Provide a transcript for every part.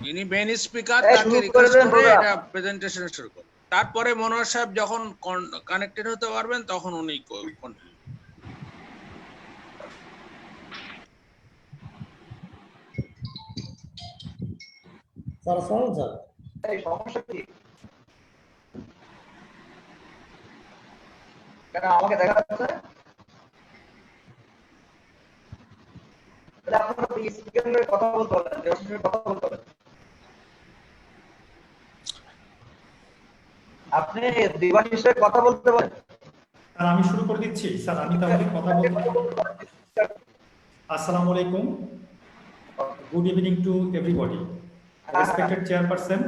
যিনি main speaker এই তাকে শুরু করে রিকোয়েস্ট দেন করে প্রোগ্রাম। এটা প্রেজেন্টেশন শুরু করুন। তারপরে মনোয়ার সাহেব যখন কানেক্টেড হতে পারবেন তখন উনি কন্টিনিউ। স্যার আসসালামু স্যার। এই সমস্যা কি? কেন আমাকে দেখা যাচ্ছে? তাহলে আপনারা স্পিকারের কথা বলতে হবে, দেওয়ার কথা বলতে হবে। আপনি দিবাশিসের কথা বলতে পারেন। স্যার আমি শুরু করে দিচ্ছি। স্যার আমি তাহলে কথা বলতে। আসসালামু আলাইকুম। Good evening to everybody. Respected Chairperson,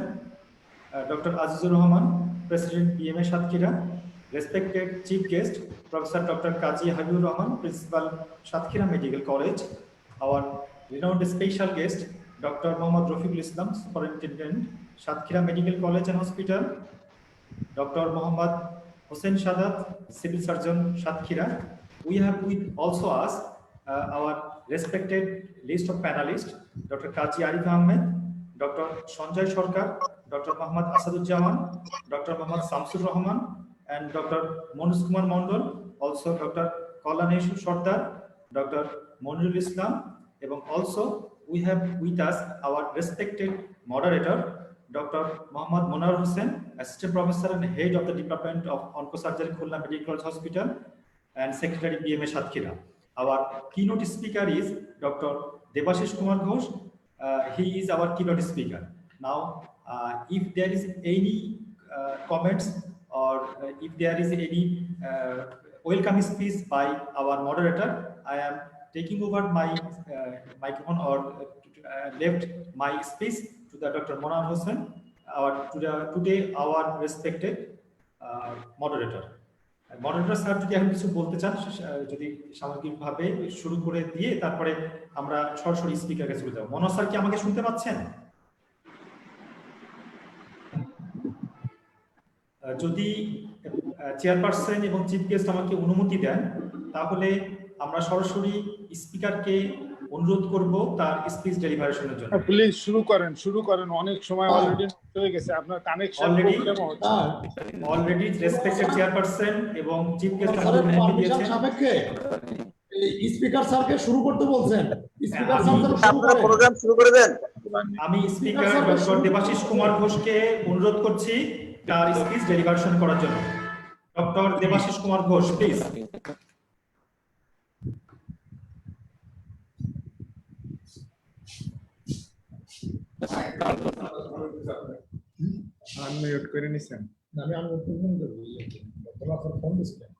Dr. Azizur Rahman, President BMA Satkira, respected Chief Guest, Professor Dr. Kazi Habibur Rahman, Principal Satkira Medical College, our renowned special guest, Dr. Mohammad Rafiqul Islam, Superintendent, Satkira Medical College and Hospital, Dr. Mohammad Hossein Shadat, Civil Surgeon, Satkira. We have with also us our respected list of panelists, Dr. Kazi Arif Ahmed, Dr. Sanjay Sarkar, Dr. Mohammad Asaduzzaman, Dr. Mohammad Samsur Rahman, and Dr. Manoj Kumar Mondol, also Dr. Kalaneshu Sardar, Dr. Monirul Islam, and also we have with us our respected moderator, Dr. Mohammad Monar Hussain, Assistant Professor and Head of the Department of Oncosurgery, Khulna Medical College Hospital, and Secretary BMA Satkira. Our keynote speaker is Dr. Debashish Kumar Ghosh. He is our keynote speaker. Now, if there is any comments or if there is any welcome speech by our moderator, I am taking over my microphone or left my speech to the Dr. Monar Hussain, today our respected moderator. Moderator sir যদি এখন কিছু বলতে চান, যদি সামগ্রিকভাবে শুরু করে দিয়ে তারপরে আমরা সরাসরি স্পিকারকে চলে যাব। মনোজ স্যার কি আমাকে শুনতে পাচ্ছেন? যদি চেয়ারপারসন এবং চিফ গেস্ট আমাকে অনুমতি দেন তাহলে আমরা সরাসরি স্পিকারকে অনুরোধ করব তার স্পিচ ডেলিভারেশনের জন্য। প্লিজ শুরু করেন, অনেক সময় অলরেডি হয়ে গেছে, আপনার কানেকশন প্রবলেম হচ্ছে। অলরেডি রেসপেক্টেড চেয়ারপারসন এবং চিফ গেস্ট আমাদের অনুমতি দিয়েছেন। সাপেক্ষে স্পিকার স্যারকে শুরু করতে বলছেন। স্পিকার আপনারা প্রোগ্রাম শুরু করে দেন। আমি স্পিকার ডক্টর দেবাশিস কুমার ঘোষকে অনুরোধ করছি তার স্পিচ ডেলিভারেশন করার জন্য। Doctor Debashis Kumar Ghosh, please. Unmute করে নিছেন? আমি আনমিউট করে ফোন দিছিলাম।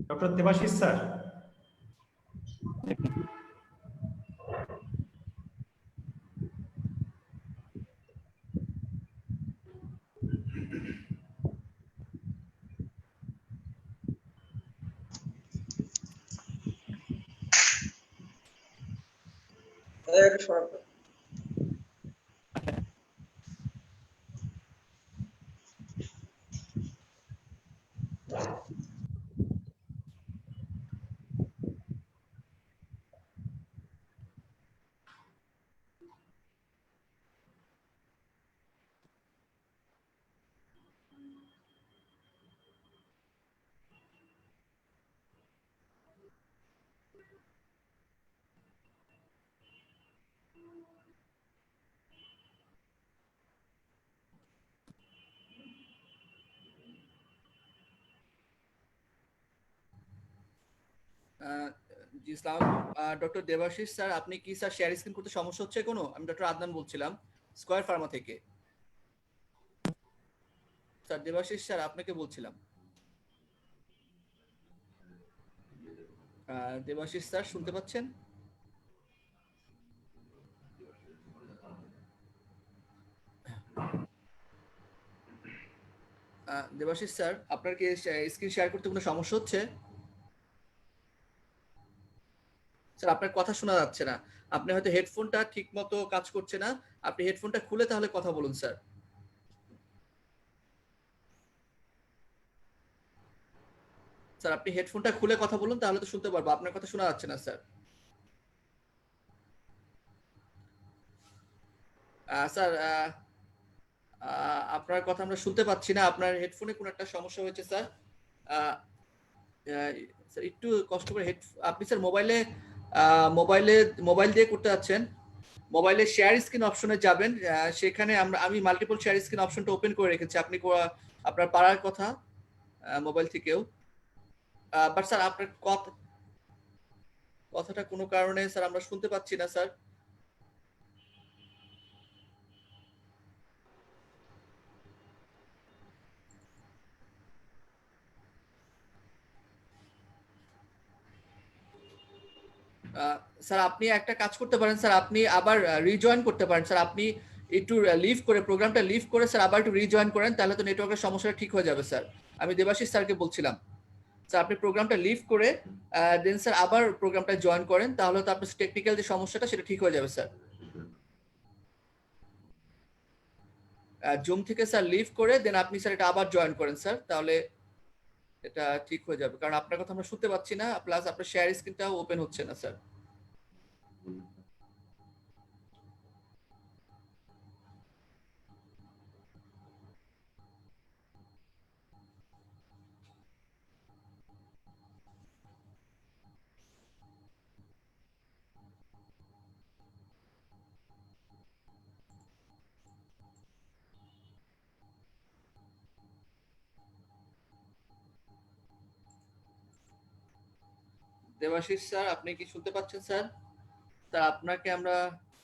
Doctor Debashis sir. জি সালাম। ডক্টর দেবাশিস স্যার, আপনি কি স্যার শেয়ার স্ক্রিন করতে সমস্যা হচ্ছে কোনো? আমি ডক্টর আদনান বলছিলাম স্কয়ার ফার্মা থেকে। স্যার দেবাশিস স্যার আপনাকে বলছিলাম। দেবাশিস স্যার শুনতে পাচ্ছেন? দেবাশিস স্যার, আপনার কি স্ক্রিন শেয়ার করতে কোনো সমস্যা হচ্ছে? স্যার আপনার কথা শোনা যাচ্ছে না। আপনি হয়তো হেডফোনটা ঠিক মতো কাজ করছে না। আপনি হেডফোনটা খুলে তাহলে কথা বলুন স্যার। স্যার আপনি হেডফোনটা খুলে কথা বলুন, তাহলে তো শুনতে পারবো। আপনার কথা শোনা যাচ্ছে না স্যার। স্যার আপনার কথা আমরা শুনতে পাচ্ছি না। আপনার হেডফোনে কোনো একটা সমস্যা হয়েছে স্যার। আহ, আহ, স্যার একটু কষ্ট করে আপনি স্যার মোবাইল দিয়ে করতে যাচ্ছেন। মোবাইলে শেয়ার স্ক্রিন অপশনে যাবেন, সেখানে আমি মাল্টিপল শেয়ার স্ক্রিন অপশনটা ওপেন করে রেখেছি। আপনি আপনার পাড়ার কথা মোবাইল থেকেও, বাট স্যার আপনার কথাটা কোনো কারণে স্যার আমরা শুনতে পাচ্ছি না স্যার। স্যার আপনি একটা কাজ করতে পারেন স্যার, আপনি আবার রিজয়েন করতে পারেন স্যার। আপনি একটু লিভ করে, প্রোগ্রামটা লিভ করে স্যার আবার একটু রিজয়েন করেন, তাহলে তো নেটওয়ার্কের সমস্যাটা ঠিক হয়ে যাবে স্যার। আমি দেবাশিস স্যারকে বলছিলাম, স্যার আপনি প্রোগ্রামটা লিভ করে দেন স্যার আবার প্রোগ্রামটা জয়েন করেন, তাহলে তো আপনার টেকনিক্যাল যে সমস্যাটা সেটা ঠিক হয়ে যাবে স্যার। জুম থেকে স্যার লিভ করে দেন আপনি স্যার এটা আবার জয়েন করেন স্যার, তাহলে এটা ঠিক হয়ে যাবে। কারণ আপনার কথা আমরা শুনতে পাচ্ছি না, প্লাস আপনার শেয়ার স্ক্রিনটাও ওপেন হচ্ছে না স্যার। দেবাশিস স্যার আপনি কি শুনতে পাচ্ছেন স্যার? স্যার আপনাকে আমরা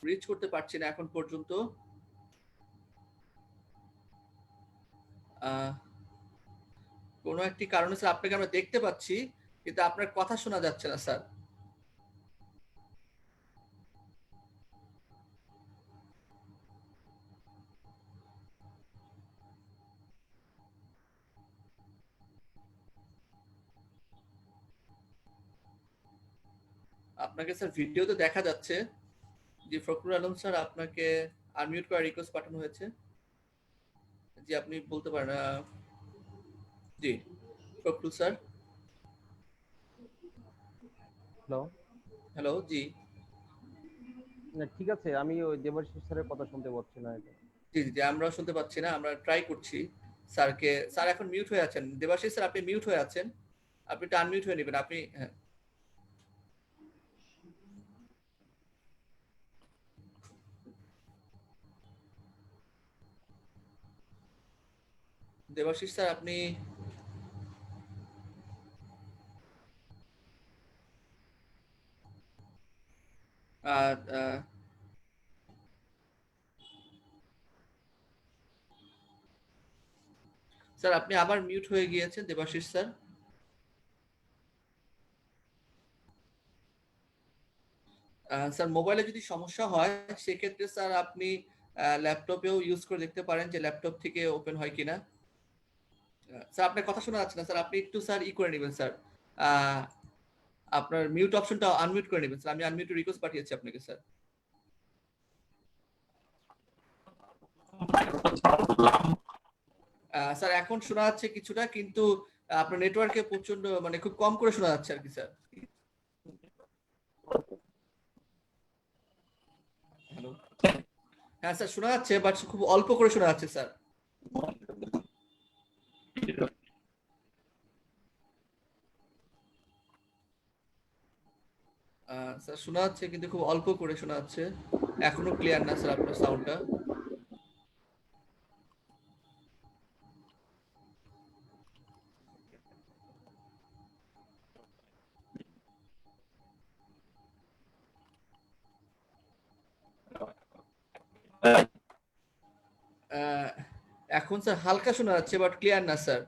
রিচ করতে পারছি না এখন পর্যন্ত। কোনো একটি কারণে স্যার আপনাকে আমরা দেখতে পাচ্ছি, কিন্তু আপনার কথা শোনা যাচ্ছে না স্যার। আপনাকে স্যার ভিডিওতে দেখা যাচ্ছে। জি ফখরুল আলম স্যার, আপনাকে আনমিউট করার রিকোয়েস্ট পাঠানো হয়েছে। জি আপনি বলতে পারেন। জি ফখরুল স্যার। হ্যালো। হ্যালো, জি না, ঠিক আছে, আমি ওই দেবাশিস স্যারের কথা শুনতে পাচ্ছি না এটা। জি জি আমরাও শুনতে পাচ্ছি না, আমরা ট্রাই করছি স্যারকে। স্যার এখন মিউট হয়ে আছেন। দেবাশিস স্যার আপনি মিউট হয়ে আছেন, আপনি একটু আনমিউট হয়ে নেবেন আপনি। হ্যাঁ দেবাশিস স্যার আপনি স্যার আপনি আবার মিউট হয়ে গিয়েছেন দেবাশিস স্যার। স্যার মোবাইলে যদি সমস্যা হয় সেক্ষেত্রে স্যার আপনি ল্যাপটপেও ইউজ করে দেখতে পারেন যে ল্যাপটপ থেকে ওপেন হয় কিনা। স্যার আপনার কথা শোনা যাচ্ছে না স্যার, আপনি একটু স্যার করে নেবেন স্যার, আপনার মিউট অপশনটা আনমিউট করে নেবেন স্যার। আমি আনমিউট রিকোয়েস্ট পাঠিয়েছি আপনাকে স্যার। স্যার এখন শোনা যাচ্ছে কিছুটা, কিন্তু আপনার নেটওয়ার্কে প্রচন্ড মানে খুব কম করে শোনা যাচ্ছে আর কি স্যার। হ্যালো, হ্যাঁ স্যার শোনা যাচ্ছে, বাট খুব অল্প করে শোনা যাচ্ছে স্যার। স্যার শোনা যাচ্ছে কিন্তু খুব অল্প করে শোনা যাচ্ছে, এখনো ক্লিয়ার না স্যার আপনার সাউন্ডটা। এখন স্যার হালকা শোনা যাচ্ছে, বাট ক্লিয়ার না স্যার।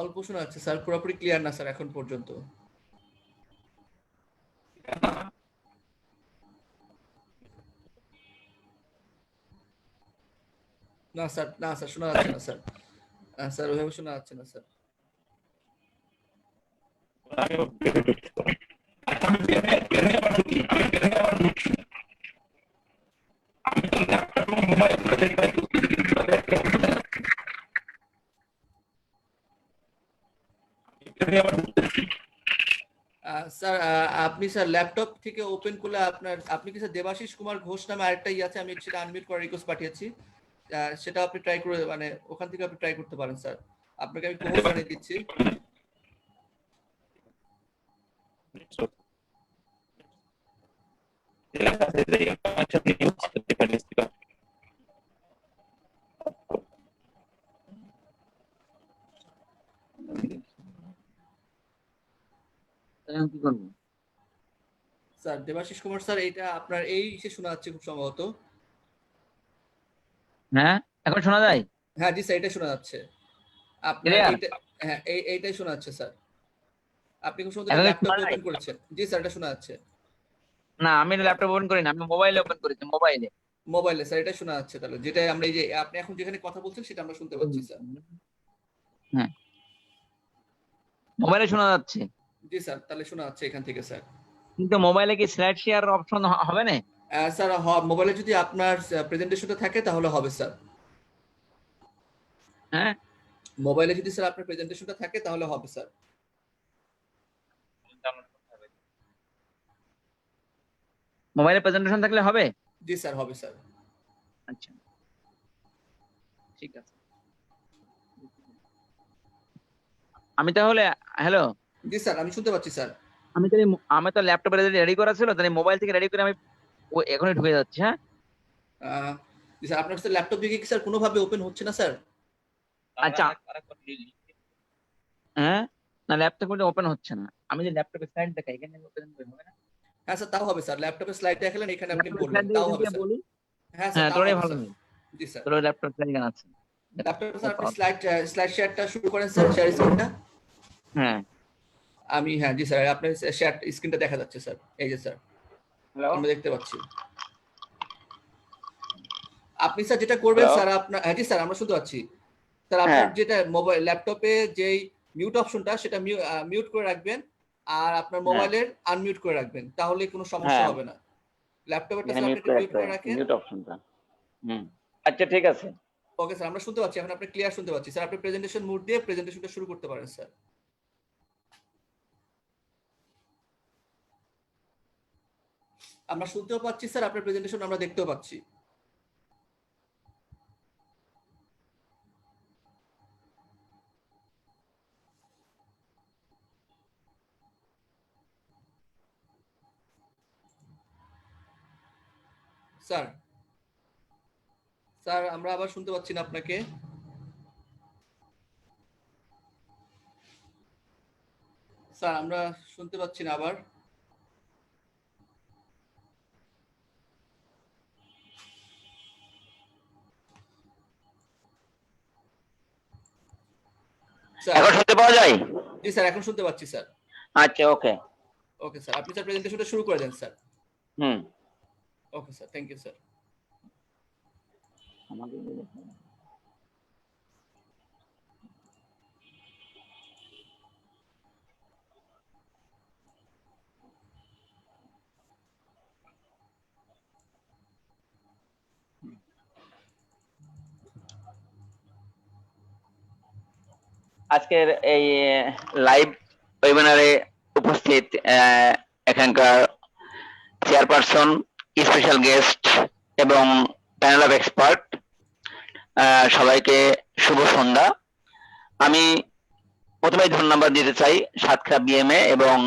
অল্প শোনা যাচ্ছে স্যার, পুরোপুরি ক্লিয়ার না স্যার এখন পর্যন্ত। না স্যার, না স্যার শোনা যাচ্ছে না স্যার। স্যার ওইভাবে শোনা যাচ্ছে না স্যার। স্যার আপনি স্যার ল্যাপটপ থেকে ওপেন করলে আপনি কি স্যার দেবাশিস কুমার ঘোষ নামে আরেকটা আছে, আমি সেটা আনমিউট করার রিকোয়েস্ট পাঠিয়েছি, সেটা আপনি ট্রাই করে মানে ওখান থেকে আপনি ট্রাই করতে পারেন স্যার। আপনাকে আমি কোড বানিয়ে দিচ্ছি। কি করবো? স্যার দেবাশিস কুমার স্যার, এটা আপনার এই সে শোনা যাচ্ছে খুব সম্ভবত। হ্যাঁ, এখন শোনা যায়? হ্যাঁ জি স্যার, এটা শোনা যাচ্ছে আপনার। Clear? এটা হ্যাঁ এইটাই শোনা যাচ্ছে স্যার। আপনি খুব সম্ভবত এখন কি ল্যাপটপ শোনা যায়? ওপেন করেছেন। জি স্যার, এটা শোনা যাচ্ছে। না, আমি ল্যাপটপ ওপেন করিনি, আমি মোবাইলে ওপেন করেছি, মোবাইলে। মোবাইলে স্যার এটা শোনা যাচ্ছে, তাহলে যেটা আমরা এই যে আপনি এখন যেখানে কথা বলছেন সেটা আমরা শুনতে পাচ্ছি স্যার। হ্যাঁ, মোবাইলে শোনা যাচ্ছে, জি স্যার, তাহলে শোনা যাচ্ছে এখান থেকে স্যার। কিন্তু মোবাইলে কি স্লাইড শেয়ার অপশন হবে না? স্যার মোবাইলে যদি আপনার প্রেজেন্টেশনটা থাকে তাহলে হবে স্যার। হ্যাঁ, মোবাইলে যদি স্যার আপনার প্রেজেন্টেশনটা থাকে তাহলে হবে স্যার। মোবাইলে প্রেজেন্টেশন থাকলে হবে? জি স্যার, হবে স্যার। আচ্ছা, ঠিক আছে। আমি তাহলে, হ্যালো, জি স্যার, আমি শুনতে পাচ্ছি স্যার। আমি তো ল্যাপটপে রেডি করা ছিল, তাহলে মোবাইল থেকে রেডি করে আমি এখনই ঢুকে যাচ্ছি। হ্যাঁ জি স্যার, আপনার স্যার ল্যাপটপ দিকে কি স্যার কোনোভাবে ওপেন হচ্ছে না স্যার? আচ্ছা, হ্যাঁ, না ল্যাপটপে ওপেন হচ্ছে না, আমি যে ল্যাপটপে স্লাইড দেখাই এখানে ওপেন হবে না? হ্যাঁ স্যার, তাও হবে স্যার। ল্যাপটপে স্লাইড দেখালেন, এখানে আপনি বলবেন, তাও হবে স্যার। বলি, হ্যাঁ স্যার, হ্যাঁ, তাও তোরাই হবে ভালো স্যার। নেই, জি স্যার। তোর ল্যাপটপ স্লাইড আছে। ল্যাপটপে স্যার আপনি স্লাইড শেয়ারটা শুরু করেন স্যার, শেয়ার স্ক্রিনটা। হ্যাঁ, আমি হ্যাঁ জি স্যার, আপনার শেয়ার স্ক্রিনটা দেখা যাচ্ছে স্যার, এই যে স্যার আমরা দেখতে পাচ্ছি। আপনি স্যার যেটা করবেন স্যার, আপনার হ্যাঁ জি স্যার, আমরা শুনতে পাচ্ছি স্যার। আপনার যেটা মোবাইল ল্যাপটপে যেই মিউট অপশনটা সেটা মিউট করে রাখবেন, আর আপনার মোবাইলের আনমিউট করে রাখবেন, তাহলে কোনো সমস্যা হবে না। ল্যাপটপেরটা স্যার আপনি মিউট করে রাখেন, মিউট অপশনটা। আচ্ছা, ঠিক আছে। ওকে স্যার, আমরা শুনতে পাচ্ছি এখন, আপনি ক্লিয়ার শুনতে পাচ্ছি স্যার। আপনি প্রেজেন্টেশন মোড দিয়ে প্রেজেন্টেশনটা শুরু করতে পারেন স্যার। আমরা শুনতেও পাচ্ছি স্যার, আপনার প্রেজেন্টেশন আমরা দেখতেও পাচ্ছি। স্যার স্যার আমরা আবার শুনতে পাচ্ছি না আপনাকে। স্যার আমরা শুনতে পাচ্ছি না আবার। এখন শুনতে পাওয়া যায়? জি স্যার, এখন শুনতে পাচ্ছি স্যার। আচ্ছা, ওকে। ওকে স্যার, আপনি স্যার প্রেজেন্টেশনটা শুরু করে দেন sir. Hmm, okay sir, thank you sir. আজকের এই লাইভ ওয়েবিনারে উপস্থিত এখানকার চেয়ারপারসন, স্পেশাল গেস্ট এবং প্যানেল অফ এক্সপার্ট, সবাইকে শুভ সন্ধ্যা। আমি প্রথমেই ধন্যবাদ দিতে চাই সাতক্ষীরা বিএমএ এবং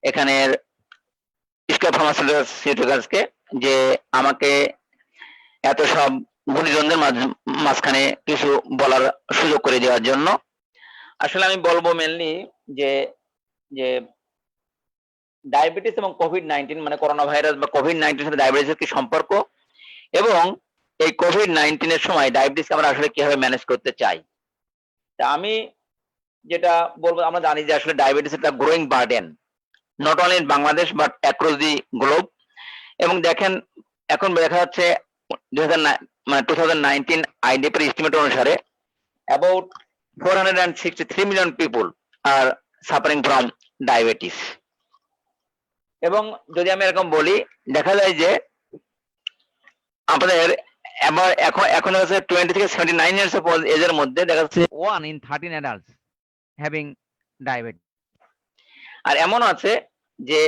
এখানের স্কয়ার ফার্মাসিউটিক্যালসকে, যে আমাকে এত সব গুণীজনদের মাঝখানে কিছু বলার সুযোগ করে দেওয়ার জন্য। আসলে আমি বলবো মেনলি যে যে ডায়াবেটিস এবং কোভিড-19, মানে করোনা ভাইরাস বা কোভিড-19 সাথে ডায়াবেটিসের কি সম্পর্ক, এবং এই কোভিড-19 এর সময় ডায়াবেটিসকে আমরা আসলে কিভাবে ম্যানেজ করতে চাই। তা আমি যেটা বলবো, আমরা জানি যে আসলে ডায়াবেটিস একটা growing burden, not only in Bangladesh but across the globe. এবং দেখেন, এখন দেখা যাচ্ছে 2019 IDP এর এস্টিমেট অনুসারে about 463 million people are suffering from diabetes। এবং যদি আমি এরকম বলি, দেখা যায় যে আপনাদের এবার এখন আছে 20 থেকে 79 ইয়ার্স এজের মধ্যে দেখা যাচ্ছে 1 in 13 adults having diabetes। আর এমন আছে যে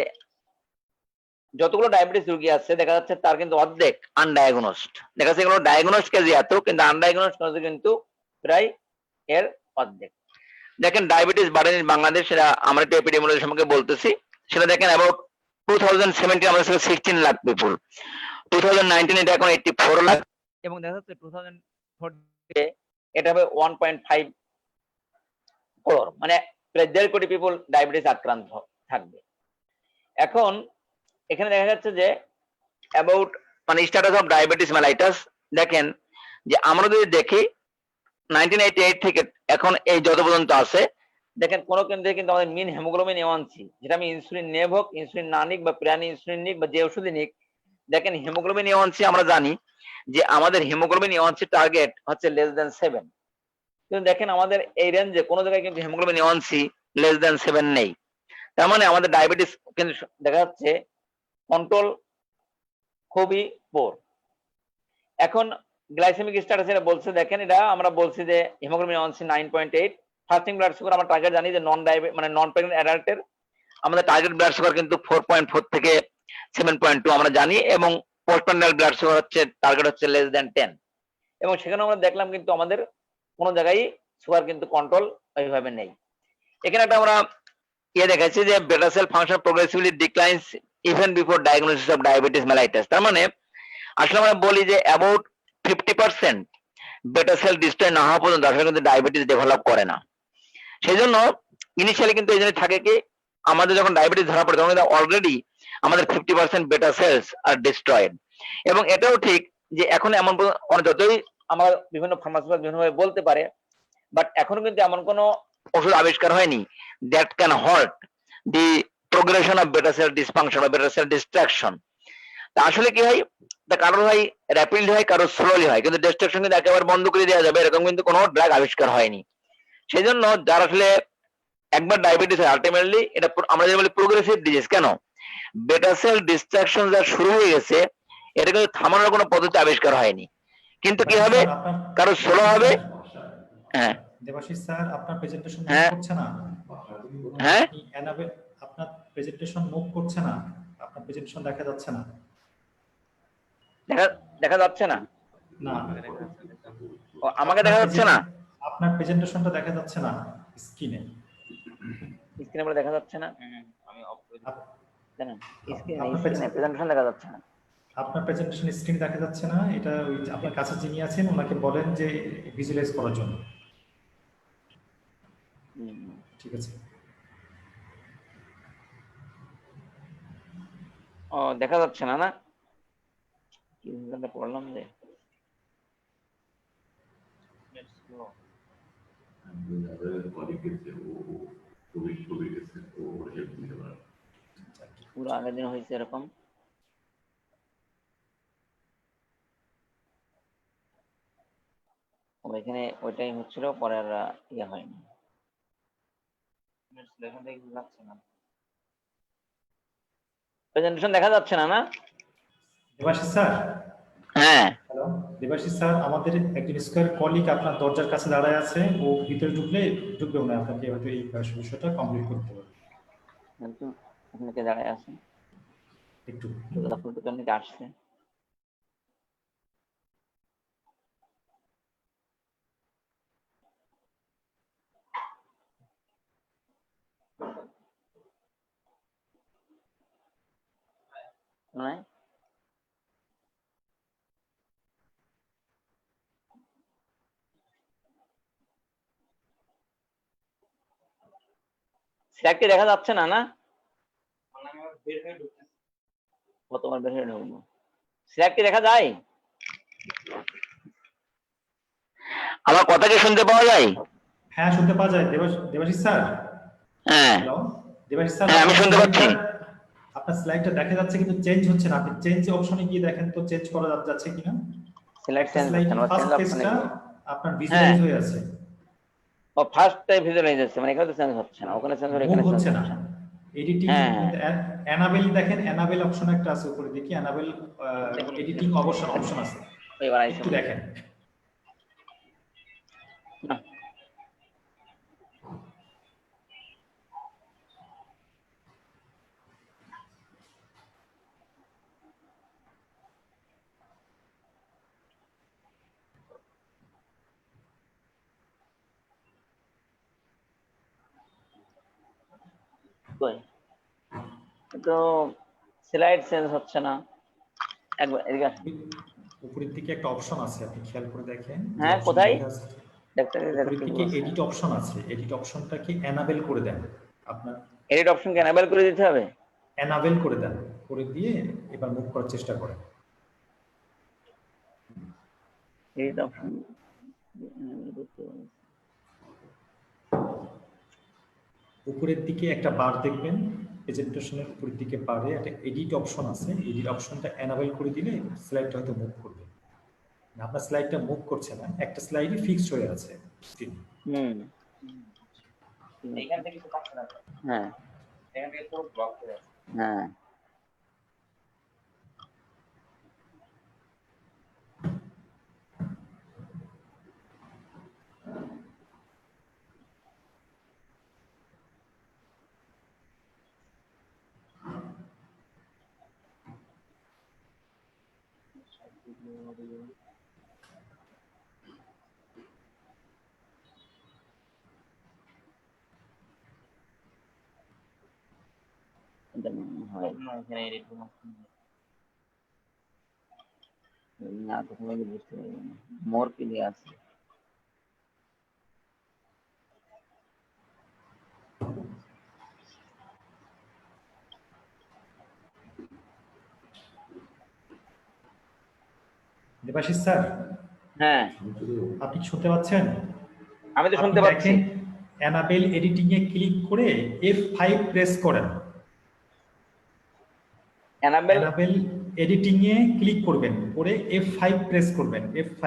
যতগুলো ডায়াবেটিস রোগী আছে দেখা যাচ্ছে তার কিন্তু অর্ধেক আনডায়াগনোসড। দেখা যাচ্ছে এগুলো ডায়াগনোসড কেজি এত, কিন্তু আনডায়াগনোসড কেজি কিন্তু প্রায় এর অর্ধেক। দেখেন ডায়াবেটিস বার্ডেন ইন বাংলাদেশ, সেটা আমরা একটু এপিডেমিওলজি সম্পর্কে বলতেছি। সেটা দেখেন অ্যাবাউট 2017 আমাদের ছিল 16 লাখ পিপল, 2019 এটা এখন 84 লাখ, এবং দেখা যাচ্ছে 2040 এটা হবে 1.5 করোড়, মানে প্রায় 1.5 কোটি পিপল ডায়াবেটিস আক্রান্ত থাকবে। এখন এখানে দেখা যাচ্ছে যে অ্যাবাউট মানে স্ট্যাটাস অফ ডায়াবেটিস মেলাইটাস, দেখেন যে আমরা যদি দেখি 1988 থেকে এখন এই যত পর্যন্ত আছে, দেখেন কোন কেন্দ্রে কিন্তু আমাদের মিন হিমোগ্লোবিন A1C, যেটা আমি ইনসুলিন নেব হোক, ইনসুলিন না নিক বা প্রাণী ইনসুলিন নিক বা যে ওষুধই নিক, দেখেন হিমোগ্লোবিন A1C আমরা জানি যে আমাদের হিমোগ্লোবিন A1C টার্গেট হচ্ছে <7। কিন্তু দেখেন আমাদের এই রেঞ্জে কোনো জায়গায় কিন্তু হিমোগ্লোবিন A1C <7 নেই। তার মানে আমাদের ডায়াবেটিস কিন্তু দেখা যাচ্ছে কন্ট্রোল খুবই পোর। এখন গ্লাইসেমিক স্ট্যাটাস এটা বলছে, দেখেন এটা আমরা বলছি যে haemoglobin A1C 9.8, fasting blood sugar আমরা টার্গেট জানি যে নন প্রেগন্যান্ট অ্যাডাল্টের আমাদের টার্গেট ব্লাড সুগার কিন্তু 4.4 থেকে 7.2 আমরা জানি, এবং পোস্টপ্রান্ডাল ব্লাড সুগার হচ্ছে টার্গেট হচ্ছে <10। এবং সেখানে আমরা দেখলাম কিন্তু আমাদের কোনো জায়গায় সুগার কিন্তু কন্ট্রোল ওইভাবে নেই। এখানে একটা আমরা দেখাচ্ছি যে beta cell function progressively declines even before diagnosis of diabetes mellitus. তার মানে আসলে আমরা বলি যে অ্যাবাউট 50% বেটা সেল ডিস্ট্রয় না হওয়া পর্যন্ত আসলে কিন্তু ডায়াবেটিস ডেভেলপ করে না। সেই জন্য ইনিশিয়ালি কিন্তু এই জন্য থাকে কি আমাদের যখন ডায়াবেটিস ধরা পড়ে তখন অলরেডি আমাদের 50% বেটা সেলস আর ডিস্ট্রয়েড। এবং এটাও ঠিক যে এখন এমন যতই আমরা বিভিন্ন ফার্মাসিউটিক্যাল বিভিন্নভাবে বলতে পারে, বাট এখনো কিন্তু এমন কোনো ওষুধ আবিষ্কার হয়নি that can halt the progression of বেটা সেল ডিসফাংশন বা বেটা সেল ডিস্ট্রাকশন। তা আসলে কি হয়, তা কারোর হয় র্যাপিডলি হয়, কারোর স্লোলি হয়, কিন্তু ডিস্ট্রাকশন কিন্তু একেবারে বন্ধ করে দেওয়া যাবে এরকম কিন্তু কোনো ড্রাগ আবিষ্কার হয়নি। সেই জন্য যারা আসলে একবার ডায়াবেটিস হয় আলটিমেটলি এটা আমরা যে বলি প্রোগ্রেসিভ ডিজিজ, কেন বেটা সেল ডিস্ট্রাকশন যা শুরু হয়ে গেছে এটা কিন্তু থামানোর কোনো পদ্ধতি আবিষ্কার হয়নি। কিন্তু কি হবে, কারো স্লো হবে। হ্যাঁ দেবাশিস স্যার, আপনার প্রেজেন্টেশন হ্যাঁ। করছে না? হ্যাঁ আপনার প্রেজেন্টেশন মুভ করছে না, আপনার প্রেজেন্টেশন দেখা যাচ্ছে না। দেখা যাচ্ছে না? না, ও, আমাকে দেখা যাচ্ছে না? আপনার প্রেজেন্টেশনটা দেখা যাচ্ছে না স্ক্রিনে। স্ক্রিনে বলে দেখা যাচ্ছে না? আমি অফ করে দিই। জানেন আপনার স্ক্রিনে প্রেজেন্টেশন দেখা যাচ্ছে না। আপনার প্রেজেন্টেশন স্ক্রিন দেখা যাচ্ছে না, এটা ওই যে আপনার কাছে যিনি আছেন ওনাকে বলেন যে ভিজুয়ালাইজ করার জন্য। ঠিক আছে। ও দেখা যাচ্ছে না, না কি পড়লাম যে পুরো আগের দিন হয়েছে এরকম। এখানে ওইটাই হচ্ছিল, পরে আর ইয়ে হয়নি। প্রেজেন্টেশন দেখা যাচ্ছে না, না? দেবাশিস স্যার। হ্যাঁ হ্যালো দেবাশিস স্যার, আমাদের একজন স্কয়ার কলিগ আপনার দরজার কাছে দাঁড়ায় আছে, ও ভিতরে ঢুকবে না, আপনাকে হয়তো এই বিষয়টা কমপ্লিট করতে হবে। কিন্তু ওখানে কে দাঁড়ায় আছে? একটু ফটোটা আসছে। নাই স্ল্যাকটি দেখা যাচ্ছে না, না? কতবার বের হয়ে ঢুকবো? স্ল্যাকটি দেখা যায়? আমার কথা কি শুনতে পাওয়া যায়? হ্যাঁ শুনতে পাওয়া যায়। দেবাশিস স্যার। হ্যাঁ হ্যালো দেবাশিস স্যার, হ্যাঁ আমি শুনতে পাচ্ছি। আপনার স্লাইডটা দেখা যাচ্ছে কিন্তু চেঞ্জ হচ্ছে না। আপনি চেঞ্জ অপশনে গিয়ে দেখেন তো চেঞ্জ করা যাচ্ছে কিনা। সিলেক্ট চেঞ্জ হচ্ছে না, চেঞ্জ অপশনে আপনার ভিজুয়ালাইজ হয়ে আছে। ও ফার্স্ট টাইম ভিজুয়ালাইজ হচ্ছে, মানে এখানে তো চেঞ্জ হচ্ছে না, ওখানে চেঞ্জ হলে এখানে চেঞ্জ হচ্ছে না। এডিটিং হ্যাঁ। এনাবেল দেখেন, এনাবেল অপশন একটা আছে উপরে, দেখি এনাবেল এডিটিং অপশন আছে, এবার একটু দেখেন। তো স্লাইড চেঞ্জ হচ্ছে না, একবার এদিকে আসুন। উপরের দিকে একটা অপশন আছে, আপনি খেয়াল করে দেখেন। হ্যাঁ, কোথায় দেখতে উপরের দিকে এডিট অপশন আছে, এডিট অপশনটাকে এনাবেল করে দেন। আপনার এডিট অপশনকে এনাবেল করে দিতে হবে, এনাবেল করে দেন, করে দিয়ে এবার মুভ করার চেষ্টা করেন। এডিট অপশন উপরের দিকে একটা বার দেখবেন, প্রেজেন্টেশনের উপরের দিকে বারে একটা এডিট অপশন আছে, এডিট অপশনটা এনাবেল করে দিলে স্লাইডটা হয়তো মুভ করবে। আপনার স্লাইডটা মুভ করছে না, একটা স্লাইডই ফিক্সড হয়ে আছে স্ক্রিনে। এইখান থেকে তো কাটছে না। হ্যাঁ, এখান থেকে পুরো ব্লক হয়ে আছে। হ্যাঁ, না তো তুমি বুঝতে পারবে না, মোর ক্লিয়ার আছে। দেবাশিস স্যার, হ্যাঁ, আপনি কি শুনতে পাচ্ছেন? আমি তো শুনতে পাচ্ছি। এনাবেল এডিটিং এ ক্লিক করে F5 প্রেস করেন। এনাবেল এডিটিং এ ক্লিক করবেন, করে F5 প্রেস করবেন, F5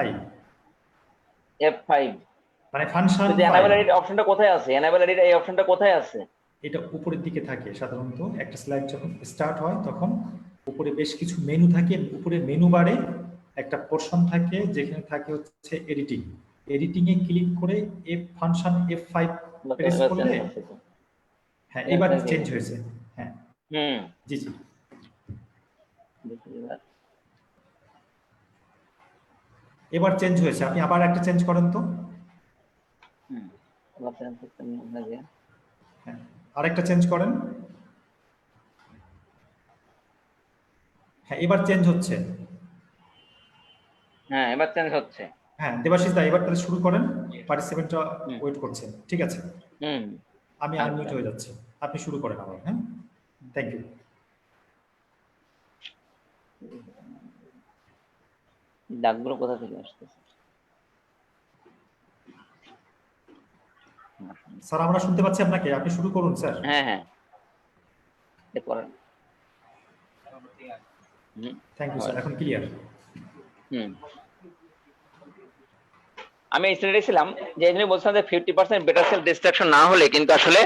মানে ফাংশন। এনাবেল এডিট অপশনটা কোথায় আছে? এনাবেল এডিট এই অপশনটা কোথায় আছে? এটা উপরের দিকে থাকে সাধারণত। একটা স্লাইড যখন স্টার্ট হয় তখন উপরে বেশ কিছু মেনু থাকে, উপরে মেনু বারে একটা পোরশন থাকে যেখানে থাকে হচ্ছে এডিটিং। এডিটিং এ ক্লিক করে ফাংশন F5 প্রেস করলে, হ্যাঁ এবার চেঞ্জ হয়েছে। হ্যাঁ, জি জি, এবার চেঞ্জ হয়েছে। আপনি আবার একটা চেঞ্জ করেন তো। হ্যাঁ, আরেকটা চেঞ্জ করেন। হ্যাঁ, এবার চেঞ্জ হচ্ছে। হ্যাঁ, এবার চেঞ্জ হচ্ছে। হ্যাঁ, দেবাশিস দা এবার তাহলে শুরু করেন। পার্টিসিপেন্টরা ওয়েট করছেন, ঠিক আছে? আমি আনমিউট হয়ে যাচ্ছি, আপনি শুরু করেন আবার। হ্যাঁ, থ্যাংক ইউ। ডাকগুলো কোথা থেকে আসতেছে? স্যার আমরা শুনতে পাচ্ছি আপনাকে, আপনি শুরু করুন স্যার। হ্যাঁ হ্যাঁ, করেন। থ্যাংক ইউ স্যার, এখন ক্লিয়ার। আমি এই স্লাইডে ছিলাম যে এই জন্য বলছিলাম যে 50% বেটা সেল ডিস্ট্রাকশন না হলে কিন্তু আসলে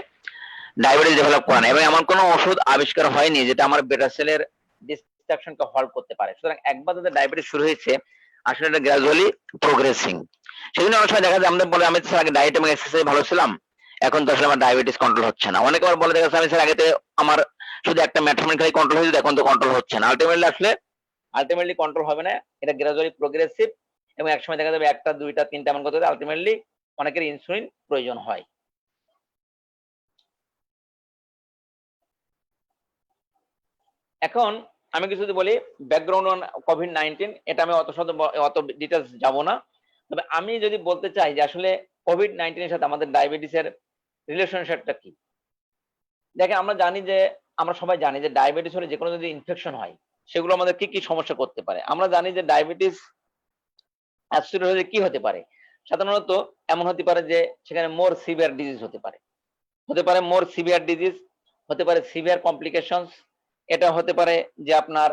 ডায়াবেটিস ডেভেলপ করে না, এবং এমন কোনো ওষুধ আবিষ্কার হয়নি যেটা আমার বেটা সেলের ডিস্ট্রাকশনকে হল্ট করতে পারে। সুতরাং একবার যদি ডায়াবেটিস শুরু হয়েছে, আসলে এটা গ্র্যাজুয়ালি প্রোগ্রেসিং। সেজন্য অনেক সময় দেখা যায় আমাদের বলে, আমি তো আগে ডায়েট এবং এক্সারসাইজ ভালো ছিলাম, এখন তো আসলে আমার ডায়াবেটিস কন্ট্রোল হচ্ছে না। অনেকে আবার বলে, দেখা যাচ্ছে আমি স্যার আগেতে আমার শুধু একটা মেটফর্মিন খালি কন্ট্রোল হয়েছে, এখন তো কন্ট্রোল হচ্ছে না। আলটিমেটলি কন্ট্রোল হবে না, এটা গ্র্যাজুয়ালি প্রোগ্রেসিভ, এবং একসময় দেখা যাবে একটা, দুইটা, তিনটা এমন করতে আলটিমেটলি অনেকের ইনসুলিন প্রয়োজন হয়। এখন আমি কিছু যদি বলি ব্যাকগ্রাউন্ড অন কোভিড-19, এটা আমি অত ডিটেলস যাব না। তবে আমি যদি বলতে চাই যে আসলে কোভিড-19 এর সাথে আমাদের ডায়াবেটিসের রিলেশনশিপটা কি। দেখেন, আমরা সবাই জানি যে ডায়াবেটিস হলে যে কোনো যদি ইনফেকশন হয়, সেগুলো আমাদের কি কি সমস্যা করতে পারে। আমরা জানি যে ডায়াবেটিস অ্যাবসোলিউটলি কি হতে পারে। সাধারণত এমন হতে পারে যে সেখানে মোর সিভিয়ার ডিজিজ হতে পারে, মোর সিভিয়ার ডিজিজ, হতে পারে সিভিয়ার কমপ্লিকেশনস, এটা হতে পারে যে আপনার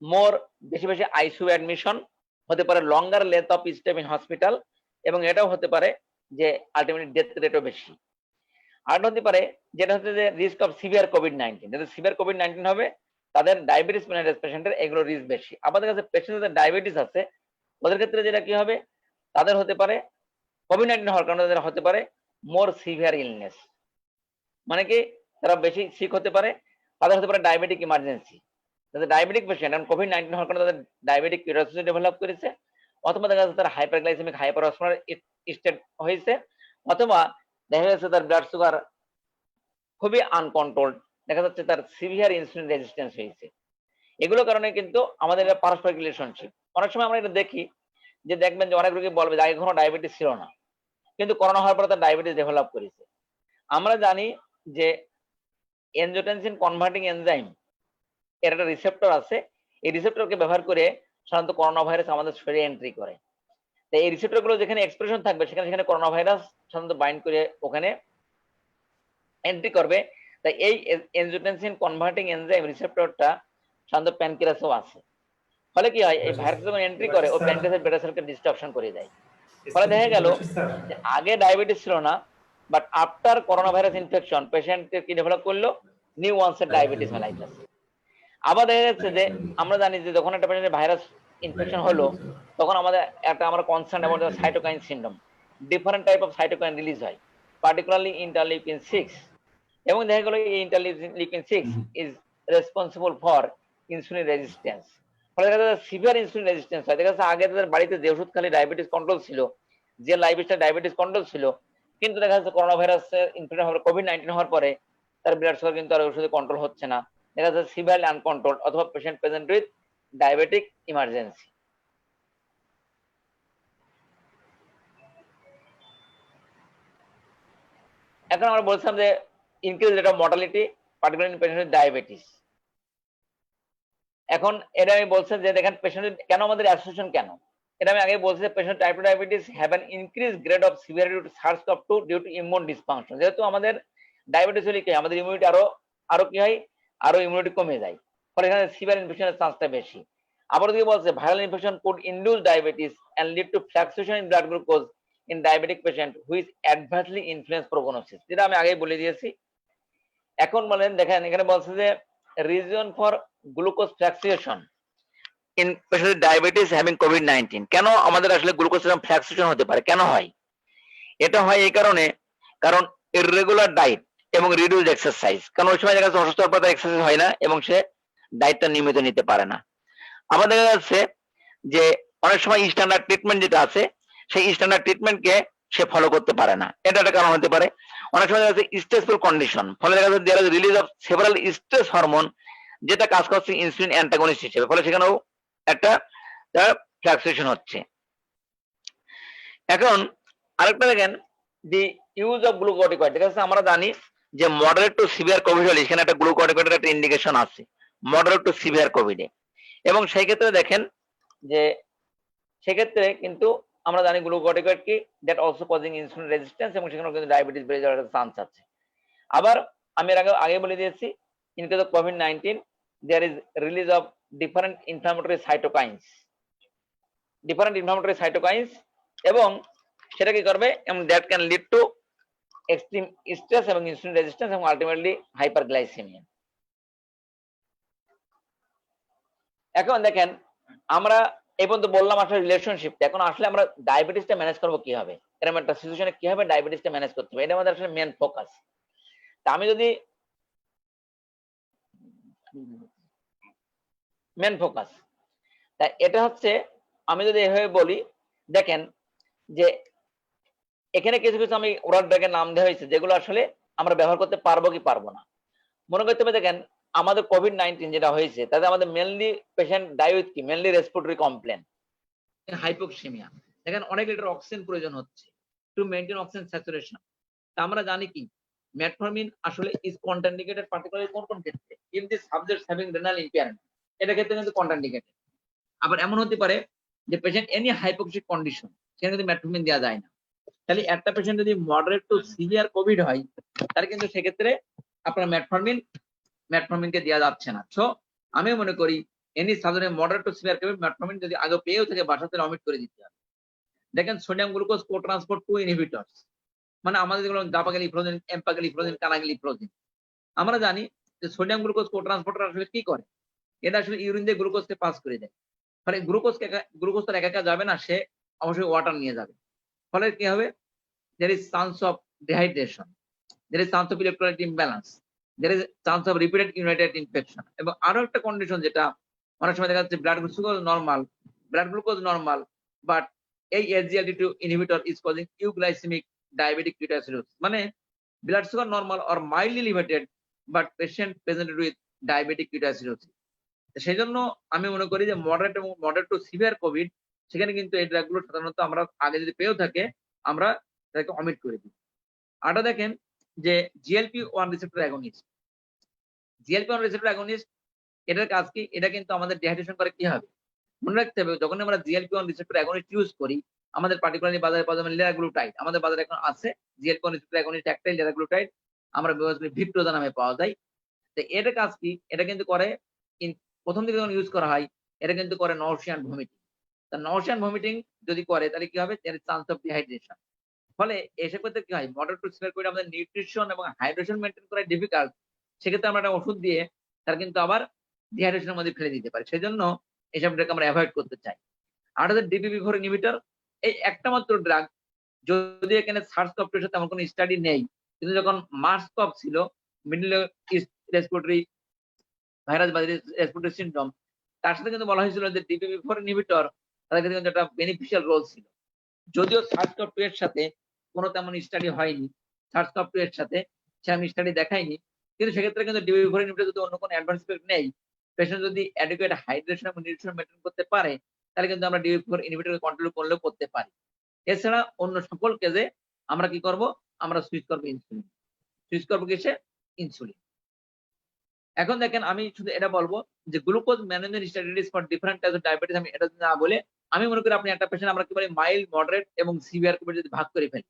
মোর বেশি বেশি আইসিইউ অ্যাডমিশন, হতে পারে longer length of stay in hospital, এবং এটাও হতে পারে যে আলটিমেটলি ডেথ রেটও বেশি। আর হতে পারে যেটা হচ্ছে যে রিস্ক অফ সিভিয়ার কোভিড-19, যাদের সিভিয়ার কোভিড-19 হবে তাদের ডায়াবেটিস মেলিটাস পেশেন্টের এগুলো রিস্ক বেশি। আমাদের কাছে পেশেন্ট যাদের ডায়াবেটিস আছে ওদের ক্ষেত্রে যেটা কি হবে, তাদের হতে পারে কোভিড-19 হওয়ার কারণে তাদের হতে পারে মোর সিভিয়ার ইলনেস, মানে কি তারা বেশি সিক হতে পারে, তাদের হতে পারে ডায়াবেটিক ইমার্জেন্সি। যাদের ডায়াবেটিক পেশেন্ট এবং কোভিড-19 হওয়ার কারণে তাদের ডায়াবেটিক কিউরোসিটি ডেভেলপ করেছে, অথবা দেখা যাচ্ছে তার হাইপারগ্লাইসেমিক হাইপারঅসমোলার স্টেট হয়েছে, অথবা দেখা যাচ্ছে তার ব্লাড সুগার খুবই আনকন্ট্রোলড, দেখা যাচ্ছে তার সিভিয়ার ইনসুলিন রেজিস্ট্যান্স হয়েছে। এগুলো কারণে কিন্তু আমাদের এটা পারস্পরিক রিলেশনশিপ। অনেক সময় আমরা এটা দেখি যে দেখবেন যে অনেক রোগী বলবে যে আগে কোনো ডায়াবেটিস ছিল না, কিন্তু করোনা হওয়ার পরে তার ডায়াবেটিস ডেভেলপ করেছে। আমরা জানি যে এনজিওটেনসিন কনভার্টিং এনজাইম এর একটা রিসেপ্টর আছে, এই রিসেপ্টরকে ব্যবহার করে সাধারণত করোনা ভাইরাস আমাদের শরীরে এন্ট্রি করে। তো এই রিসেপ্টর গুলো যেখানে এক্সপ্রেশন থাকবে সেখানে করোনা ভাইরাস সাধারণত বাইন্ড করে ওখানে এন্ট্রি করবে। তাই এই এনজিওটেনসিন কনভার্টিং এনজাইম রিসেপ্টরটা সাধারণত প্যানক্রিয়াসেও আছে। ফলে কি হয়, এই ভাইরাস যখন এন্ট্রি করে ও প্যানক্রিয়াসের বেটা সেলকে ডিস্ট্রাকশন করে দেয়। ফলে দেখা গেল যে আগে ডায়াবেটিস ছিল না, but after corona virus infection patient কি ডেভেলপ করলো, নিউ ওয়ানসেট ডায়াবেটিস মেলাইটাস। আবার দেখা যাচ্ছে যে আমরা জানি যে যখন একটা পেশেন্টের ভাইরাস ইনফেকশন হলো তখন আমাদের আমরা concern about the cytokine syndrome, different type of cytokine release হয়, পার্টিকুলারলি ইন্টারলিউকিন 6, এবং দেখা গেল এই interleukin 6 is responsible for insulin resistance. ফলে দেখা যাচ্ছে সিভিয়ার ইনসুলিন রেজিস্ট্যান্স হয়। দেখা যাচ্ছে আগে তাদের বাড়িতে যে ওষুধ খালি ডায়াবেটিস কন্ট্রোল ছিল, যে লাইফস্টাইল ডায়াবেটিস কন্ট্রোল ছিল, কিন্তু দেখা যাচ্ছে করোনা ভাইরাসের ইনফেকশন হওয়ার কোভিড-19 হওয়ার পরে তার ব্লাড সুগার কিন্তু আর ওষুধে কন্ট্রোল হচ্ছে না, দেখা যাচ্ছে সিভিয়ারলি আনকন্ট্রোল, অথবা patient present with diabetic emergency. এখন আমরা বলছিলাম যে increase rate of mortality particularly in patient with diabetes. এখন এটা আমি বলছি যে দেখেন পেশেন্ট কেন আমাদের অ্যাসোসিয়েশন কেন, এটা আমি আগে বলছি যে patient type 2 diabetes have an increase grade of severity due SARS-CoV-2 due to immune dysfunction. যেহেতু আমাদের ডায়াবেটিস হলে কি আমাদের ইমিউনিটি আরো কি হয়, আরো ইমিউনিটি কমে যায়, ফলে এখানে সিভিয়ার ইনফেকশনের চান্সটা বেশি। আবার দিকে বলছে viral infection could induce diabetes and lead to fluctuation in blood glucose in diabetic patient which adversely influence prognosis, যেটা আমি আগেই বলে দিয়েছি। এখন বলেন দেখেন এখানে বলছে যে reason for glucose fluctuation in patient diabetes having COVID-19, কেন আমাদের আসলে গ্লুকোজ ফ্লাকচুয়েশন হতে পারে, কেন হয়? এটা হয় এই কারণে, কারণ ইররেগুলার ডায়েট এবং রিডিউসড এক্সারসাইজ। কারণ ওই সময় দেখা যাচ্ছে অসুস্থ হওয়ার পর এক্সারসাইজ হয় না এবং সে ডায়েটটা নিয়মিত নিতে পারে না। আবার দেখা যাচ্ছে যে অনেক সময় স্ট্যান্ডার্ড ট্রিটমেন্ট যেটা আছে সেই স্ট্যান্ডার্ড ট্রিটমেন্টকে সে ফলো করতে পারে না, এটা একটা কারণ হতে পারে। অনেক সময় দেখা যাচ্ছে স্ট্রেসফুল কন্ডিশন, ফলে দেখা যাচ্ছে there is release of several stress hormone যেটা কাজ করছে ইনসুলিন অ্যান্টাগনিস্ট হিসেবে, ফলে সেখানেও একটা ফ্লাকচুয়েশন হচ্ছে। এখন আরেকটা দেখেন দি ইউজ অফ গ্লুকোকর্টিকয়েড, দেখা যাচ্ছে আমরা জানি যে মডারেট টু সিভিয়ার কোভিড হলে এখানে একটা গ্লুকোকর্টিকয়েডের একটা ইন্ডিকেশন আছে মডারেট টু সিভিয়ার কোভিডে, এবং সেই ক্ষেত্রে দেখেন যে সেক্ষেত্রে কিন্তু আমরা জানি গ্লুকোকর্টিকয়েড কি that also causing insulin resistance, এবং সেখানে কিন্তু ডায়াবেটিস বেড়ে যাওয়ার একটা চান্স আছে। আবার আমি আগে বলে দিয়েছি ইন কেস অফ কোভিড-19 there is release of different inflammatory cytokines, এবং সেটা কি করবে, এবং that can lead to extreme stress এবং ইনসুলিন রেজিস্ট্যান্স এবং আলটিমেটলি হাইপারগ্লাইসেমিয়া। এখন দেখেন আমরা এই পর্যন্ত বললাম আসলে রিলেশনশিপটা, এখন আসলে আমরা ডায়াবেটিসটা ম্যানেজ করবো কিভাবে, এরকম একটা সিচুয়েশনে কিভাবে ডায়াবেটিসটা ম্যানেজ করতে হবে, এটা আমাদের আসলে মেন ফোকাস। তা আমি যদি মেন ফোকাস তাই এটা হচ্ছে, আমি যদি এভাবে বলি দেখেন যে এখানে কিছু কিছু আমি ওরাল ড্রাগের নাম দেওয়া হয়েছে যেগুলো আসলে আমরা ব্যবহার করতে পারবো কি পারবো না। মনে করতে হবে দেখেন আমাদের কোভিড-19 যেটা হয়েছে তাতে আমাদের মেনলি পেশেন্ট ডাই উইথ কি, মেনলি রেসপিরেটরি কমপ্লেন, হাইপোক্সেমিয়া, দেখেন অনেক লিটার অক্সিজেন প্রয়োজন হচ্ছে টু মেইনটেইন অক্সিজেন স্যাচুরেশন। তা আমরা জানি কি মেটফরমিন আসলে ইজ কন্ট্রাইন্ডিকেটেড পার্টিকুলারলি কোন ক্ষেত্রে, in the subjects having renal impairment, এটা ক্ষেত্রে কিন্তু কন্ট্রাইন্ডিকেটেড। আবার এমন হতে পারে যে পেশেন্ট এনি হাইপোক্সিক কন্ডিশন সেখানে কিন্তু মেটফরমিন দেওয়া যায় না। তাহলে একটা পেশেন্ট যদি মডারেট টু সিভিয়ার কোভিড হয় তাহলে কিন্তু সেক্ষেত্রে আপনার মেটফরমিনকে দেওয়া যাচ্ছে না। সো আমি মনে করি এনি সাধারণ moderate to severe Covid metformin যদি আগে পেয়েও থাকে বাসাতে অমিট করে দিতে হবে। দেখেন সোডিয়াম গ্লুকোজ কো ট্রান্সপোর্ট 2 ইনহিবিটরস, মানে আমাদের যেগুলো দাপাগ্যালিফ্লোজিন, এম্পাগ্যালিফ্লোজিন, কানাগ্যালিফ্লোজিন। আমরা জানি যে সোডিয়াম গ্লুকোজ কোট্রান্সপোর্টার আসলে কি করে? এটা আসলে ইউরিন দিয়ে গ্লুকোজকে পাস করে দেয়। ফলে গ্লুকোজ তো একা যাবে না, সে অবশ্যই ওয়াটার নিয়ে যাবে। ফলে কি হবে? there is chance of dehydration, there is chance of electrolyte imbalance, there is chance of repeated urinary infection। এবং আরো একটা কন্ডিশন যেটা অনেক সময় দেখা যাচ্ছে ব্লাড গ্লুকোজ নরমাল, বাট এই SGLT2 inhibitor is causing euglycaemic diabetic ketoacidosis. মানে blood sugar normal or mildly elevated but patient presented with diabetic ketoacidosis. সেই জন্য আমি মনে করি যে মডারেট টু সিভিয়ার কোভিড, সেখানে কিন্তু এই ড্রাগগুলো সাধারণত আমরা আগে যদি পেয়েও থাকে আমরা তাকে অমিট করে দিই। আরটা দেখেন যে GLP-1 receptor against, GLP-1 receptor against এটার কাজ কি? এটা কিন্তু আমাদের ডিহাইড্রেশন করে কি হবে? মনে রাখতে হবে যখন আমরা GLP-1 রিসেপ্টর অ্যাগনিস্ট ইউজ করি, আমাদের পার্টিকুলারলি বাজারে পাওয়া যাবে লিরাগ্লুটাইড। আমাদের বাজারে এখন আছে GLP-1 রিসেপ্টর অ্যাগনিস্ট একটাই লিরাগ্লুটাইড, আমরা ব্যবহার করি ভিক্টোজা নামে পাওয়া যায়। তো এটার কাজ কি? এটা কিন্তু করে প্রথম দিকে যখন ইউজ করা হয় এটা কিন্তু করে নওশিয়ান ভমিটিং। তা নওশিয়ান ভমিটিং যদি করে তাহলে কি হবে? এর চান্স অফ ডিহাইড্রেশন। ফলে এসব ক্ষেত্রে কি হয়? মডারেট টু সিভিয়ার কোভিড আমাদের নিউট্রিশন এবং হাইড্রেশন মেইনটেইন করা ডিফিকাল্ট। সেক্ষেত্রে আমরা একটা ওষুধ দিয়ে তার কিন্তু আবার ডিহাইড্রেশনের মধ্যে ফেলে দিতে পারি। সেজন্য এইসব ড্রাগ আমরা অ্যাভয়েড করতে চাই। আর হচ্ছে DPP-4 ইনহিবিটর, এই একটা মাত্র ড্রাগ, যদি এখানে সার্স-কভ-2 এর সাথে তেমন কোনো স্টাডি নেই, কিন্তু যখন মার্স-কভ ছিল, মিডল ইস্ট রেসপিরেটরি ভাইরাস বা রেসপিরেটরি সিনড্রোম, তার সাথে কিন্তু বলা হয়েছিল যে DPP-4 ইনহিবিটর তাদের কিন্তু একটা বেনিফিশিয়াল রোল ছিল। যদিও সার্স-কভ-2 এর সাথে কোনো তেমন স্টাডি হয়নি, সার্স-কভ-2 এর সাথে সেরকম স্টাডি দেখায়নি, কিন্তু সেক্ষেত্রে কিন্তু DPP-4 ইনহিবিটর যদি অন্য কোনো অ্যাডভান্স ইফেক্ট নেই, পেশেন্ট যদি অ্যাডিকুয়েট হাইড্রেশন এবং নিউট্রিশন মেইনটেইন করতে পারে, তাহলে কিন্তু আমরা DPP-4 ইনহিবিটরকে কন্ট্রোল করলেও করতে পারি। এছাড়া অন্য সকল কেসে আমরা কি করব? আমরা সুইচ করব ইনসুলিন। সুইচ করব কিসে? ইনসুলিন। এখন দেখেন আমি শুধু এটা বলবো যে glucose management strategies for different types of diabetes, আমি এটা না বলে আমি মনে করি আপনি একটা পেশেন্ট আমরা কি বলি মাইল্ড, মডারেট এবং সিভিয়ার কোভিড যদি ভাগ করে ফেলি।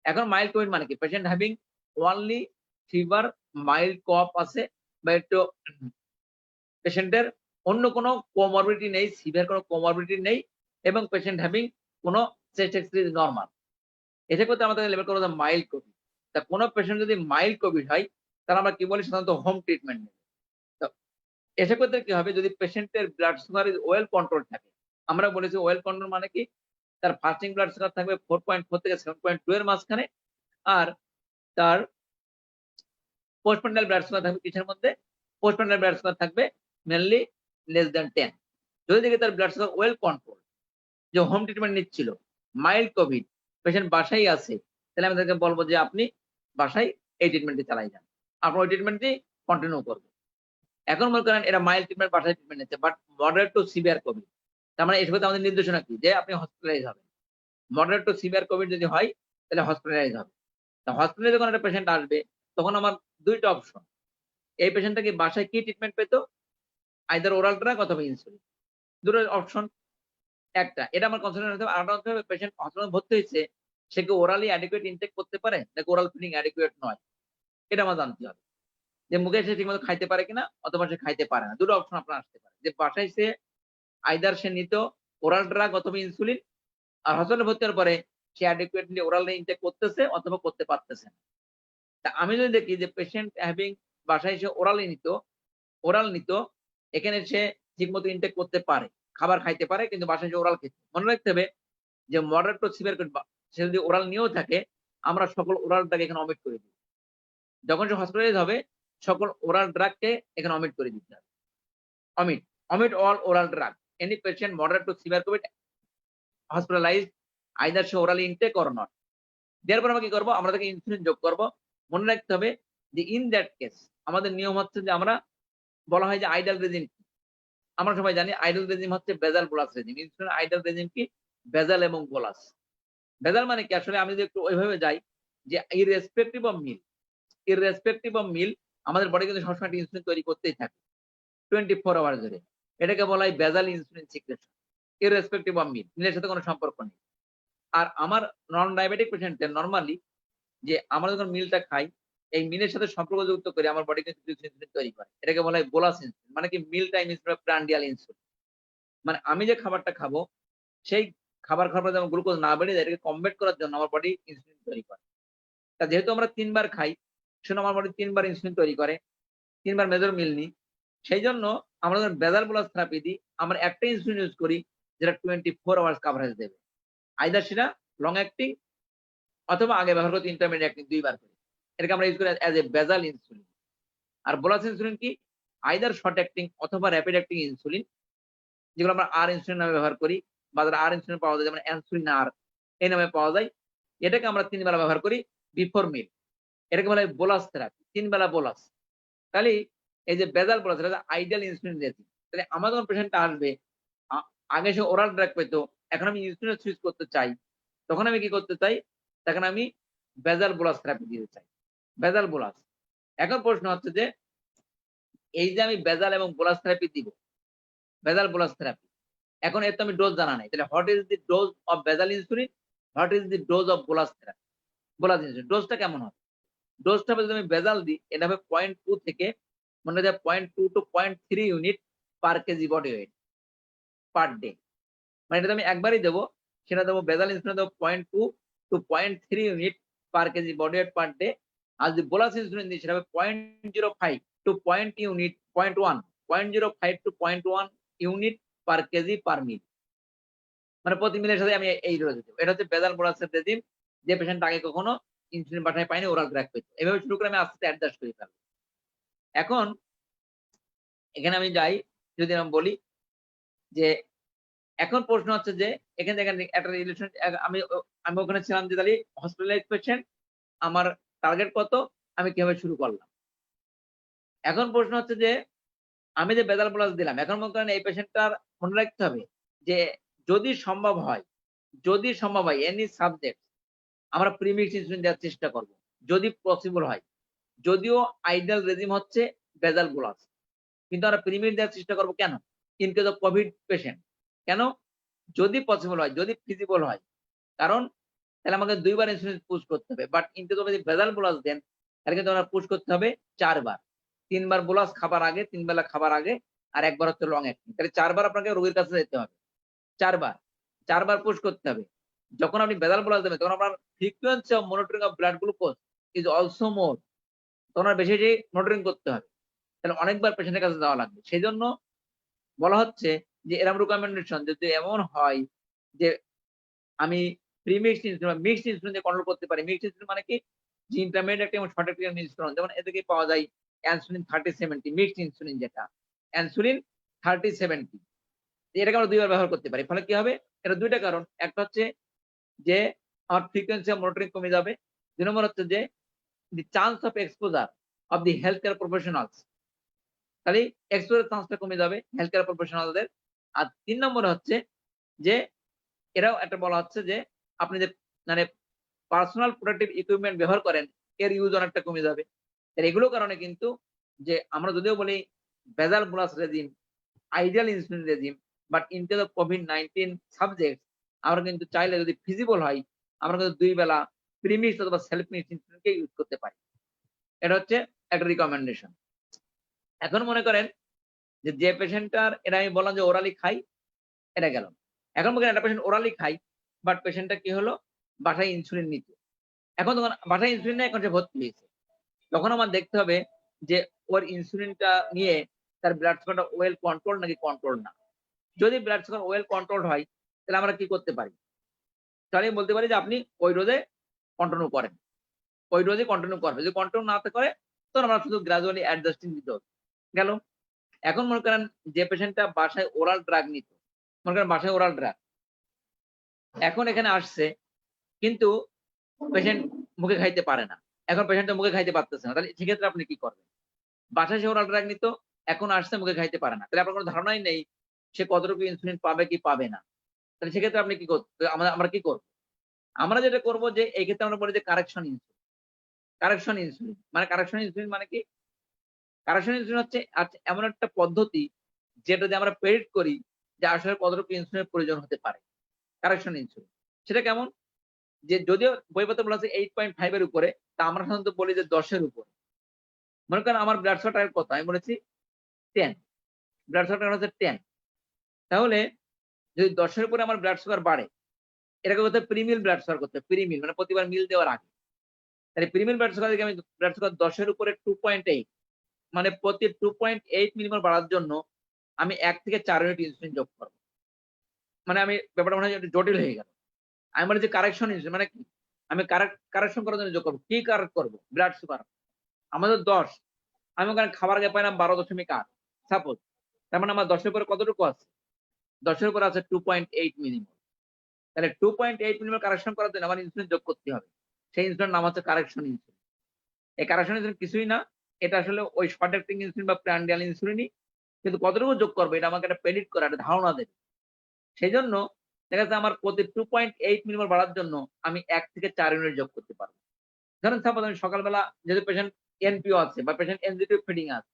এখন মাইল্ড কোভিড মানে কি? Patient having only fever, mild cough আছে বা একটু পেশেন্টের অন্য কোনো কোমরবিডিটি নেই, সিভিয়ার কোনো কোমরবিডিটি নেই এবং পেশেন্ট হ্যাভিং কোনো চেস্ট এক্সরে নরমাল। এটা করতে আমাদের লেভেল করা যায় মাইল্ড কোভিড। তা কোনো পেশেন্ট যদি মাইল্ড কোভিড হয় তাহলে আমরা কি বলি? সাধারণত হোম ট্রিটমেন্ট নেবে। তো এসব ক্ষেত্রে কি হবে? যদি পেশেন্টের blood sugar is well control থাকে, আমরা বলেছি ওয়েল কন্ট্রোল মানে কি? তার ফাস্টিং ব্লাড সুগার থাকবে 4.4 থেকে 7.2 এর মাঝখানে, আর তার পোস্টপ্রান্ডিয়াল ব্লাড সুগার থাকবে কিসের মধ্যে? পোস্টপ্রান্ডিয়াল ব্লাড সুগার থাকবে মেনলি লেস দ্যান 10। যদি দেখি তার ব্লাড সুগার ওয়েল কন্ট্রোল, যে হোম ট্রিটমেন্ট নিচ্ছিল, মাইল্ড কোভিড, পেশেন্ট বাসায় আছে, তাহলে আমি তাদেরকে বলবো যে আপনি বাসায় এই ট্রিটমেন্টটি চালাই যান, আপনার ওই ট্রিটমেন্টটি কন্টিনিউ করবেন। এখন মনে করেন এটা মাইল্ড ট্রিটমেন্ট, বাসায় ট্রিটমেন্ট নিচ্ছে, but moderate to severe Covid, তার মানে এসব আমাদের নির্দেশনা কি? যে আপনি হসপিটালাইজ হবেন। মডারেট টু সিভিয়ার কোভিড যদি হয় তাহলে হসপিটালাইজ হবে। তা হসপিটালে যখন একটা পেশেন্ট আসবে তখন আমার দুইটা অপশন, এই পেশেন্টটা কি বাসায় কি ট্রিটমেন্ট পেত? আইদার ওরাল ড্রাগ অথবা ইনসুলিন, দুটো অপশন একটা। এটা আমার কনসিডার হতে হবে। আরেকটা হতে হবে পেশেন্ট হসপিটালে ভর্তি হয়েছে, সে কি ওরালি অ্যাডিকুয়েট ইনটেক করতে পারে নাকি ওরাল ফিডিং অ্যাডিকুয়েট নয়, এটা আমার জানতে হবে। যে মুখে সে ঠিকমতো খাইতে পারে কিনা অথবা সে খাইতে পারে না, দুটো অপশন আপনার আসতে পারে। যে বাসায় সে আইদার সে নিত ওরাল ড্রাগ অথবা ইনসুলিন, আর হসপিটালে ভর্তি হওয়ার পরে সে অ্যাডিকুয়েটলি ওরাল ইনটেক করতেছে অথবা করতে পারতেছে না। তা আমি যদি দেখি যে পেশেন্ট হ্যাভিং বাসায় এসে ওরাল নিত, এখানে সে ঠিকমতো ইনটেক করতে পারে, খাবার খাইতে পারে, কিন্তু বাসায় এসে ওরাল খেতে, মনে রাখতে হবে যে মডারেট টু সিভিয়ার কোভিড সে যদি ওরাল নিয়েও থাকে, আমরা সকল ওরাল ড্রাগ এখানে অমিট করে দিই। যখন সে হসপিটালাইজ হবে সকল ওরাল ড্রাগকে এখানে অমিট করে দিতে হবে। Omit all oral drug. Any patient moderate to severe COVID hospitalised, either say oral intake or not. দেওয়ার পর আমরা কি করবো? আমরা তাকে ইনসুলিন যোগ করবো। মনে রাখতে হবে যে ইন দ্যাট কেস আমাদের নিয়ম হচ্ছে যে আমরা বলা হয় যে আইডাল রেজিম কি? আমরা সবাই জানি আইডাল রেজিম হচ্ছে বেজাল bolus regime. Insulin ideal regime কি? বেজাল এবং বোলাস। বেজাল মানে কি? আসলে আমি যদি একটু ওইভাবে যাই যে ইররেসপেক্টিভ অফ মিল আমাদের বডি কিন্তু সবসময় ইনসুলিন তৈরি করতেই থাকে 24 আওয়ার ধরে। এটাকে বলা হয় বেজাল ইনসুলিন সিক্রেশন, ইররেসপেক্টিভ অফ মিল। মিলের সাথে কোনো সম্পর্ক নেই। আর আমার নন ডায়াবেটিক পেশেন্টের নরমালি যে আমরা যখন মিলটা খাই, এই মিলের সাথে সম্পর্কযুক্ত করে আমার বডি কিন্তু ইনসুলিন তৈরি করে। এটাকে বলা হয় বোলাস ইনসুলিন। মানে কি? মিল টাইম ইনসুলিন, প্রান্ডিয়াল ইনসুলিন। মানে আমি যে খাবারটা খাবো সেই খাবার যেমন গ্লুকোজ না বেড়ে যায়, এটাকে কমব্যাট করার জন্য আমার বডি ইনসুলিন তৈরি করে। তা যেহেতু আমরা 3 বার খাই, সেজন্য আমার বডি 3 বার ইনসুলিন তৈরি করে, 3 বার মেজর মিল নিই। সেই জন্য আমরা যখন বেজাল বোলাস থেরাপি দিই, আমরা একটা ইনসুলিন ইউজ করি যেটা 24 আওয়ার্স কভারেজ দেবে। আইদার সেটা লং অ্যাক্টিং অথবা আগে ব্যবহার করতে ইন্টারমিডিয়েট অ্যাক্টিং 2 বার করে। এটাকে আমরা ইউজ করি অ্যাজ এ বেজাল ইনসুলিন। আর বোলাস ইনসুলিন কি? আইদার শর্ট অ্যাক্টিং অথবা র‍্যাপিড অ্যাক্টিং ইনসুলিন, যেগুলো আমরা আর ইনসুলিন নামে ব্যবহার করি। বাজারে আর ইনসুলিন পাওয়া যায়, যেমন ইনসুলিন আর এই নামে পাওয়া যায়। এটাকে আমরা 3 বেলা ব্যবহার করি বিফোর মিল। এটাকে বলা হয় বোলাস থেরাপি, 3 বেলা বোলাস। তাহলে এই যে বেজাল বোলাস, এটা আইডিয়াল ইনসুলিন রেজিম। তাহলে আমার যখন পেশেন্টটা আসবে, আগে সে ওরাল ড্রাগ পেত, এখন আমি ইনসুলিন সুইচ করতে চাই, তখন আমি কি করতে চাই? তখন আমি বেজাল বোলাস থেরাপি দিতে চাই, বেজাল বোলাস। এখন প্রশ্ন হচ্ছে যে এই যে আমি বেজাল এবং বোলাস থেরাপি দিব, বেজাল বোলাস থেরাপি, এখন এর তো আমি ডোজ জানা নাই। তাহলে what is the dose of basal insulin, what is the dose of bolus therapy? Bolus insulin ডোজটা কেমন হবে? ডোজটা যদি আমি বেজাল দিই, এটা হবে 0.2 থেকে মনে যায় 0.2 to 0.3 unit per KG body weight per day. মানে এটা আমি একবারই দেবো, সেটা দেবো বেজাল ইনসুলিন দেবো 0.2 to 0.3 unit per KG body weight per day. আর যদি বোলাস ইনসুলিন দিই, সেটা হবে 0.05 to 0.05 to 0.1 unit per KG per meal. মানে প্রতি মিলের সাথে আমি এই ডোজ দেবো। এটা হচ্ছে বেজাল বোলাসের রেজিম, যে পেশেন্ট আগে কখনো ইনসুলিন বাসায় পাইনি, ওরাল ড্রাগ পেত। এভাবে শুরু করে আমি আস্তে আস্তে অ্যাডজাস্ট করে ফেলবো। এখন এখানে আমি যাই, যদি আমি বলি যে এখন প্রশ্ন হচ্ছে যে এখানে দেখেন একটা রিলেশন, আমি ওখানে ছিলাম যে তাহলে হসপিটালাইজ পেশেন্ট, আমার টার্গেট কত, আমি কিভাবে শুরু করলাম। এখন প্রশ্ন হচ্ছে যে আমি যে বেজাল বোলাস দিলাম, এখন মনে করেন এই পেশেন্টটার মনে রাখতে হবে যে যদি সম্ভব হয় এনি সাবজেক্ট আমরা প্রিমিক্স ইনসুলিন দেওয়ার চেষ্টা করব, যদি পসিবল হয়। যদিও আইডিয়াল রেজিম হচ্ছে বেজাল বোলাস, কিন্তু আমরা প্রিমিক্স দেওয়ার চেষ্টা করব। কেন? In case of COVID patient. কেন? যদি পসিবল হয়, যদি ফিজিবল হয়। কারণ তাহলে আমাকে 2 বার ইনসুলিন পুশ করতে হবে। বাট ইন কেস অফ যদি বেজাল বোলাস দেন, তাহলে কিন্তু আমরা পুশ করতে হবে 4 বার। 3 বার বোলাস খাবার আগে, 3 বেলা খাবার আগে, আর 1 বার হচ্ছে লং অ্যাক্টিং। তাহলে 4 বার আপনাকে রোগীর কাছে যেতে হবে। 4 বার পুশ করতে হবে। যখন আপনি বেজাল বোলাস দেবেন, তখন আপনার frequency of monitoring of blood glucose is also more. তখন বেশি বেশি মনিটরিং করতে হবে। তাহলে অনেকবার পেশেন্টের কাছে যাওয়া লাগবে। সেই জন্য বলা হচ্ছে যে এরকম রিকমেন্ডেশন যদি এমন হয় যে আমি প্রিমিক্স ইনসুলিন বা মিক্সড ইনসুলিন দিয়ে কন্ট্রোল করতে পারি। মিক্সড ইনসুলিন মানে কি? যে ইন্টারমিডিয়েট অ্যাক্টিং এবং শর্ট অ্যাক্টিং ইনসুলিন, যেমন এদিকে পাওয়া যায় ইনসুলিন 30-70 মিক্সড ইনসুলিন, যেটা ইনসুলিন 30-70, এটাকে আমরা 2 বার ব্যবহার করতে পারি। ফলে কি হবে? এটা 2টা কারণ। একটা হচ্ছে যে আমার ফ্রিকোয়েন্সি অফ মনিটরিং কমে যাবে। 2 নম্বর হচ্ছে যে the chance of exposure of the healthcare professionals, তাহলে এক্সপোজার চান্সটা কমে যাবে হেলথ কেয়ার প্রফেশনালদের। আর 3 নম্বরে হচ্ছে যে এরাও একটা বলা হচ্ছে যে আপনি যে মানে পার্সোনাল প্রোটেক্টিভ ইকুইপমেন্ট ব্যবহার করেন, এর ইউজ অনেকটা কমে যাবে। এগুলোর কারণে কিন্তু যে আমরা যদিও বলি বেজাল bolus regime ideal insulin regime, but in case of COVID-19 subject আমরা কিন্তু চাইলে যদি ফিজিবল হয়, আমরা কিন্তু 2 বেলা প্রিমিক্স অথবা সেলফ মিক্স ইনসুলিনকে ইউজ করতে পারি। এটা হচ্ছে একটা রিকমেন্ডেশন। এখন মনে করেন যে পেশেন্টটার, এটা আমি বললাম যে ওরালি খাই, এটা গেল। এখন মনে করেন একটা পেশেন্ট ওরালি খাই, বাট পেশেন্টটা কি হলো, বাসায় ইনসুলিন নিত। এখন তখন বাসায় ইনসুলিন নেই, এখন সে ভর্তি হয়েছে। তখন আমার দেখতে হবে যে ওর ইনসুলিনটা নিয়ে তার ব্লাড সুগারটা ওয়েল কন্ট্রোল নাকি কন্ট্রোল না। যদি ব্লাড সুগার ওয়েল কন্ট্রোল হয়, তাহলে আমরা কি করতে পারি? তাহলে আমি বলতে পারি যে আপনি ওই ডোজে কন্টিনিউ করেন, ওই ডোজে কন্টিনিউ করবে। যদি কন্টিনিউ না করে, তখন আমরা শুধু গ্রাজুয়ালি অ্যাডজাস্টিং দিতে হবে। গেল। এখন মনে করেন যে পেশেন্টটা বাসায় ওরাল ড্রাগ নিত, মনে করেন বাসায় ওরাল ড্রাগ, এখন এখানে আসছে কিন্তু পেশেন্ট মুখে খাইতে পারে না। এখন পেশেন্টটা মুখে খাইতে পারতেছে না, তাহলে সেক্ষেত্রে আপনি কি করবেন? বাসায় সে ওরাল ড্রাগ নিত, এখন আসছে মুখে খাইতে পারে না, তাহলে আপনার কোনো ধারণাই নেই সে কতটুকু ইনসুলিন পাবে কি পাবে না। তাহলে সেক্ষেত্রে আপনি কি করতে, আমরা কি করবো? আমরা যেটা করবো যে এই ক্ষেত্রে আমরা বলি যে কারেকশন ইনসুলিন। কারেকশন ইনসুলিন মানে কি? কারেকশন ইনসুলিন হচ্ছে এমন একটা পদ্ধতি যেটা দিয়ে আমরা প্রেডিক্ট করি যে আসলে কতটুকু ইনসুলিনের প্রয়োজন হতে পারে। কারেকশন ইনসুলিন সেটা কেমন? যে যদিও বইপত্র বলা আছে 8.5 এর উপরে, তা আমরা সাধারণত বলি যে 10 এর উপরে। মনে করেন আমার ব্লাড সুগার কত, আমি বলেছি 10, ব্লাড সুগার হচ্ছে 10। তাহলে যদি 10 এর উপরে আমার ব্লাড সুগার বাড়ে, এটাকে করতে প্রিমিল ব্লাড সুগার করতে, প্রিমিল মানে প্রতিবার মিল দেওয়ার আগে। তাহলে প্রিমিয়াম ব্লাড সুগার থেকে আমি ব্লাড সুগার 10-এর উপরে 2.8 মানে প্রতি 2.8 মিলিমোল বাড়ার জন্য আমি 1 থেকে 4 ইউনিট ইনসুলিন যোগ করব। মানে আমি ব্যাপারটা মনে হয় একটু জটিল হয়ে গেল। আমি বলি যে কারেকশন ইনসুলিন মানে কি? আমি কারেকশন করার জন্য যোগ করব। কি কারেক্ট করব? Blood sugar. আমাদের 10, আমি ওখানে খাবার আগে পাইলাম 12.8 সাপোজ। তার মানে আমার 10-এর উপরে কতটুকু আছে? 10-এর উপরে আছে 2.8 মিলিমোল। তাহলে 2.8 মিলিমোল কারেকশন করার জন্য আমার ইনসুলিন যোগ করতে হবে। সেই ইনসুলিনের নাম হচ্ছে কারেকশন ইনসুলিন। এই কারেকশন ইনসুলিন কিছুই না, এটা আসলে ওই শর্ট অ্যাক্টিং ইনসুলিন বা প্রান্ডিয়াল ইনসুলিনই, কিন্তু কতটুকু যোগ করবে এটা আমাকে একটা প্রেডিক্ট করে, একটা ধারণা দেবে। সেই জন্য দেখা যাচ্ছে আমার প্রতি 2.8 মিলিমোল বাড়ার জন্য আমি 1 থেকে 4 ইউনিট যোগ করতে পারবো। ধরেন সাপোজ আমি সকালবেলা যেহেতু পেশেন্ট এনপিও আছে বা পেশেন্ট এনজিটিভ ফিডিং আছে,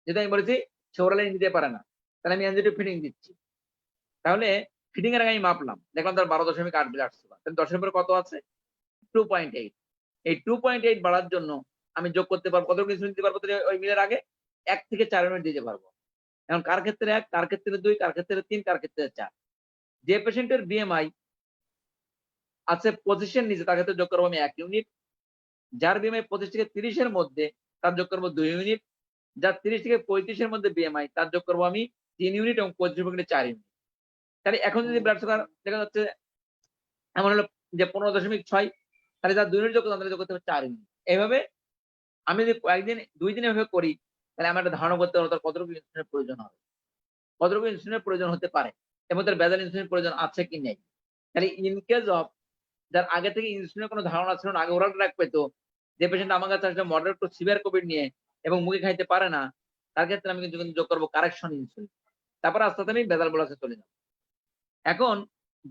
যেহেতু আমি বলেছি সে ওরালে নিতে পারে না, তাহলে আমি এনজিটিভ ফিডিং দিচ্ছি। তাহলে ফিডিং এর আগে আমি মাপলাম, দেখলাম তার 12.8 ব্লাড সুগার, তাহলে 10-এর উপরে কত আছে? 2.8। এই 2.8 বাড়ার জন্য আমি যোগ করতে পারবো কতটুকু ইনসুলিন দিতে পারবো ওই মিলের আগে? 1 থেকে 4 ইউনিট দিতে পারবো। এখন কার ক্ষেত্রে 1, কার ক্ষেত্রে 2, কার ক্ষেত্রে 3, কার ক্ষেত্রে 4। যে পেশেন্টের বিএমআই আছে 25 এর নিচে তার ক্ষেত্রে যোগ করবো আমি 1 ইউনিট। যার বিএমআই 25 থেকে 30 এর মধ্যে তার যোগ করবো 2 ইউনিট। যার 30 থেকে 35 এর মধ্যে বিএমআই তার যোগ করবো আমি 3 ইউনিট এবং 25 থেকে 4 ইউনিট। তাহলে এখন যদি ব্লাড সুগার দেখা যাচ্ছে এমন হলো যে 15.6, তাহলে যার 2 ইউনিট যোগ করতে তাদের যোগ করতে হবে 4 ইউনিট। এইভাবে আমি যদি কয়েকদিন 2 দিন এভাবে করি, তাহলে আমার একটা ধারণা করতে পারবো তার কতটুকু ইনসুলিনের প্রয়োজন হবে, কতটুকু ইনসুলিনের প্রয়োজন হতে পারে এবং তার বেজাল ইনসুলিন প্রয়োজন আছে কি নেই। তাহলে ইন কেস অফ যার আগে থেকে ইনসুলিনের কোনো ধারণা ছিল না, আগে ওরাল ড্রাগ পেতো, যে পেশেন্ট আমার কাছে আসলে মডারেট টু সিভিয়ার কোভিড নিয়ে এবং মুখে খাইতে পারে না, তার ক্ষেত্রে আমি কিন্তু যোগ করবো কারেকশন ইনসুলিন। তারপর আস্তে আস্তে আমি বেজাল বলাসে চলে যাবো। এখন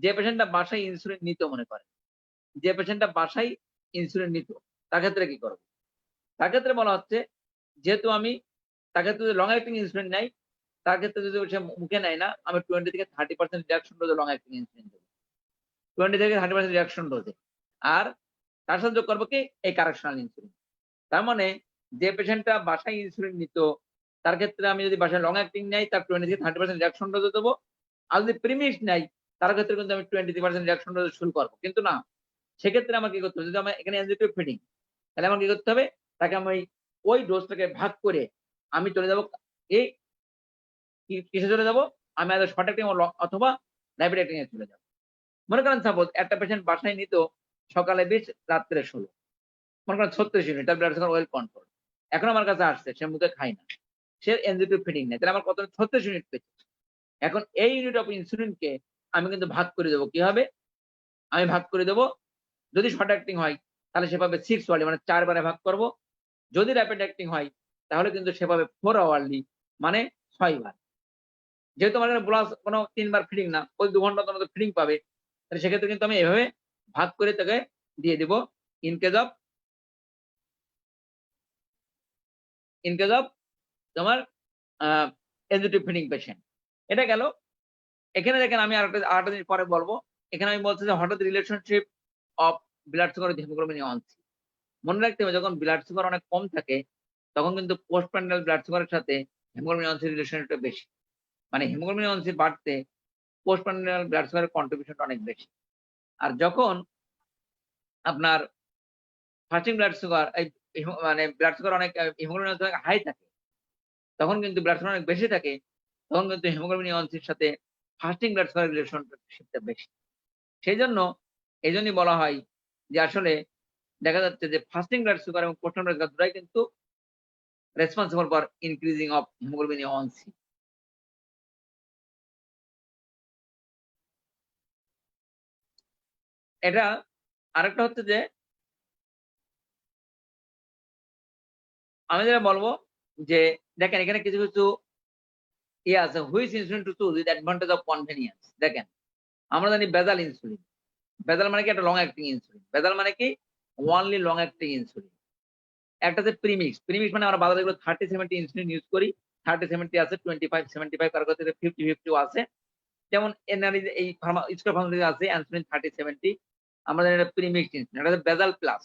যে পেশেন্টটা বাসায় ইনসুলিন নিত, মনে করে যে পেশেন্টটা বাসায় ইনসুলিন নিত, তার ক্ষেত্রে কি করবো? তার ক্ষেত্রে বলা হচ্ছে যেহেতু আমি তার ক্ষেত্রে যদি লং অ্যাক্টিং ইনসুলিন নেই, তার ক্ষেত্রে যদি সে মুখে নেয় না, আমি 20 থেকে 30% রিডাকশন ডোজে লং অ্যাক্টিং ইনসুলিন দেবো। 20 থেকে 30% রিডাকশন ডোজে। আর তার সাথে যোগ করবো কি এই কারেকশনাল ইনসুলিন। তার মানে যে পেশেন্টটা বাসায় ইনসুলিন নিত, তার ক্ষেত্রে আমি যদি বাসায় লং অ্যাক্টিং নেই, তার 20 থেকে 30% রিডাকশন ডোজে দেবো। আর যদি প্রিমিক্স নেই, তার ক্ষেত্রে কিন্তু আমি 20% রিডাকশন ডোজে শুরু করবো। কিন্তু না, সেক্ষেত্রে আমার কি করতে হবে? যদি আমার এখানে এনজিটিভ ফিডিং, তাহলে আমার কি করতে হবে? তাকে আমি ওই ডোজটাকে ভাগ করে আমি চলে যাবো এই কিসে চলে যাবো? আমি আগে শর্ট অ্যাক্টিং অথবা র্যাপিড অ্যাক্টিং এ চলে যাবো। মনে করেন সাপোজ একটা পেশেন্ট বাসায় নিত সকালে 20, রাত্রে 16, মনে করেন 36 ইউনিট, তার ব্লাড সুগার ওয়েল কন্ট্রোল। এখন আমার কাছে আসছে, সে মুখে খায় না, সে এনজিটিভ ফিডিং নেই, তাহলে আমার কত? 36 ইউনিট পেয়েছে। এখন এই ইউনিট অফ ইনসুলিনকে আমি কিন্তু ভাগ করে দেবো। কি হবে? আমি ভাগ করে দেবো, যদি শর্ট অ্যাক্টিং হয় তাহলে সে পাবে 6 আওয়ারলি, মানে 4 বারে ভাগ করব। যদি র্যাপিড অ্যাক্টিং হয় তাহলে কিন্তু সে পাবে 4 আওয়ারলি, মানে 6 বার। যেহেতু আমার এখানে প্লাস কোনো 3 বার ফিডিং না, ওই 2 ঘন্টা মতো ফিডিং পাবে, তাহলে সেক্ষেত্রে কিন্তু আমি এভাবে ভাগ করে তাকে দিয়ে দিব ইন কেস অফ তোমার এনজিটিভ ফিডিং পেশেন্ট। এটা গেল। এখানে দেখেন আমি আরেকটা জিনিস পরে বলবো। এখানে আমি বলছি যে হঠাৎ relationship of blood sugar with haemoglobin A1C। মনে রাখতে হবে যখন ব্লাড সুগার অনেক কম থাকে তখন কিন্তু পোস্ট প্রান্ডিয়াল ব্লাড সুগারের সাথে হিমোগ্লোবিন A1C রিলেশনটা বেশি। মানে হিমোগ্লোবিন A1C বাড়তে পোস্ট প্রান্ডিয়াল ব্লাড সুগারের কন্ট্রিবিউশনটা অনেক বেশি। আর যখন আপনার ফাস্টিং ব্লাড সুগার মানে ব্লাড সুগার অনেক হিমোগ্লোবিন A1C হাই থাকে, তখন কিন্তু ব্লাড সুগার অনেক বেশি থাকে, তখন কিন্তু হিমোগ্লোবিন A1C এর সাথে ফাস্টিং ব্লাড সুগার রিলেশনশিপটা বেশি। সেই জন্য এই জন্যই বলা হয় যে আসলে দেখা যাচ্ছে যে ফাস্টিং ব্লাড সুগার এবং পোস্ট ব্লাড সুগার দুটাই কিন্তু responsible for increasing of haemoglobin A1C। এটা আরেকটা হচ্ছে যে আমি যেটা বলবো যে দেখেন এখানে কিছু কিছু ইয়ে আছে, which insulin to choose with advantage of convenience. দেখেন আমরা জানি বেজাল ইনসুলিন, বেজাল মানে কি? একটা লং অ্যাক্টিং ইনসুলিন। বেজাল মানে কি? Only long acting insulin. একটা যে প্রিমিক্স, প্রিমিক্স মানে আমরা বাজারে এগুলো 30-70 ইনসুলিন ইউজ করি। 30-70 আছে, 25-75, কারো কাছে 50-50 আছে। যেমন এনআরই এই স্কয়ার ফার্মাসি আছে ইনসুলিন 30-70, আমরা জানি এটা প্রিমিক্স ইনসুলিন। এটা বেজাল প্লাস।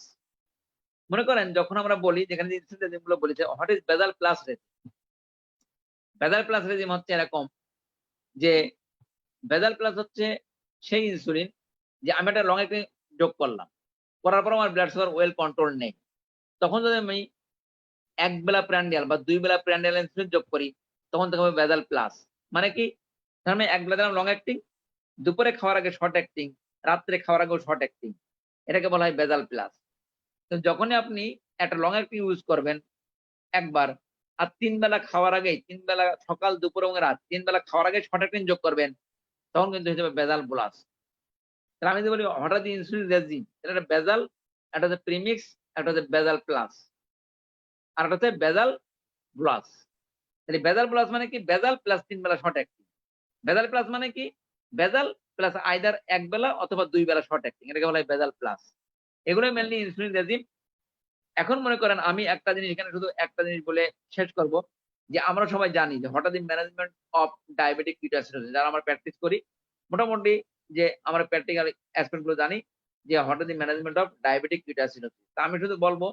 মনে করেন যখন আমরা বলি যেখানে ইনসুলিন যেগুলো বলেছে হোয়াট ইজ বেজাল প্লাস রেজিম। বেজাল প্লাস রেজিম হচ্ছে এরকম যে বেজাল প্লাস হচ্ছে সেই ইনসুলিন যে আমি একটা লং অ্যাক্টিং যোগ করলাম, করার পর আমার ব্লাড সুগার ওয়েল কন্ট্রোল নেই, তখন যদি আমি এক বেলা প্র্যান্ডিয়াল বা 2 বেলা প্র্যান্ডিয়াল ইনসুলিন যোগ করি, তখন থেকে হবে বেজাল প্লাস। মানে কি, তার মানে এক বেলা দিলাম লং অ্যাক্টিং, দুপুরে খাওয়ার আগে শর্ট অ্যাক্টিং, রাত্রে খাওয়ার আগেও শর্ট অ্যাক্টিং, এটাকে বলা হয় বেজাল প্লাস। তো যখনই আপনি একটা লং অ্যাক্টিং ইউজ করবেন একবার, আর 3 বেলা খাওয়ার আগে, 3 বেলা সকাল দুপুর এবং রাত 3 বেলা খাওয়ার আগে শর্ট অ্যাক্টিং যোগ করবেন, তখন কিন্তু হয়ে যাবে বেজাল প্লাস। তাহলে আমি যদি বলি হঠাৎ ইনসুলিন রেজিম, এটা একটা বেজাল, একটা হচ্ছে প্রিমিক্স, একটা হচ্ছে বেজাল প্লাস, আর একটা হচ্ছে বেজাল প্লাস। তাহলে বেজাল প্লাস মানে কি, বেজাল প্লাস 3 বেলা শর্ট অ্যাক্টিং। বেজাল প্লাস মানে কি, বেজাল প্লাস আইদার 1 বেলা অথবা 2 বেলা শর্ট অ্যাক্টিং, এটাকে বলা হয় বেজাল প্লাস। এগুলোই মেনলি ইনসুলিন রেজিম। এখন মনে করেন আমি একটা জিনিস এখানে শুধু একটা জিনিস বলে শেষ করব, যে আমরা সবাই জানি যে হঠাৎই ম্যানেজমেন্ট অফ ডায়াবেটিক কিটোসিডোসিস, যারা আমরা প্র্যাকটিস করি মোটামুটি, যে আমরা প্র্যাকটিক্যাল অ্যাসপেক্ট গুলো জানি যে হঠাৎই ম্যানেজমেন্ট অফ ডায়াবেটিক কিটোসিডোসিস। তা আমি শুধু বলবো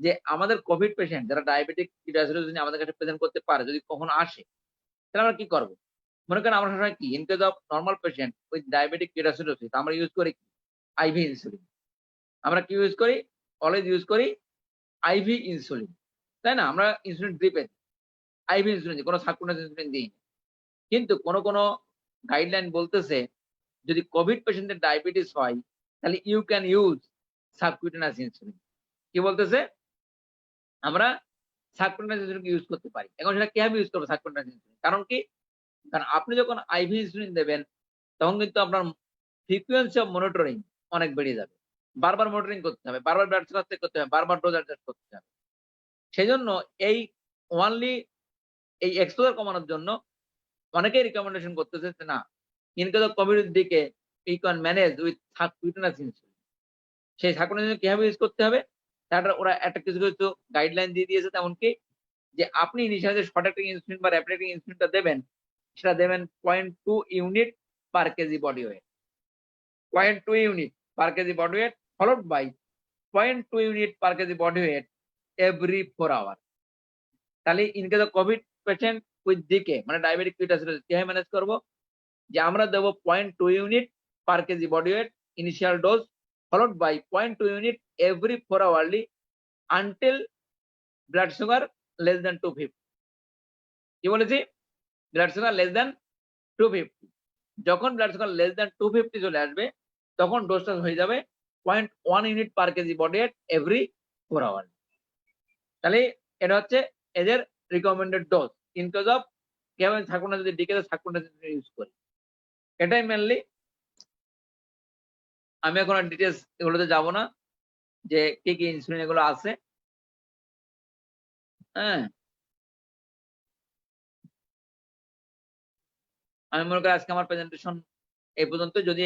যে আমাদের কোভিড পেশেন্ট যারা ডায়াবেটিক কিটোসিডোসিস নিয়ে আমাদের কাছে প্রেজেন্ট করতে পারে, যদি কখনো আসে, তাহলে আমরা কি করব? মনে করেন আমরা সবসময় কি, in case of normal patient with diabetic ketoacidosis আমরা ইউজ করি আইভি ইনসুলিন। আমরা কি ইউজ করি? অলওয়েজ ইউজ করি আইভি ইনসুলিন, তাই না? আমরা ইনসুলিন ড্রিপে আইভি ইনসুলিন দিই, কোনো সাবকুটেনিয়াস ইনসুলিন দিই না। কিন্তু কোনো গাইডলাইন বলতেছে যদি কোভিড পেশেন্টের ডায়াবেটিস হয়, তাহলে you can use subcutaneous insulin. কি বলতেছে? আমরা সাবকুটেনিয়াস ইনসুলিন ইউজ করতে পারি। এখন সেটা কিভাবে ইউজ করবো সাবকুটেনিয়াস ইনসুলিন? কারণ কি, কারণ আপনি যখন আইভি ইনসুলিন দেবেন, তখন কিন্তু আপনার ফ্রিকোয়েন্সি অফ মনিটরিং অনেক বেড়ে যাবে। বারবার মনিটরিং করতে হবে, বারবার ব্লাড সুগার চেক করতে হবে, বারবার ডোজ অ্যাডজাস্ট করতে হবে। সেজন্য এই ওয়ানলি এই এক্সপোজার কমানোর জন্য অনেকেই রিকমেন্ডেশন করতেছে যে না, ইন কেস অফ কোভিড দিকে you can manage with subcutaneous insulin. সেই সাবকুটেনিয়াস ইনসুলিন কিভাবে ইউজ করতে হবে, তার ওরা একটা কিছু গাইডলাইন দিয়ে দিয়েছে। তেমন কি, যে আপনি ইনিশিয়ালি যে শর্ট অ্যাক্টিং ইনসুলিন বা র্যাপিড অ্যাক্টিং ইনসুলিনটা দেবেন, সেটা দেবেন 0.2 unit per KG body wait, 0.2 unit per KG body wait, followed by 0.2 unit per kg body weight every 4 hours. তাহলে in case of COVID patient with DK মানে diabetic ketoacidosis কিভাবে manage করব, যে আমরা দেব 0.2 unit per KG body weight initial dose, followed by 0.2 unit every 4 hourly until blood sugar less than 250. কি বলেছি? Blood sugar less than 250। যখন blood sugar less than 250 চলে আসবে, তখন ডোজটা হয়ে যাবে 0.1 unit per KG body weight every 4 hour. তাহলে এটা হচ্ছে এদের recommended dose in case of কেমন থাকুন না, যদি ডিকেতে থাকুন না ইউজ করি। এটাই মেনলি। আমি এখন আর ডিটেলস এগুলোতে যাব না, যে কি কি ইনসুলিন এগুলো আছে। হ্যাঁ, আমি মনে করি আজকে আমার প্রেজেন্টেশন এই পর্যন্ত। যদি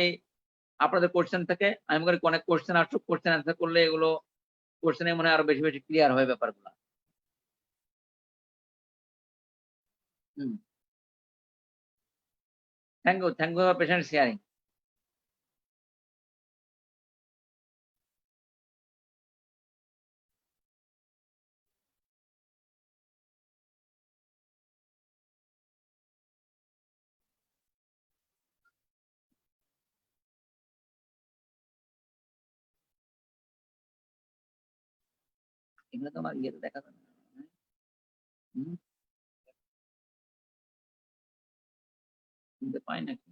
আপনাদের কোশ্চেন থাকে, আমি মনে করি অনেক কোশ্চেন আসুক, কোশ্চেন অ্যান্সার করলে এগুলো কোশ্চেনে মনে হয় আরো বেশি বেশি ক্লিয়ার হয় ব্যাপারগুলো। Thank you for patient sharing. এগুলো তো আমার ইয়েতে দেখা যাবে না। শুনতে পাই নাকি?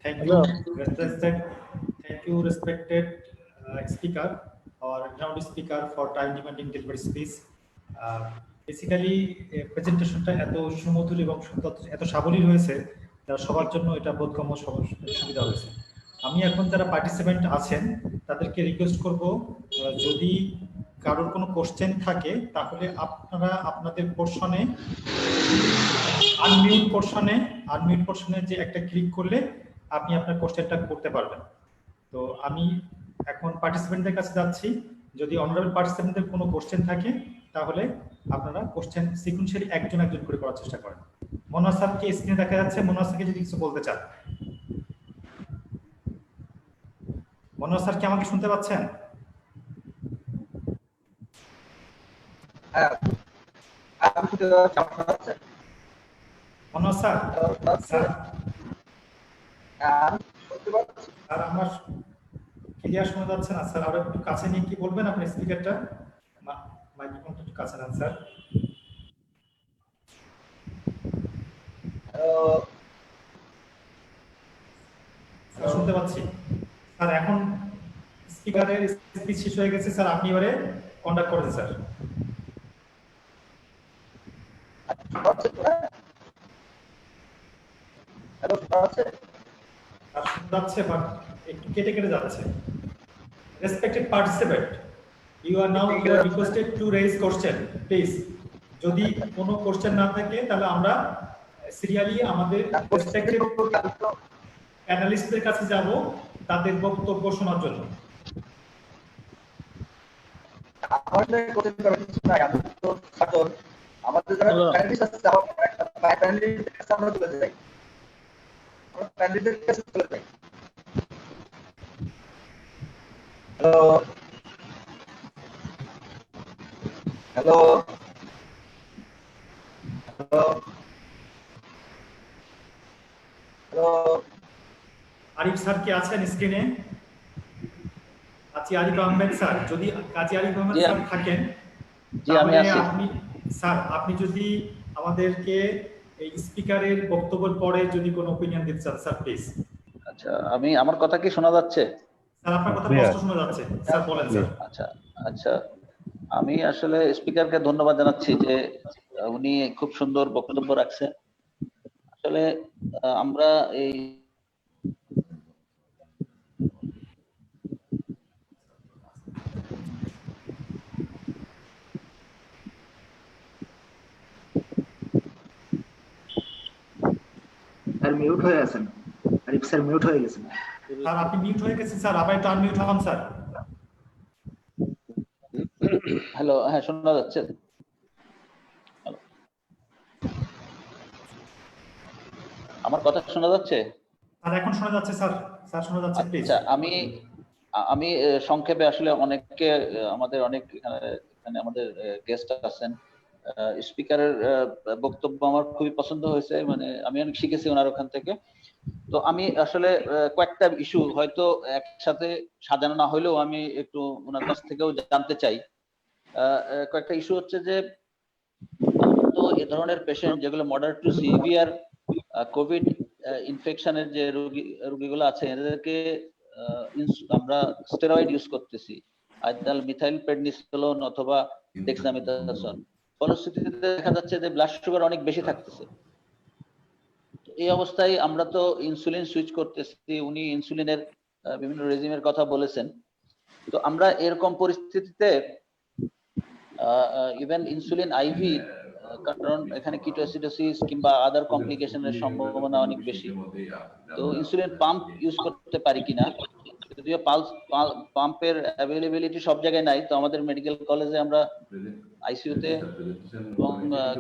Thank you, respected speaker or renowned speaker for time-demanding delivery speech. Basically, প্রেজেন্টেশনটা এত সুমধুর এবং এত সাবলীল হয়েছে, তার সবার জন্য এটা বোধগম্য সুবিধা হয়েছে। আমি এখন যারা পার্টিসিপেন্ট আছেন তাদেরকে রিকোয়েস্ট করব, যদি কারোর কোনো কোশ্চেন থাকে তাহলে আপনারা আপনাদের পোর্শনে আনমিউট পোর্শনে যে একটা ক্লিক করলে আপনি আপনার কোশ্চেনটা করতে পারবেন। তো আমি এখন পার্টিসিপেন্টদের কাছে যাচ্ছি, যদি অনারেবল পার্টিসিপেন্টদের কোনো কোশ্চেন থাকে তাহলে আপনারা কোশ্চেন সিকুয়েন্সিয়ালি একজন একজন করে করার চেষ্টা করেন। মনোয়ার স্যারকে স্ক্রিনে দেখা যাচ্ছে, মনোয়ার স্যারকে যদি কিছু বলতে চান। মনোয়ার স্যার কি আমাকে শুনতে পাচ্ছেন? হ্যাঁ, আমি শুনতে পাচ্ছি, আমার শোনা যাচ্ছে? মনোয়ার স্যার, স্যার হ্যাঁ, আমি শুনতে পাচ্ছি। স্যার আমার ক্লিয়ার শোনা যাচ্ছে না স্যার, আরো একটু কাছে নিয়ে কি বলবেন আপনি স্পিকারটা, মাইক্রোফোনটা একটু কাছে নেন স্যার। স্যার শুনতে পাচ্ছি স্যার, এখন স্পিকারের স্পিচ শেষ হয়ে গেছে স্যার, আপনি এবারে কন্ডাক্ট করেন স্যার। হ্যালো, শোনা যাচ্ছে? আর শোনা যাচ্ছে বাট একটু কেটে কেটে যাচ্ছে। Respected participant, you are now requested to raise question please. যদি কোনো কোশ্চেন না থাকে তাহলে আমরা সিরিয়ালি আমাদের রেসপেক্টেড প্যানেলিস্টদের কাছে যাব তাদের বক্তব্য শোনার জন্য। আমাদের কোচিং করার কিছু নাই, আমি তো ছাত্র, আমাদের যারা প্যানেলিস্ট আছে প্যানেলিস্টের কাছে আমরা চলে যাই, আমরা প্যানেলিস্টের কাছে চলে যাই। Hello hello hello hello, Arif sir কি আছেন স্ক্রিনে? কাজী আরিফ আহমেদ স্যার, যদি কাজী আরিফ আহমেদ স্যার থাকেন তাহলে আপনি স্যার, আপনি যদি আমাদেরকে এই স্পিকারের বক্তব্যের পরে যদি কোনো অপিনিয়ন দিতে চান স্যার প্লিজ। আচ্ছা, আমার কথা কি শোনা যাচ্ছে? স্যার আপনার কথা স্পষ্ট শোনা যাচ্ছে স্যার, বলেন স্যার। আচ্ছা আচ্ছা, আমি আসলে স্পিকারকে ধন্যবাদ জানাচ্ছি যে উনি খুব সুন্দর বক্তব্য রাখছেন। আসলে আমরা এই স্যার মিউট হয়ে আছেন, আরিফ স্যার মিউট হয়ে গেছেন। স্যার আপনি মিউট হয়ে গেছেন স্যার, আবার একটু আনমিউট হন স্যার। হ্যালো, হ্যাঁ শোনা যাচ্ছে? আমার কথা শোনা যাচ্ছে? স্যার এখন শোনা যাচ্ছে স্যার, স্যার শোনা যাচ্ছে প্লিজ। আচ্ছা, আমি সংক্ষেপে আসলে অনেককে আমাদের অনেক এখানে আমাদের গেস্ট আছেন, স্পিকারের বক্তব্য আমার খুবই পছন্দ হয়েছে, মানে আমি অনেক শিখেছি ওনার ওখান থেকে। তো আমি আসলে কয়েকটা ইস্যু হয়তো একসাথে সাজানো না হলেও আমি একটু ওনার কাছ থেকেও জানতে চাই। কয়েকটা ইস্যু হচ্ছে যে তো এ ধরনের পেশেন্ট যেগুলো মডারেট টু সিভিয়ার কোভিড ইনফেকশনের যে রোগীগুলো আছে এদেরকে আমরা স্টেরয়েড ইউজ করতেছি, আইদাল মিথাইল প্রেডনিসোলোন অথবা ডেক্সামেথাসোন। ফলশ্রুতিতে দেখা যাচ্ছে যে ব্লাড সুগার অনেক বেশি থাকতেছে। এই অবস্থায় আমরা তো ইনসুলিন সুইচ করতেছি, উনি ইনসুলিনের বিভিন্ন রেজিমের কথা বলেছেন। তো আমরা এরকম পরিস্থিতিতে ইভেন ইনসুলিন আইভি, কারণ এখানে কিটোঅ্যাসিডোসিস কিংবা আদার কমপ্লিকেশনের সম্ভাবনা অনেক বেশি। তো ইনসুলিন পাম্প ইউজ করতে পারি কিনা, যদিও পাম্পের অ্যাভেলেবিলিটি সব জায়গায় নাই, তো আমাদের মেডিকেল কলেজে আমরা আইসিইউতে এবং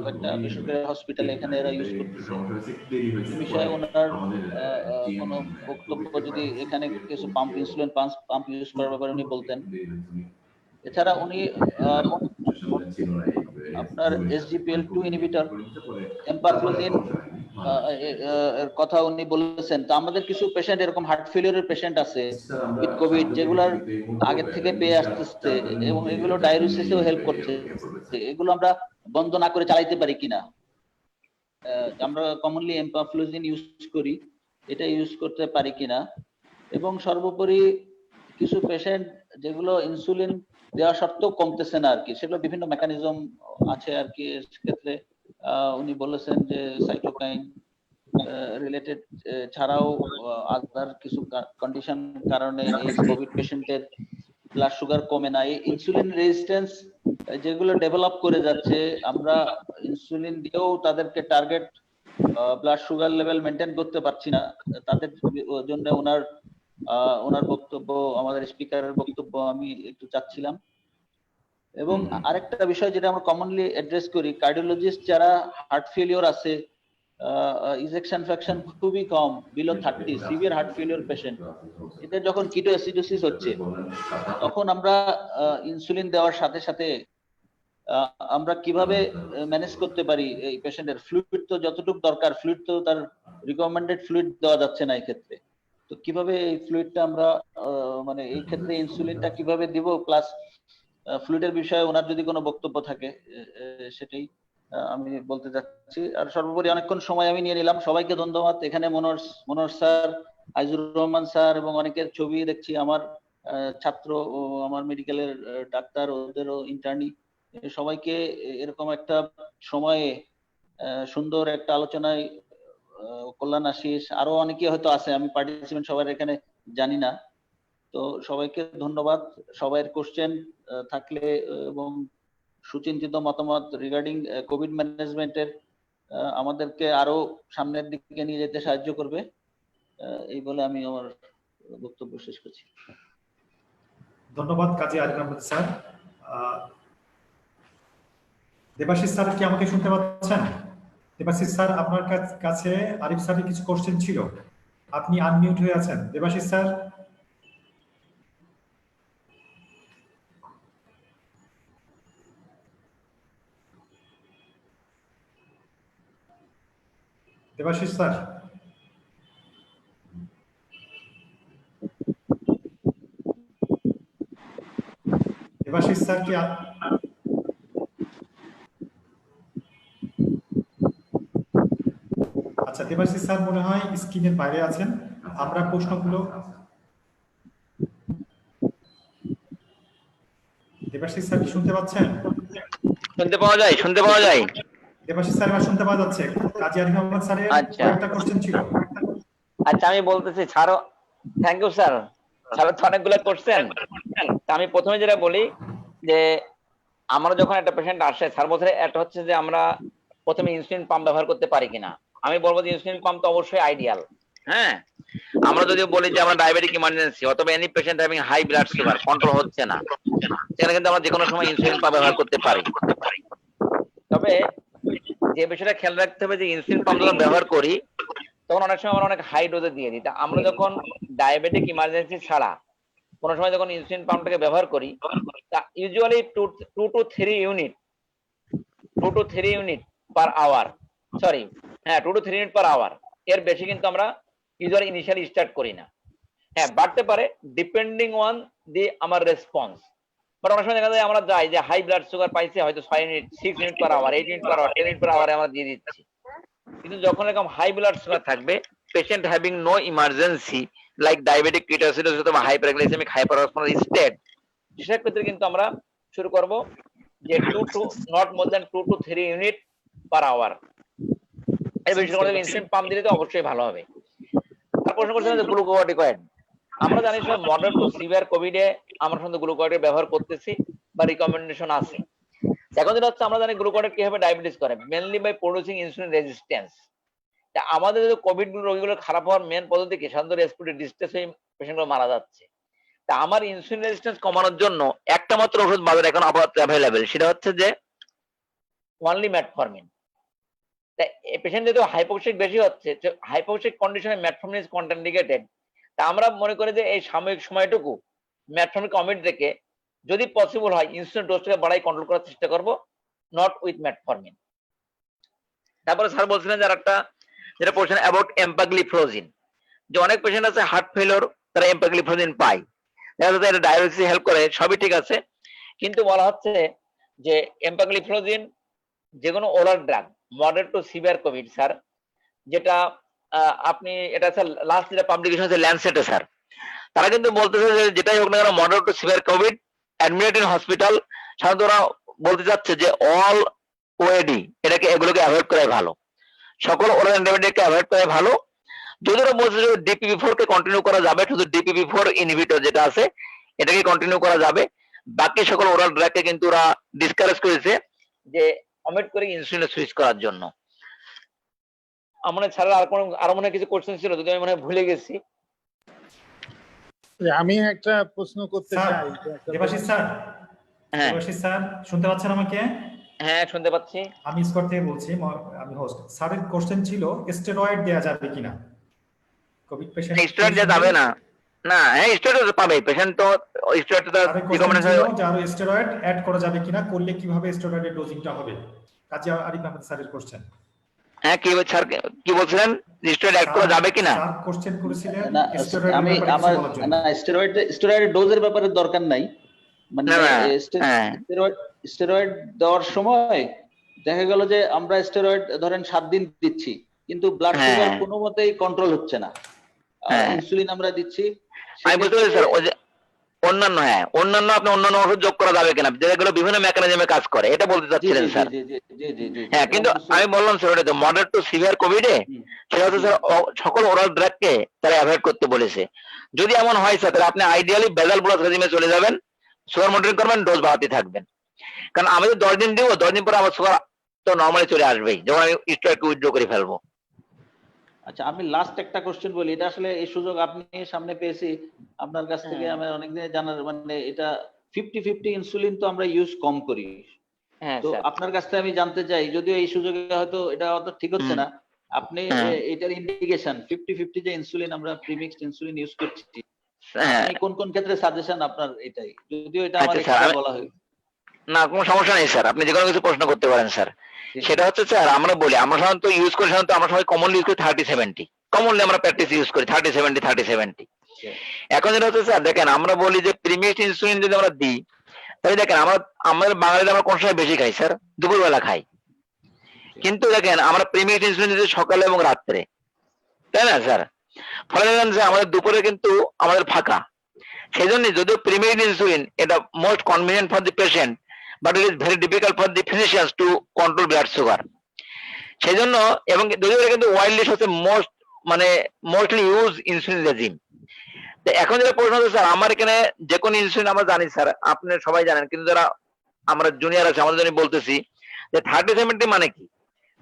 কয়েকটা বেসরকারি হসপিটালে এখানে এরা ইউজ করতেছে। এই বিষয়ে ওনার কোনো বক্তব্য যদি এখানে কিছু পাম্প ইনসুলিন পাম্প ইউজ করার ব্যাপারে উনি বলতেন। এছাড়া উনি আপনার SGPL2 ইনহিবিটর এমপাফ্লোজিন এর কথা উনি বলেছেন। তো আমাদের কিছু পেশেন্ট এরকম হার্ট ফেলিওরের পেশেন্ট আছে উইথ কোভিড, যেগুলোর আগে থেকে পেয়ে আসতেছে এবং এগুলো ডায়ালিসিসেও হেল্প করছে। এগুলো আমরা বন্ধ না করে চালাইতে পারি কিনা। আমরা কমনলি এমপাফ্লোজিন ইউজ করি, এটা ইউজ করতে পারি কিনা। এবং সর্বোপরি কিছু পেশেন্ট যেগুলো ইনসুলিন দেওয়া সত্ত্বেও কমতেছে না আর কি, সেগুলো বিভিন্ন মেকানিজম আছে আর কি। সেক্ষেত্রে উনি বলেছেন যে সাইটোকাইন রিলেটেড ছাড়াও আদার কিছু কন্ডিশন কারণে এই কোভিড পেশেন্টের ব্লাড সুগার কমে না। এই ইনসুলিন রেজিস্ট্যান্স যেগুলো ডেভেলপ করে যাচ্ছে, আমরা ইনসুলিন দিয়েও তাদেরকে target blood sugar level maintain করতে পারছি না। তাদের জন্য ওনার বক্তব্য, আমাদের স্পিকারের বক্তব্য আমি একটু চাচ্ছিলাম। এবং আরেকটা বিষয় যেটা আমরা কমনলি অ্যাড্রেস করি, কার্ডিওলজিস্ট যারা হার্ট ফেলিওর আছে, ইজেকশন ফ্র্যাকশন খুবই কম, below 30, severe heart failure patient, এদের যখন কিটো অ্যাসিডোসিস হচ্ছে তখন আমরা ইনসুলিন দেওয়ার সাথে সাথে আমরা কিভাবে ম্যানেজ করতে পারি এই পেশেন্টের ফ্লুইড, তো যতটুকু দরকার ফ্লুইড তো তার রিকমেন্ডেড ফ্লুইড দেওয়া যাচ্ছে না এই ক্ষেত্রে, তো কিভাবে এই ফ্লুইডটা আমরা মানে এই ক্ষেত্রে ইনসুলিনটা কিভাবে দিব, প্লাস ফ্লুইডের বিষয়ে ওনার যদি কোনো বক্তব্য থাকে সেটাই আমি বলতে চাচ্ছি। আর সর্বোপরি অনেকক্ষণ সময় আমি নিয়ে নিলাম, সবাইকে ধন্যবাদ। এখানে মনোহর স্যার, আইজুর রহমান স্যার এবং অনেকের ছবি দেখছি, আমার ছাত্র ও আমার মেডিকেলের ডাক্তার, ওদেরও ইন্টার্নি, সবাইকে এরকম একটা সময়ে সুন্দর একটা আলোচনায়, কল্যাণ আশিস, আরো অনেকে হয়তো আছে, আমি পার্টিসিপেন্ট সবার এখানে জানি না, তো সবাইকে ধন্যবাদ। সবাইয়ের কোশ্চেন থাকলে এবং সুচিন্তিত মতামত রিগার্ডিং কোভিড ম্যানেজমেন্টের আমাদেরকে আরো সামনের দিকে নিয়ে যেতে সাহায্য করবে, এই বলে আমি আমার বক্তব্য শেষ করছি। ধন্যবাদ কাজী আরিফ আহমেদ স্যার। দেবাশিস স্যার কি আমাকে শুনতে পাচ্ছেন? দেবাশিস স্যার, আপনার কাছে আরিফ স্যারের কিছু কোশ্চেন ছিল, আপনি আনমিউট হয়ে আছেন। Debashis sir, Debashis sir, Debashis sir কি আচ্ছা, দেবাশিস স্যার মনে হয় স্ক্রিনের বাইরে আছেন। আমরা প্রশ্নগুলো, দেবাশিস স্যার কি শুনতে পাচ্ছেন? শুনতে পাওয়া যায়, শুনতে পাওয়া যায়। দেবাশিস স্যার এবার শুনতে পাওয়া যাচ্ছে। কাজী আরিফ আহমেদ স্যারের একটা কোশ্চেন ছিল। আচ্ছা, আমি বলতেছি স্যারও, থ্যাংক ইউ স্যার, স্যার তো অনেকগুলো কোশ্চেন। আমি প্রথমে যেটা বলি যে আমরা যখন একটা পেশেন্ট আসে, স্যার বলছে একটা হচ্ছে যে আমরা প্রথমে ইনসুলিন পাম্প ব্যবহার করতে পারি কিনা। আমি বলবো যে ইনসুলিন পাম্প তো অবশ্যই আইডিয়াল। হ্যাঁ, আমরা যদি বলি যে আমরা ডায়াবেটিক ইমার্জেন্সি অথবা any patient having high blood sugar, control হচ্ছে না, সেখানে কিন্তু আমরা যে কোনো সময় ইনসুলিন পাম্প ব্যবহার করতে পারি। তবে যে বিষয়টা খেয়াল রাখতে হবে যে ইনসুলিন পাম্প যখন ব্যবহার করি তখন অনেক সময় আমরা অনেক হাই ডোজে দিয়ে দিই। তা আমরা যখন ডায়াবেটিক ইমার্জেন্সি ছাড়া কোনো সময় যখন ইনসুলিন পাম্পটাকে ব্যবহার করি, তা usually 2 to 3 unit per hour, sorry হ্যাঁ 2 to 3 ইউনিট পার আওয়ার, এর বেশি কিন্তু আমরা ইউজুয়ালি ইনিশিয়ালি স্টার্ট করি না। হ্যাঁ, বাড়তে পারে ডিপেন্ডিং অন দি আমার রেসপন্স, বাট অনেক সময় দেখা যায় আমরা যাই যে হাই ব্লাড সুগার পাইছে হয়তো 6 unit, 6 unit per hour, 8 unit per hour, 10 unit per আওয়ারে আমরা দিয়ে দিচ্ছি। কিন্তু যখন এরকম হাই ব্লাড সুগার থাকবে, patient having no emergency like diabetic ketoacidosis অথবা হাইপারগ্লাইসেমিক হাইপারঅসমোলার স্টেট, সেসব ক্ষেত্রে কিন্তু আমরা শুরু করব যে 2 to 3 ইউনিট পার আওয়ার। এই বিষয়গুলো ইনসুলিন পাম্প দিলে তো অবশ্যই ভালো হবে। তার প্রশ্ন করছেন যে গ্লুকোকর্টিকয়েড, আমরা জানি স্যার মডারেট টু সিভিয়ার কোভিডে আমরা শুধু গ্লুকোকর্টিকয়েড ব্যবহার করতেছি বা রিকমেন্ডেশন আছে। এখন যেটা হচ্ছে আমরা জানি গ্লুকোকর্টিকয়েড কিভাবে ডায়াবেটিস করে, mainly by producing insulin resistance. তা আমাদের যদি কোভিড রোগীগুলো খারাপ হওয়ার মেন পদ্ধতি কি, সাধারণত রেসপিরেটরি ডিস্ট্রেস হয়ে পেশেন্টগুলো মারা যাচ্ছে। তা আমার ইনসুলিন রেজিস্ট্যান্স কমানোর জন্য একটা মাত্র ওষুধ বাজারে এখন আপাতত অ্যাভেলেবেল, সেটা হচ্ছে যে অনলি ম্যাটফর্মিন। তা এই পেশেন্ট যেহেতু হাইপোক্সিক বেশি হচ্ছে, হাইপোক্সিক কন্ডিশনে ম্যাটফর্মিন ইজ কন্ট্রাইন্ডিকেটেড। তা আমরা মনে করি যে এই সাময়িক সময়টুকু ম্যাটফর্মিন অমিট রেখে যদি পসিবল হয় ইনসুলিন ডোজটাকে বাড়াই কন্ট্রোল করার চেষ্টা করব, নট উইথ ম্যাটফর্মিন। তারপরে স্যার বলছিলেন যে একটা যেটা বলছেন অ্যাবাউট এম্পাগ্লিফ্লোজিন, যে অনেক পেশেন্ট আছে হার্ট ফেলিওর, তারা এম্পাগ্লিফ্লোজিন পায়, দেখা যাচ্ছে এটা ডায়াবেটিসে হেল্প করে, সবই ঠিক আছে, কিন্তু বলা হচ্ছে যে এম্পাগ্লিফ্লোজিন যে কোনো oral drug moderate to severe Covid sir, যেটা আপনি এটা স্যার লাস্ট যেটা পাবলিকেশন আছে ল্যান্সেটে স্যার, তারা কিন্তু বলতেছে যে যেটাই হোক না কেন moderate to severe Covid admitted in hospital, সাধারণত ওরা বলতে চাচ্ছে যে অল ওএডি এটাকে এগুলোকে অ্যাভয়েড করাই ভালো, সকল ওরাল অ্যান্টিবায়োটিককে অ্যাভয়েড করাই ভালো। যদি ওরা বলছে যে ডিপিপি4 কে কন্টিনিউ করা যাবে, শুধু ডিপিপি4 ইনহিবিটর যেটা আছে এটাকে কন্টিনিউ করা যাবে, বাকি সকল ওরাল ড্রাগকে কিন্তু ওরা ডিসকারেজ করেছে যে অমিট করে ইনসুলিনে সুইচ করার জন্য। আমার ছাড়া আরো মনে কিছু কোশ্চেন ছিল, যদি আমি মনে ভুলে গেছি। আমি একটা প্রশ্ন করতে চাই। দেবাশিস স্যার, হ্যাঁ দেবাশিস স্যার শুনতে পাচ্ছেন আমাকে? হ্যাঁ শুনতে পাচ্ছি। আমি স্কট থেকে বলছি, আমি হোস্ট। স্যারের কোশ্চেন ছিল স্টেরয়েড দেওয়া যাবে কিনা কোভিড পেশেন্ট। স্টুডেন্ট যে যাবে না, না হ্যাঁ স্টুডেন্ট পাবে, পেশেন্ট তো স্টুডেন্ট তো স্যারের কোশ্চেন ছিল যে আরো স্টেরয়েড অ্যাড করা যাবে কিনা, করলে কিভাবে স্টেরয়েডের ডোজিংটা হবে। কাজী আরিফ আহমেদ স্যারের কোশ্চেন। হ্যাঁ কি স্যার কি বলছিলেন, স্টুডেন্ট অ্যাড করা যাবে কিনা? স্যার কোশ্চেন করেছিলেন না স্টেরয়েডের আমি ব্যাপারে আমার কিছু বলার জন্য। না স্টেরয়েড ডোজের ব্যাপারে দরকার নাই, মানে না, না, হ্যাঁ। স্টেরয়েড দেওয়ার সময় দেখা গেল যে আমরা স্টেরয়েড ধরেন 7 দিন দিচ্ছি, কিন্তু ব্লাড হ্যাঁ। সুগার কোনো মতেই কন্ট্রোল হচ্ছে না, হ্যাঁ। ইনসুলিন আমরা দিচ্ছি। আমি বুঝতে পারছি স্যার, ওই যে অন্যান্য অন্যান্য আপনি অন্যান্য ওষুধ যোগ করা যাবে কিনা, যেগুলো বিভিন্ন মেকানিজমে কাজ করে, এটা বলতে চাচ্ছিলেন স্যার? হ্যাঁ কিন্তু আমি বললাম স্যার ওটা তো মডারেট টু সিভিয়ার কোভিডে সেটা হচ্ছে স্যার সকল ওরাল ড্রাগকে তারা অ্যাভয়েড করতে বলেছে। যদি এমন হয় স্যার তাহলে আপনি আইডিয়ালি বেজাল ব্লক রেজিমে চলে যাবেন, সুগার মনিটরিং করবেন, ডোজ বাড়াতে থাকবেন। কারণ আমি তো 10 দিন দিব, 10 দিন পরে আমার সুগার তো নর্মালি চলে আসবেই যখন আমি স্টেরয়েডকে উইথড্র করে ফেলবো। আচ্ছা আমি লাস্ট একটা কোশ্চেন বলি, এটা আসলে এই সুযোগ আপনি সামনে পেয়েছি আপনার কাছ থেকে আমার অনেকদিন জানার, মানে এটা 50-50 ইনসুলিন তো আমরা ইউজ কম করি, হ্যাঁ তো স্যার। আপনার কাছ থেকে আমি জানতে চাই, যদিও এই সুযোগে হয়তো এটা অত ঠিক হচ্ছে না, আপনি হ্যাঁ। এটার ইন্ডিকেশন 50-50 যে ইনসুলিন আমরা প্রিমিক্সড ইনসুলিন ইউজ করছি, হ্যাঁ আপনি কোন কোন ক্ষেত্রে সাজেশন আপনার এটাই, যদিও এটা আমার আচ্ছা স্যার, এক্সট্রা বলা হয়েছে। না কোনো সমস্যা নেই স্যার, আপনি যে কোনো কিছু প্রশ্ন করতে পারেন স্যার। সেটা হচ্ছে স্যার আমরা বলি আমরা সাধারণত ইউজ করি, সাধারণত আমরা সবাই কমনলি ইউজ করি 30-70, কমনলি আমরা প্র্যাকটিস ইউজ করি 30-70। এখন যেটা হচ্ছে স্যার দেখেন আমরা বলি যে প্রিমিক্সড ইনসুলিন যদি আমরা দিই তাহলে দেখেন আমরা আমাদের বাঙালিরা আমরা কোন সময় বেশি খাই স্যার? দুপুরবেলা খাই। কিন্তু দেখেন আমরা প্রিমিক্সড ইনসুলিন দিই সকালে এবং রাত্রে, তাই না স্যার? ফলে দেখেন যে আমাদের দুপুরে কিন্তু আমাদের ফাঁকা। সেই জন্য যদিও প্রিমিক্সড ইনসুলিন এটা most convenient for the patient, but it is very difficult for the physicians to control blood sugar. সেই জন্য এবং যদিও এটা কিন্তু ওয়াইল্ডলি হচ্ছে মোস্টলি ইউজ ইনসুলিন রেজিম। তো এখন যেটা প্রশ্ন হচ্ছে স্যার আমার এখানে যে কোনো ইনসুলিন আমরা জানি স্যার, আপনি সবাই জানেন, কিন্তু যারা আমরা জুনিয়র আছে আমাদের জন্য বলতেছি যে 30-70 মানে কি?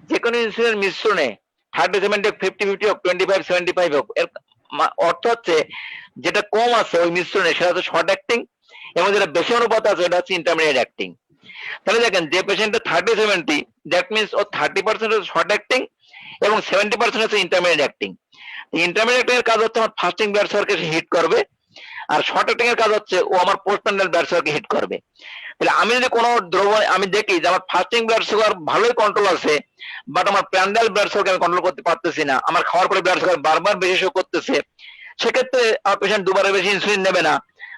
যে কোনো ইনসুলিনের মিশ্রণে 30-70 হোক, 50-50 হোক, 25-75 হোক, এর অর্থ হচ্ছে যেটা কম আছে ওই মিশ্রণে সেটা হচ্ছে শর্ট অ্যাক্টিং, এবং যেটা বেশি অনুপাত আছে এটা হচ্ছে ইন্টারমিডিয়েট অ্যাক্টিং। তাহলে দেখেন যে পেশেন্টের 30-70 দ্যাট মিনস ও 30% হচ্ছে শর্ট অ্যাক্টিং এবং 70% হচ্ছে ইন্টারমিডিয়েট অ্যাক্টিং। ইন্টারমিডিয়েট অ্যাক্টিং এর কাজ হচ্ছে আমার ফাস্টিং ব্লাড সুগারকে হিট করবে, আর শর্ট অ্যাক্টিং এর কাজ হচ্ছে ও আমার পোস্টনাল ব্লাড সুগারকে হিট করবে। তাহলে আমি যদি কোনো দ্রবণ আমি দেখি যে আমার ফাস্টিং ব্লাড সুগার ভালোই কন্ট্রোল আছে, বাট আমার প্রান্ডাল ব্লাড সুগারকে আমি কন্ট্রোল করতে পারতেছি না, আমার খাওয়ার পরে ব্লাড সুগার বারবার বেশি শো করতেছে, সেক্ষেত্রে আমার পেশেন্ট দুবারের বেশি ইনসুলিন নেবে না,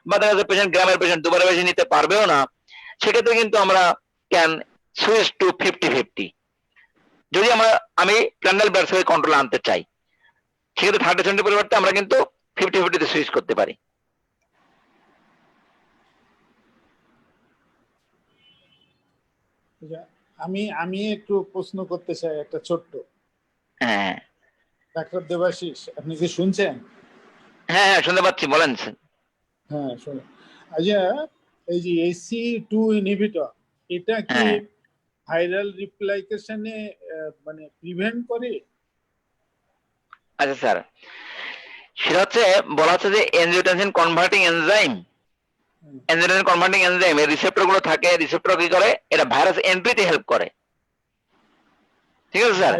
বা দেখা যাচ্ছে পেশেন্ট গ্রামের পেশেন্ট দুবারের বেশি নিতে পারবেও না। সেক্ষেত্রে কিন্তু আমরা ক্যান সুইচ টু 50-50 যদি আমি প্রান্ডাল ব্লাড সুগার কন্ট্রোল আনতে চাই, সেক্ষেত্রে 30-70 পরিবর্তে আমরা কিন্তু 50-50 তে সুইচ করতে পারি। আমি একটু প্রশ্ন করতে চাই একটা ছোট্ট। হ্যাঁ ডাক্তার দেবাশিস আপনি কি শুনছেন? হ্যাঁ হ্যাঁ শুনতে পাচ্ছি, বলেন। হ্যাঁ শুনুন। আচ্ছা এই যে ACE2 ইনহিবিটর এটা কি হ্যাঁ। ভাইরাল রিপ্লিকেশনে মানে প্রিভেন্ট করে? আচ্ছা স্যার, সেটা হচ্ছে বলা হচ্ছে যে angiotensin converting enzyme, angiotensin converting enzyme এর রিসেপ্টর গুলো থাকে, রিসেপ্টর কি করে এটা ভাইরাস এন্ট্রিতে হেল্প করে, ঠিক আছে স্যার?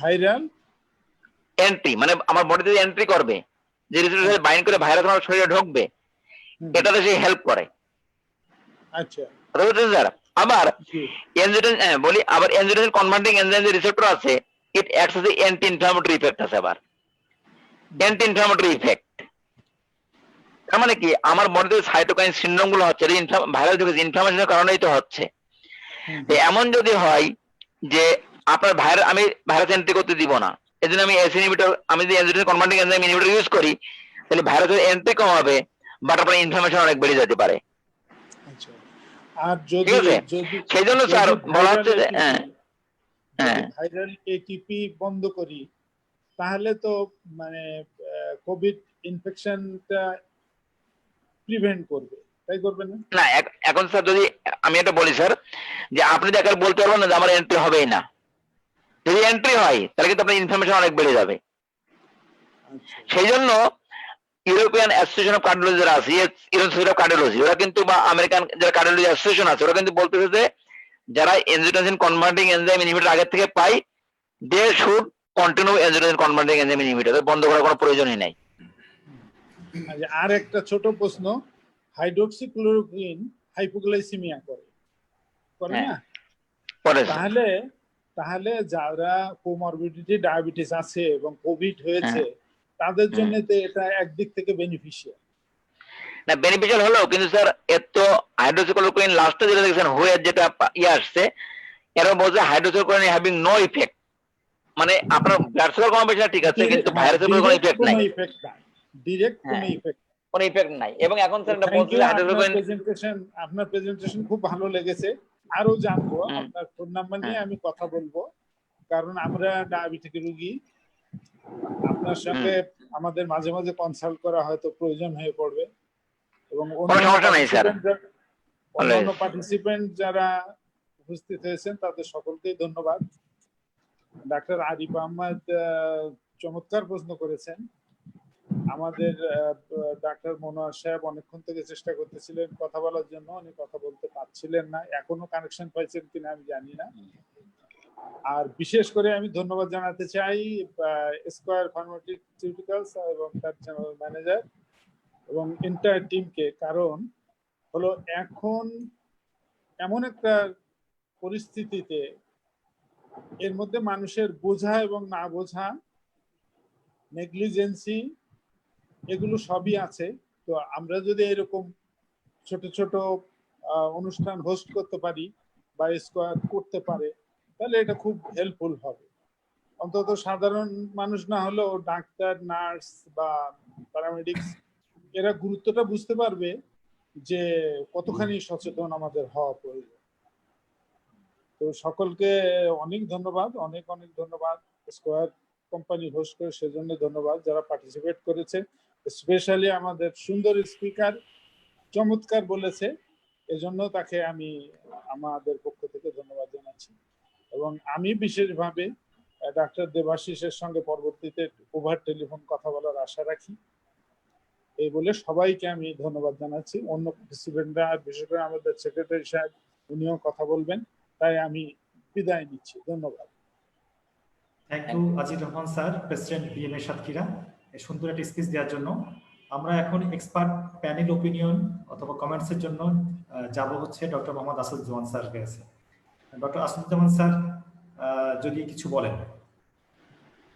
ভাইরাল এন্ট্রি মানে আমার বডিতে এন্ট্রি করবে, যে রিসেপ্টর বাইন্ড করে ভাইরাস আমার শরীরে ঢুকবে, এটাতে সে হেল্প করে। আচ্ছা স্যার আবার এনজিওটেনসিন বলি, আবার এনজিওটেনসিন কনভার্টিং এনজাইম যে রিসেপ্টর আছে ইট acts as anti inflammatory effect আছে, আবার অ্যান্টি ইনফ্ল্যামেটরি ইফেক্ট। তার মানে কি আমার বডিতে সাইটোকাইন সিনড্রোম গুলো হচ্ছে ভাইরাস ঢুকেছে, ইনফ্লামেশনের কারণেই তো হচ্ছে। এমন যদি হয় যে আপনার আমি ভাইরাস এন্ট্রি করতে দিব না, এই জন্য আমি এসি ইনহিবিটর, আমি যদি angiotensin converting enzyme inhibitor use করি, তাহলে ভাইরাসের এন্ট্রি কম হবে, বাট আপনার ইনফ্লামেশন অনেক বেড়ে যেতে পারে। আচ্ছা আর যদি সেই জন্য স্যার বলা হচ্ছে যে ভাইরাল এটিপি বন্ধ করি তাহলে তো মানে কোভিড ইনফেকশনটা প্রিভেন্ট করবে, তাই করবে না? না এখন স্যার যদি আমি এটা বলি স্যার যে আপনি দেখার বলতে পারবেন না যে আমার এন্ট্রি হবেই না, যদি এন্ট্রি হয় তাহলে কিন্তু আপনার ইনফরমেশন অনেক বেড়ে যাবে। সেই জন্য ইউরোপিয়ান অ্যাসোসিয়েশন অফ কার্ডিওলজি যারা আছে, ইউরোপিয়ান কার্ডিওলজি, ওরা কিন্তু বা আমেরিকান যারা কার্ডিওলজি অ্যাসোসিয়েশন আছে, ওরা কিন্তু বলতেছে যে যারা এনজিওটেনসিন কনভার্টিং এনজাইম ইনহিবিটর আগের থেকে পাই, they should continue angiotensin converting enzyme inhibitor, বন্ধ করার কোনো প্রয়োজনই নাই। আচ্ছা, আর একটা ছোট প্রশ্ন, হাইড্রোক্সিক্লোরোকুইন হাইপোগ্লাইসিমিয়া করে না? পরে তাহলে যারা কোমরবিডিটি ডায়াবেটিস আছে এবং কোভিড হয়েছে তাদের জন্য তো এটা একদিক থেকে বেনিফিশিয়াল। না, বেনিফিশিয়াল হলো, কিন্তু স্যার এর তো হাইড্রোক্সিক্লোরোকুইন লাস্টে যেটা দেখছেন হোয়ের যেটা আসছে, এরা বলছে হাইড্রোক্সিক্লোরোকুইন হ্যাভিং নো ইফেক্ট, মানে আপনার ব্লাড সুগার কমাবে সেটা ঠিক আছে, কিন্তু ভাইরাসের উপর কোনো ইফেক্ট নাই, ডিরেক্ট কোনো ইফেক্ট কোনো ইফেক্ট নাই। এবং এখন স্যার এটা বলছে হাইড্রোক্সিক্লোরোকুইন, আপনার প্রেজেন্টেশন খুব ভালো লেগেছে, আরো জানবো, আপনার ফোন নাম্বার নিয়ে আমি কথা বলবো, কারণ আমরা ডায়াবেটিক রোগী, আপনার সঙ্গে আমাদের মাঝে মাঝে কনসাল্ট করা হয়তো প্রয়োজন হয়ে পড়বে। এবং অন্যান্য পার্টিসিপেন্ট যারা উপস্থিত হয়েছেন তাদের সকলকেই ধন্যবাদ। ডাক্তার আরিফ আহমদ চমৎকার প্রশ্ন করেছেন। আমাদের ডাক্তার মনোয়ার সাহেব অনেকক্ষণ থেকে চেষ্টা করতেছিলেন কথা বলার জন্য, উনি কথা বলতে পারছিলেন না, এখনো কানেকশন পাইছেন কিনা আমি জানি না। আর বিশেষ করে আমি ধন্যবাদ জানাতে চাই স্কয়ার ফার্মাসিউটিক্যালস এবং তার জেনারেল ম্যানেজার এবং এন্টায়ার টিমকে, কারণ হলো এখন এমন একটা পরিস্থিতিতে এর মধ্যে মানুষের বোঝা এবং না বোঝা, নেগলিজেন্সি, এগুলো সবই আছে। তো আমরা যদি এরকম ছোট ছোট অনুষ্ঠান হোস্ট করতে পারি বা স্কয়ার করতে পারে, তাহলে এটা খুব হেল্পফুল হবে। অন্তত সাধারণ মানুষ না হলেও ডাক্তার, নার্স বা প্যারামেডিক্স এরা গুরুত্বটা বুঝতে পারবে যে কতখানি সচেতন আমাদের হওয়া প্রয়োজন। তো সকলকে অনেক ধন্যবাদ, অনেক অনেক ধন্যবাদ। স্কয়ার কোম্পানি হোস্ট করে সেজন্য ধন্যবাদ, যারা পার্টিসিপেট করেছে, স্পেশালি আমাদের সুন্দর স্পিকার চমৎকার বলেছে, এজন্য তাকে আমি আমাদের পক্ষ থেকে ধন্যবাদ জানাচ্ছি। এবং আমি বিশেষভাবে ডাক্তার দেবাশিসের সঙ্গে পরবর্তীতে ওভার টেলিফোন কথা বলার আশা রাখি। এই বলে সবাইকে আমি ধন্যবাদ জানাচ্ছি। অন্য পার্টিসিপেন্টরা, বিশেষ করে আমাদের সেক্রেটারি সাহেব, উনিও কথা বলবেন, তাই আমি বিদায় নিচ্ছি। ধন্যবাদ। Thank you Aziz Rahman sir, president BMA Satkhira, এই সুন্দর একটা স্পিচ দেওয়ার জন্য। আমরা এখন এক্সপার্ট প্যানেল ওপিনিয়ন অথবা কমেন্টসের জন্য যাব হচ্ছে ডক্টর মোহাম্মদ আসাদুজ্জামান স্যারের কাছে। ডক্টর আসাদুজ্জামান স্যার যদি কিছু বলেন।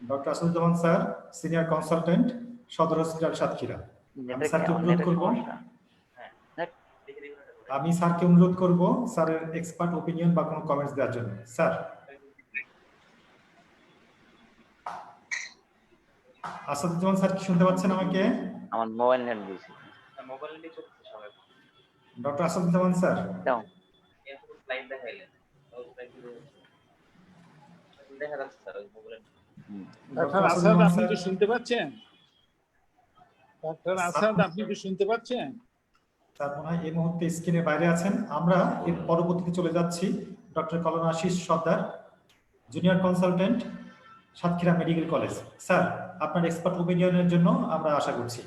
Doctor Asaduzzaman sir senior consultant, সদর হসপিটাল সাতক্ষীরা। আমি স্যারকে অনুরোধ করব স্যারের এক্সপার্ট ওপিনিয়ন বা কোনো কমেন্টস দেওয়ার জন্য। স্যার আসাদুজ্জামান স্যার কি শুনতে পাচ্ছেন আমাকে? আমার মোবাইল নেট দিয়েছি, মোবাইল নিয়ে চলছে সবাই। ডক্টর আসাদুজ্জামান স্যার দাও এরকম স্লাইড দেখাইলেন, ওই স্লাইড দেখা যাচ্ছে স্যার ওই মোবাইলে। ডাক্তার আসাদ আপনি কি শুনতে পাচ্ছেন? ডাক্তার আসাদ আপনি কি শুনতে পাচ্ছেন? স্যার মনে হয় এই মুহূর্তে স্ক্রিনের বাইরে আছেন। আমরা এর পরবর্তীতে চলে যাচ্ছি doctor Kalyan Ashis Sardar, junior consultant, Satkhira medical college. Sir আপনার এক্সপার্ট ওপিনিয়নের জন্য আমরা আশা করছি,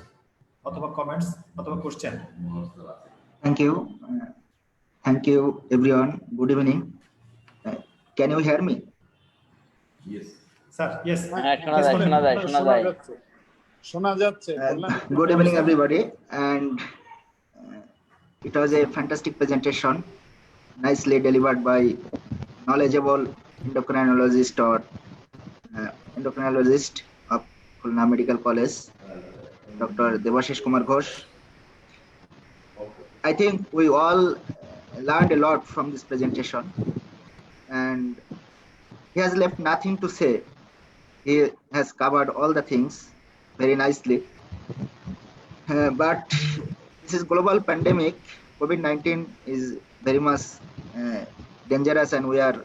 অথবা কমেন্টস অথবা question. Thank you everyone. Good evening. Can you hear me? Yes. Sir, yes. শোনা যাচ্ছে। Good evening everybody, and it was a fantastic presentation, nicely delivered by knowledgeable endocrinologist or endocrinologist of Khulna Medical College, Dr. Debashish Kumar Ghosh. I think we all learned a lot from this presentation, and he has left nothing to say. He has covered all the things very nicely. But this is global pandemic. COVID-19 is very much dangerous, and we are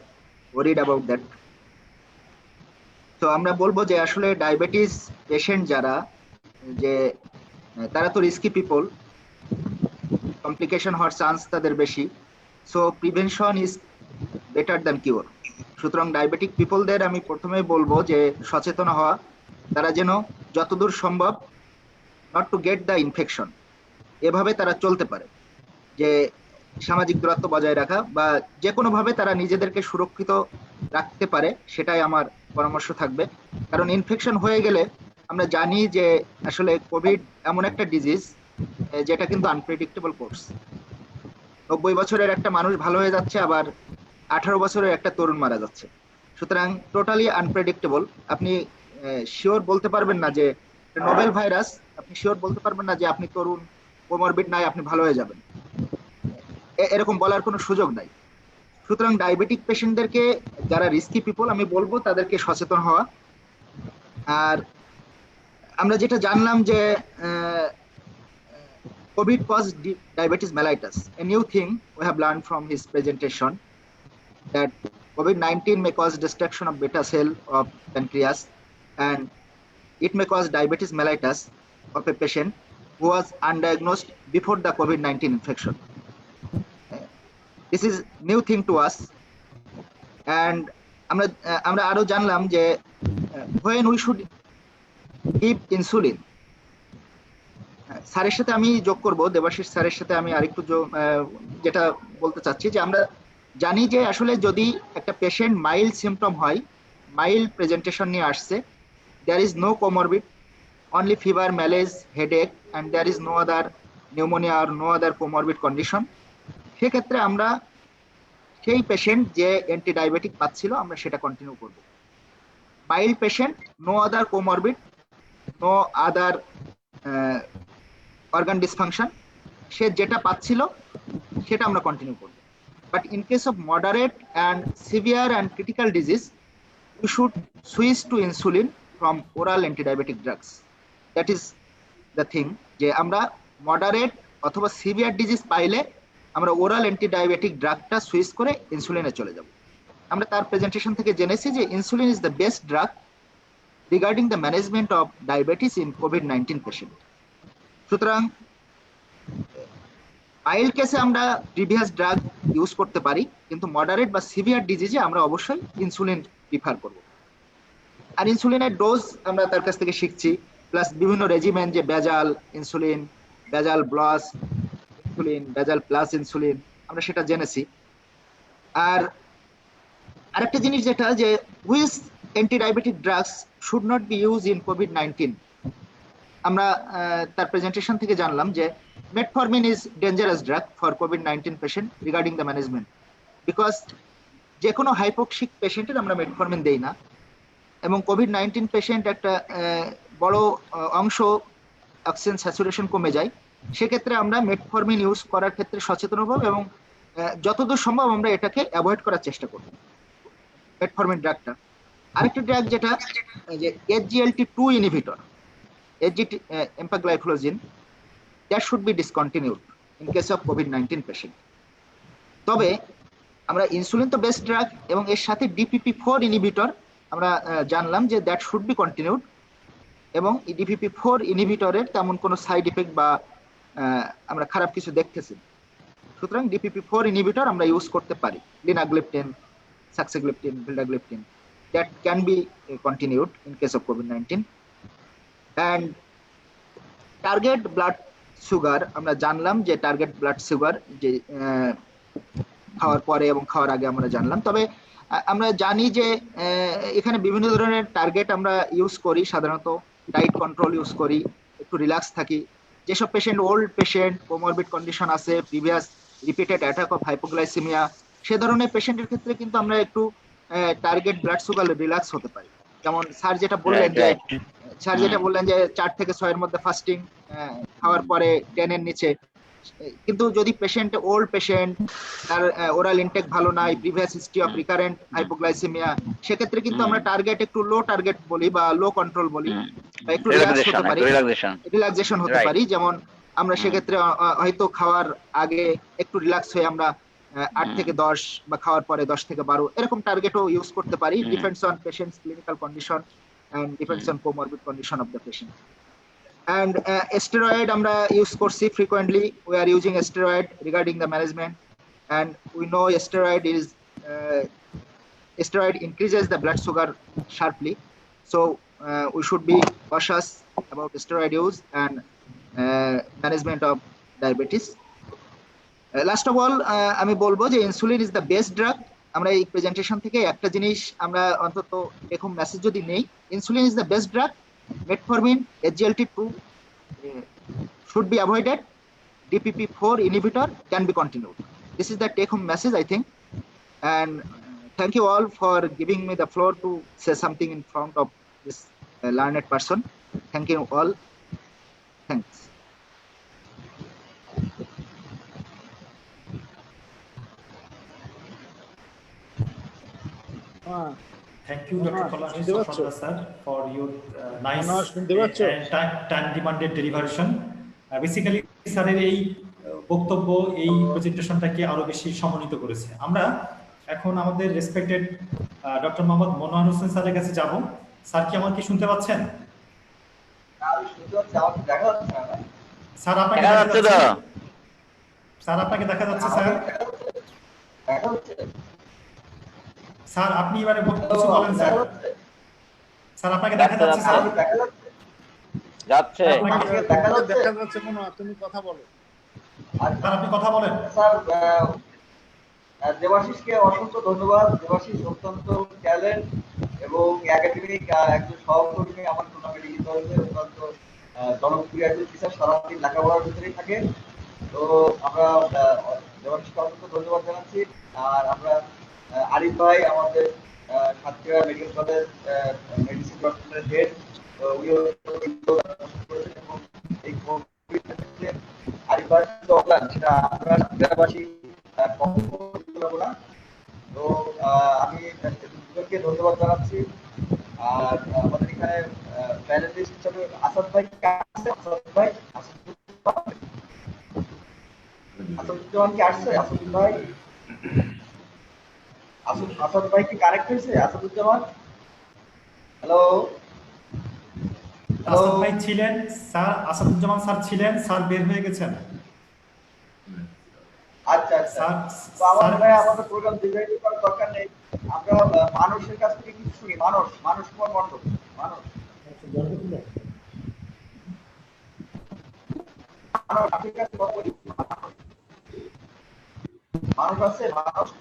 worried about that. তো আমরা বলবো যে আসলে diabetes patient যারা, যে তারা তো risky people, complication হওয়ার চান্স তাদের বেশি। So prevention is better than cure. সুতরাং ডায়াবেটিক পিপলদের আমি প্রথমে বলবো যে সচেতন হওয়া, তারা যেন যতদূর সম্ভব not to get the infection. এভাবে তারা চলতে পারে, যে সামাজিক দূরত্ব বজায় রাখা বা যে কোনো ভাবে তারা নিজেদেরকে সুরক্ষিত রাখতে পারে, সেটাই আমার পরামর্শ থাকবে। কারণ ইনফেকশন হয়ে গেলে আমরা জানি যে আসলে কোভিড এমন একটা ডিজিজ যেটা কিন্তু আনপ্রেডিক্টেবল কোর্স। 90 বছরের একটা মানুষ ভালো হয়ে যাচ্ছে, আবার 18 বছরের একটা তরুণ মারা যাচ্ছে। সুতরাং টোটালি আনপ্রেডিক্টেবল। আপনি শিওর বলতে পারবেন না যে নোবেল ভাইরাস, আপনি শিওর বলতে পারবেন না যে আপনি তরুণ, কোমরবিড নাই, আপনি ভালো হয়ে যাবেন, এরকম বলার কোনো সুযোগ নাই। সুতরাং ডায়াবেটিক পেশেন্টদেরকে, যারা রিস্কি পিপল, আমি বলবো তাদেরকে সচেতন হওয়া। আর আমরা যেটা জানলাম যে COVID caused diabetes mellitus, a new thing we have learned from his presentation, that COVID-19 may cause destruction of beta cell of pancreas, and it may cause diabetes mellitus of a patient who was undiagnosed before the COVID-19 infection. This is new thing to us, and আমরা আরো জানলাম যে when we should give insulin. স্যারের সাথে আমি যোগ করব, দেবাশিস স্যারের সাথে আমি আরেকটু যেটা বলতে চাচ্ছি যে আমরা জানি যে আসলে যদি একটা পেশেন্ট মাইল্ড সিমটম হয়, মাইল্ড প্রেজেন্টেশন নিয়ে আসছে, there is no comorbid, only fever, malaise, headache, and there is no other pneumonia or no other comorbid condition, সেক্ষেত্রে আমরা সেই পেশেন্ট যে অ্যান্টিডায়াবেটিক পাচ্ছিল আমরা সেটা কন্টিনিউ করব। Mild patient, no other comorbid, no other organ dysfunction, সে যেটা পাচ্ছিল সেটা আমরা কন্টিনিউ করব। But in case of moderate and severe and critical disease, we should switch to insulin from oral antidiabetic drugs. That is the thing, যে আমরা moderate অথবা severe disease পাইলে আমরা ওরাল অ্যান্টিডায়াবেটিক ড্রাগটা সুইচ করে ইনসুলিনে চলে যাব। আমরা তার প্রেজেন্টেশন থেকে জেনেছি যে insulin is the best drug regarding the management of diabetes in COVID-19 patient. সুতরাং মাইল্ড কেসে আমরা প্রিভিয়াস ড্রাগ ইউজ করতে পারি, কিন্তু মডারেট বা সিভিয়ার ডিজিজে আমরা অবশ্যই ইনসুলিন প্রিফার করব। আর ইনসুলিনের ডোজ আমরা তার কাছ থেকে শিখছি, প্লাস বিভিন্ন রেজিমেন, যে basal insulin, basal bolus insulin, basal plus insulin, আমরা সেটা জেনেছি। আর আরেকটা জিনিস যেটা, যে which antidiabetic drugs should not be use in COVID-19, আমরা তার প্রেজেন্টেশন থেকে জানলাম যে metformin is dangerous drug for COVID-19 patient regarding the management, because যে কোনো হাইপোক্সিক পেশেন্টের আমরা মেটফরমিন দেই না, এবং COVID-19 পেশেন্ট একটা বড় অংশ অক্সিজেন স্যাচুরেশন কমে যায়, সেক্ষেত্রে আমরা মেটফরমিন ইউজ করার ক্ষেত্রে সচেতন হব এবং যতদূর সম্ভব আমরা এটাকে অ্যাভয়েড করার চেষ্টা করব, মেটফরমিন ড্রাগটা। আরেকটা ড্রাগ যেটা যে SGLT2 inhibitor, empagliflozin, that should be discontinued in case of COVID-19 patient. তবে আমরা ইনসুলিন তো বেস্ট ড্রাগ, এবং এর সাথে DPP4 ইনহিবিটর আমরা জানলাম যে দ্যাট শুড বি কন্টিনিউড, এবং এই DPP4 ইনহিবিটরের তেমন কোনো সাইড ইফেক্ট বা আমরা খারাপ কিছু দেখতেছি। সুতরাং DPP4 ইনহিবিটর আমরা ইউজ করতে পারি, linagliptin, saxagliptin, vildagliptin, that can be continued in case of COVID-19। And target blood sugar আমরা জানলাম যে টার্গেট ব্লাড সুগার যে খাওয়ার পরে এবং খাওয়ার আগে আমরা জানলাম। তবে আমরা জানি যে এখানে বিভিন্ন ধরনের টার্গেট আমরা ইউজ করি, সাধারণত ডায়েট কন্ট্রোল ইউজ করি, একটু রিল্যাক্স থাকি। যেসব patient old patient, comorbid condition আছে, previous repeated attack of hypoglycaemia, সে ধরনের পেশেন্টের ক্ষেত্রে কিন্তু আমরা একটু টার্গেট ব্লাড সুগার রিল্যাক্স হতে পারি। যেমন স্যার যেটা বললেন যে 4 থেকে 6 এর মধ্যে ফাস্টিং, খাওয়ার পরে 10 এর নিচে। কিন্তু যদি পেশেন্ট ওল্ড পেশেন্ট, তার ওরাল ইনটেক ভালো নাই, previous history of recurrent hypoglycaemia, সেক্ষেত্রে কিন্তু আমরা টার্গেট একটু লো টার্গেট বলি বা লো কন্ট্রোল বলি, বা একটু রিল্যাক্স হতে পারি, রিল্যাক্সেশন হতে পারি। যেমন আমরা সেক্ষেত্রে হয়তো খাওয়ার আগে একটু রিল্যাক্স হয়ে আমরা 8 থেকে 10 বা খাওয়ার পরে 10 থেকে 12 এরকম টার্গেটও ইউজ করতে পারি, depends on patients clinical condition and depends on comorbid condition of the patient. And steroid আমরা ইউজ করছি frequently, we are using steroid regarding the management, and we know steroid increases the blood sugar sharply, so we should be cautious about steroid use and management of diabetes. Last of all আমি বলবো যে insulin is the best drug. আমরা এই presentation থেকে একটা জিনিস আমরা অন্তত এরকম মেসেজ যদি নেই, insulin is the best drug, metformin, SGLT2 should be avoided, DPP4 inhibitor can be continued. This is the take home message, I think. And thank you all for giving me the floor to say something in front of this learned person. Thank you all. Thanks. Thank you, Dr. Kolashi Sofranda sir, for your nice শুনতে পাচ্ছ? and time demanded derivation. Basically, স্যারের এই বক্তব্য এই প্রেজেন্টেশনটাকে আরো বেশি সমন্বিত করেছে। আমরা এখন আমাদের রেসপেক্টেড ডক্টর মোহাম্মদ মনোয়ার হোসেন স্যারের কাছে যাব। স্যার কি আমাকে শুনতে পাচ্ছেন? স্যার আপনাকে দেখা যাচ্ছে? স্যার আপনাকে দেখা যাচ্ছে স্যার? স্যার আপনি এবারে কিছু বলেন স্যার। স্যার আপনাকে দেখা যাচ্ছে স্যার? যাচ্ছে। দেখা যাচ্ছে কোনো, তুমি কথা বলো। স্যার আপনি কথা বলেন। স্যার দেবাশিসকে অসংখ্য ধন্যবাদ। দেবাশিস অত্যন্ত ট্যালেন্ট এবং একাডেমিক একজন সহকর্মী আমার টুর্নামেন্টে লিখিত হয়েছে, অত্যন্ত জনপ্রিয় একজন টিচার, সারাদিন লেখাপড়ার ভিতরেই থাকে। তো আমরা দেবাশিসকে অসংখ্য ধন্যবাদ জানাচ্ছি। আর আমরা আরিফ ভাই আমাদের সাতক্ষীরা মেডিকেল কলেজ মেডিসিন ডিপার্টমেন্টের হেড, উনিও এবং এই কোভিড আরিফ ভাই অবদান সেটা আমরা জেলাবাসী না। তো আমি দুজনকে ধন্যবাদ জানাচ্ছি। আর আমাদের এখানে প্যানেলিস্ট হিসেবে আসাদ ভাই আসছে, আসাদুজ্জামান কি আসছে? আসাদ ভাই কি কারেক্ট হয়েছে? আসাদুজ্জামান, হ্যালো। আসাদ ভাই ছিলেন স্যার, আসাদুজ্জামান স্যার ছিলেন, স্যার বের হয়ে গেছেন। আচ্ছা আচ্ছা, তো আমাদের ভাই আমাদের প্রোগ্রাম ডিজাইন করার দরকার নেই, আমরা মানুষের কাছ থেকে কিছু শুনি। মানুষ কোন মন্ডল? মানুষ আছে? মানুষ আছে?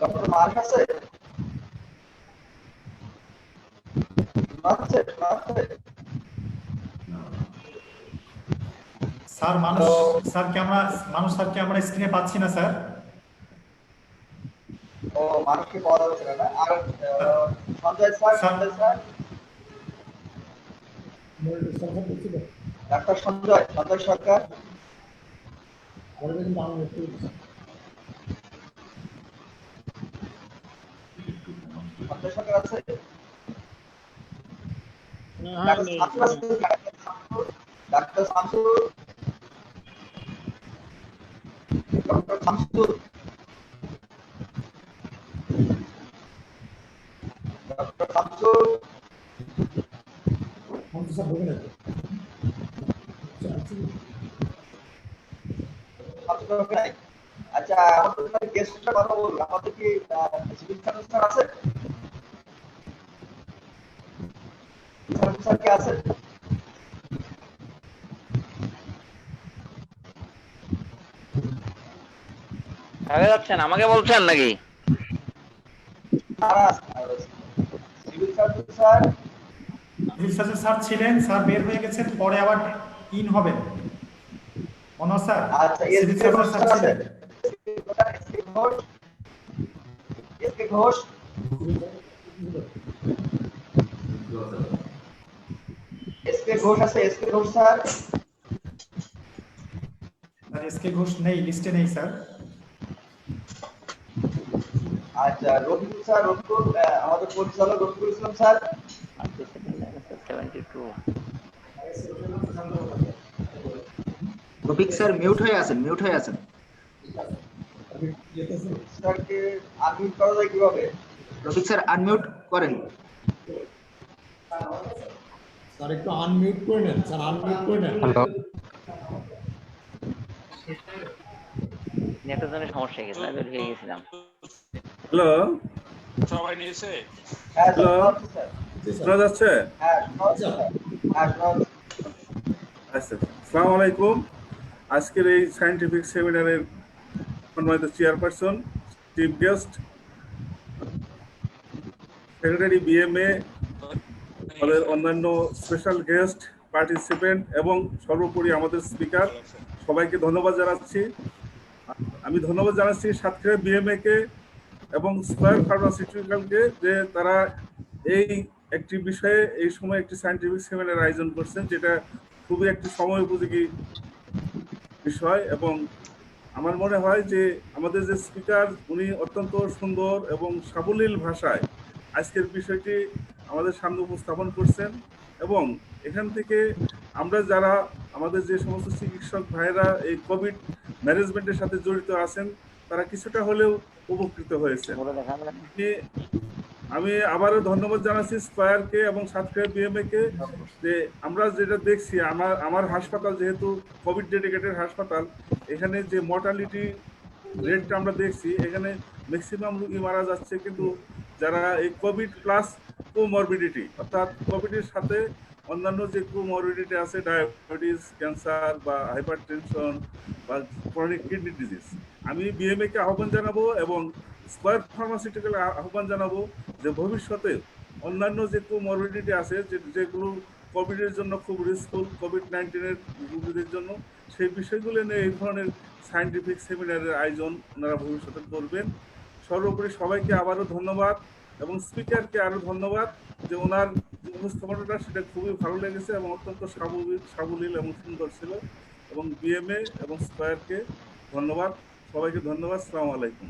ডক্টর মার্ক আছে? স্যার মানুষ স্যারকে আমরা স্ক্রিনে পাচ্ছি না স্যার। ও মানুষকে পাওয়া যাচ্ছে না। আর সঞ্জয় স্যার, ডাক্তার সঞ্জয় সরকার, সঞ্জয় সরকার আছে? ডাক্তার শামসুর, ডক্টর শামসুর, আচ্ছা আমাদের গেস্টটা কথা বলুন। আমাদের কি সিভিল সার্ভিস আছে? স্যার কি আছে? আগে যাচ্ছেন, আমাকে বলছেন নাকি? Civil service sir, civil surgeon sir ছিলেন, স্যার বের হয়ে গেছেন, পরে আবার ইন হবেন মনোজ স্যার। আচ্ছা সিভিল সার্জন স্যার ছিলেন। এসকে ঘোষ, আছে? SK Ghosh sir? SK Ghosh নেই, লিস্টে নেই স্যার। আচ্ছা রফিকুল স্যার, রফিকুল আমাদের পরিচালক Rafiqul Islam sir. Rafiq sir mute হয়ে আছেন, স্যারকে আনমিউট করা যায় কিভাবে? রফিক স্যার আনমিউট করেন। স্যার একটু আনমিউট করে নেন, স্যার আনমিউট করে নেন। নেটের জন্য সমস্যা হয়ে গেছে, আমি হয়ে গেছিলাম। হ্যালো, সবাই নিয়েছে? হ্যাঁ হ্যালো, শোনা যাচ্ছে স্যার। শোনা যাচ্ছে? হ্যাঁ শোনা যাচ্ছে স্যার। হ্যাঁ শোনা যাচ্ছে। আচ্ছা, আসসালামু আলাইকুম। আজকের এই সায়েন্টিফিক সেমিনারের সম্মানিত chairperson, chief guest, secretary BMA, আমাদের অন্যান্য স্পেশাল গেস্ট, পার্টিসিপেন্ট এবং সর্বোপরি আমাদের স্পিকার, সবাইকে ধন্যবাদ জানাচ্ছি। আমি ধন্যবাদ জানাচ্ছি সাতক্ষীরা বিএমএ কে এবং স্কয়ার ফার্মাসিউটিক্যালকে যে তারা এই একটি বিষয়ে এই সময় একটি সায়েন্টিফিক সেমিনার আয়োজন করছেন, যেটা খুবই একটি সময় উপযোগী বিষয়। এবং আমার মনে হয় যে আমাদের যে স্পিকার উনি অত্যন্ত সুন্দর এবং সাবলীল ভাষায় আজকের বিষয়টি আমাদের সামনে উপস্থাপন করছেন। এবং এখান থেকে আমরা যারা আমাদের যে সমস্ত চিকিৎসক ভাইয়েরা এই কোভিড ম্যানেজমেন্টের সাথে জড়িত আছেন তারা কিছুটা হলেও উপকৃত হয়েছে। আমি আবারও ধন্যবাদ জানাচ্ছি স্কয়ারকে এবং সাতক্ষীরা বিএমএ কে যে আমরা যেটা দেখছি, আমার হাসপাতাল যেহেতু কোভিড ডেডিকেটেড হাসপাতাল, এখানে যে মর্টালিটি রেটটা আমরা দেখছি, এখানে ম্যাক্সিমাম রোগী মারা যাচ্ছে, কিন্তু যারা এই কোভিড প্লাস কোমরবিডিটি অর্থাৎ কোভিডের সাথে অন্যান্য যে কোমরবিডিটি আছে, ডায়াবেটিস, ক্যান্সার বা হাইপারটেনশন বা ক্রনিক কিডনি ডিজিজ, আমি বিএমএ কে আহ্বান জানাবো এবং স্কয়ার ফার্মাসিউটিক্যাল আহ্বান জানাবো যে ভবিষ্যতে অন্যান্য যে কোমরবিডিটি আছে যেগুলো কোভিডের জন্য খুব রিস্কফুল, কোভিড-19 রোগীদের জন্য, সেই বিষয়গুলো নিয়ে এই ধরনের সায়েন্টিফিক সেমিনারের আয়োজন ওনারা ভবিষ্যতে করবেন। সর্বোপরি সবাইকে আবারও ধন্যবাদ এবং স্পিকারকে আরও ধন্যবাদ যে ওনার যে উপস্থাপনাটা সেটা খুবই ভালো লেগেছে এবং অত্যন্ত সাবলীল এবং সুন্দর ছিল। এবং বিএমএ এবং স্কয়ারকে ধন্যবাদ, সবাইকে ধন্যবাদ। আসসালামু আলাইকুম।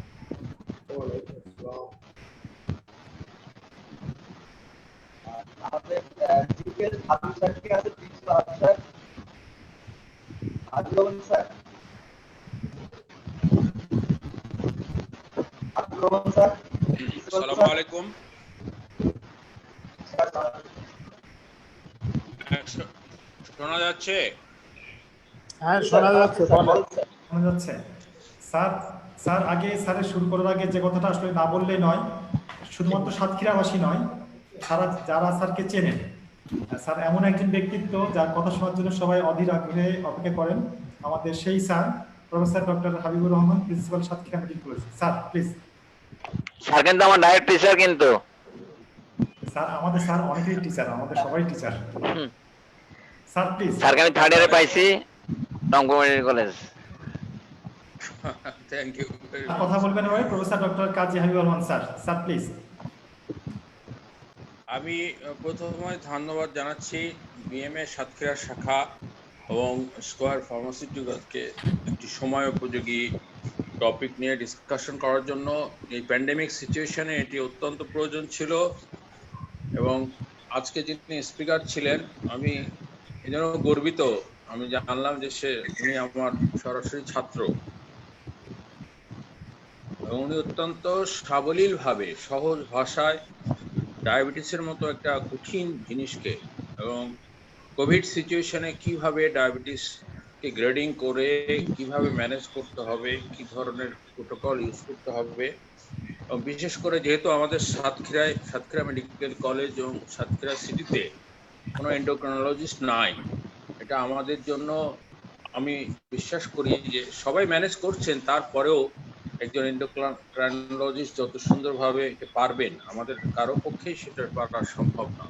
আমাদের জিপিএল আব্দুল স্যারকে আছে, principal Abdul sir. Abdul Rahman sir. Abdul Rahman sir. আসসালামু আলাইকুম। শোনা যাচ্ছে? হ্যাঁ শোনা যাচ্ছে, বলেন। শোনা যাচ্ছে। স্যার আগে স্যারের শুরু করার আগে যে কথাটা আসলে না বললেই নয়, শুধুমাত্র সাতক্ষীরাবাসী নয়, যারা স্যারকে চেনেন, স্যার এমন একজন ব্যক্তিত্ব যার কথা শোনার জন্য সবাই অধীর আগ্রহে অপেক্ষা করেন, আমাদের সেই sir professor doctor Habibur Rahman, principal Satkhira medical college. Sir please. Sir কিন্তু আমার ডাইরেক্ট টিচার, কিন্তু স্যার আমাদের স্যার অনেকেই টিচার, আমাদের সবাই টিচার। Sir please. স্যারকে আমি 3rd ইয়ারে পাইছি Rangpur medical college. Thank you. কথা বলবেন এবারে professor doctor Kazi Habibur Rahman sir. Sir please. আমি প্রথমে ধন্যবাদ জানাচ্ছি বিএমএ সাতক্ষীরা শাখা এবং স্কয়ার ফার্মাসিউটিক্যালকে একটি সময় উপযোগী টপিক নিয়ে ডিসকাশন করার জন্য। এই প্যান্ডেমিক সিচুয়েশনে এটি অত্যন্ত প্রয়োজন ছিল এবং আজকে যিনি স্পিকার ছিলেন আমি এই জন্য গর্বিত। আমি জানলাম যে উনি আমার সরাসরি ছাত্র এবং উনি অত্যন্ত সাবলীলভাবে সহজ ভাষায় ডায়াবেটিসের মতো একটা কঠিন জিনিসকে এবং কোভিড সিচুয়েশনে কিভাবে ডায়াবেটিসকে গ্রেডিং করে কিভাবে ম্যানেজ করতে হবে, কি ধরনের প্রোটোকল ইউজ করতে হবে, এবং বিশেষ করে যেহেতু আমাদের সাতক্ষীরা মেডিকেল কলেজ এবং সাতক্ষীরা সিটিতে কোনো এন্ডোক্রাইনোলজিস্ট নাই, এটা আমাদের জন্য, আমি বিশ্বাস করি যে সবাই ম্যানেজ করছেন, তারপরেও একজন এন্ডোক্রাইনোলজিস্ট যত সুন্দরভাবে পারবেন আমাদের কারো পক্ষেই সেটা করা সম্ভব না।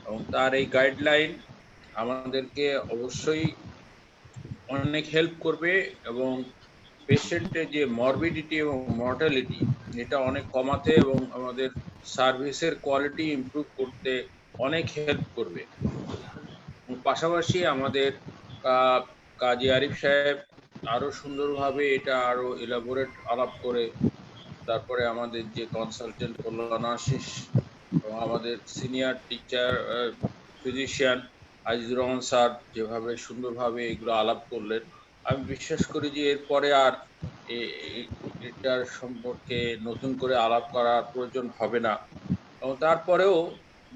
এবং তার এই গাইডলাইন আমাদেরকে অবশ্যই অনেক হেল্প করবে এবং পেশেন্টের যে মরবিডিটি এবং মর্টালিটি এটা অনেক কমাতে এবং আমাদের সার্ভিসের কোয়ালিটি ইমপ্রুভ করতে অনেক হেল্প করবে। পাশাপাশি আমাদের কাজী আরিফ সাহেব আরো সুন্দরভাবে এটা আরো এলাবোরেট আলাপ করে, তারপরে আমাদের যে কনসালটেন্ট কল্যাণ আশিস এবং আমাদের senior teacher physician Azizur Rahman sir যেভাবে সুন্দরভাবে এগুলো আলাপ করলেন, আমি বিশ্বাস করি যে এরপরে আর এটার সম্পর্কে নতুন করে আলাপ করার প্রয়োজন হবে না। এবং তারপরেও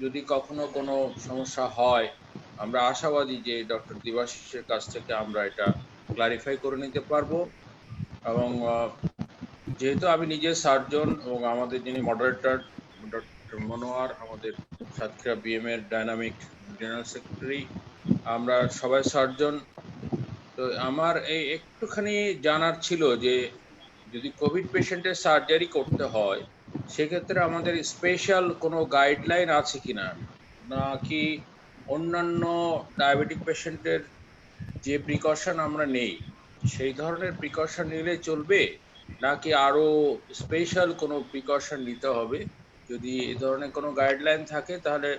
যদি কখনো কোনো সমস্যা হয়, আমরা আশাবাদী যে ডক্টর দেবাশিসের কাছ থেকে আমরা এটা ক্লারিফাই করে নিতে পারবো। এবং যেহেতু আমি নিজে সার্জন এবং আমাদের যিনি মডারেটর ডক্টর মনোয়ার, আমাদের সাতক্ষীরা বিএম এর ডাইনামিক জেনারেল সেক্রেটারি, আমরা সবাই সার্জন। তো আমার এই একটুখানি জানার ছিল যে যদি কোভিড পেশেন্টের সার্জারি করতে হয় সেক্ষেত্রে আমাদের স্পেশাল কোনো গাইডলাইন আছে কিনা, নাকি অন্যান্য ডায়াবেটিক পেশেন্টের যে প্রিকশন আমরা নেই সেই ধরনের প্রিকশন নিলে চলবে, নাকি আরো স্পেশাল কোনো প্রিকশন নিতে হবে? যদি এই ধরনের কোনো গাইডলাইন থাকে তাহলে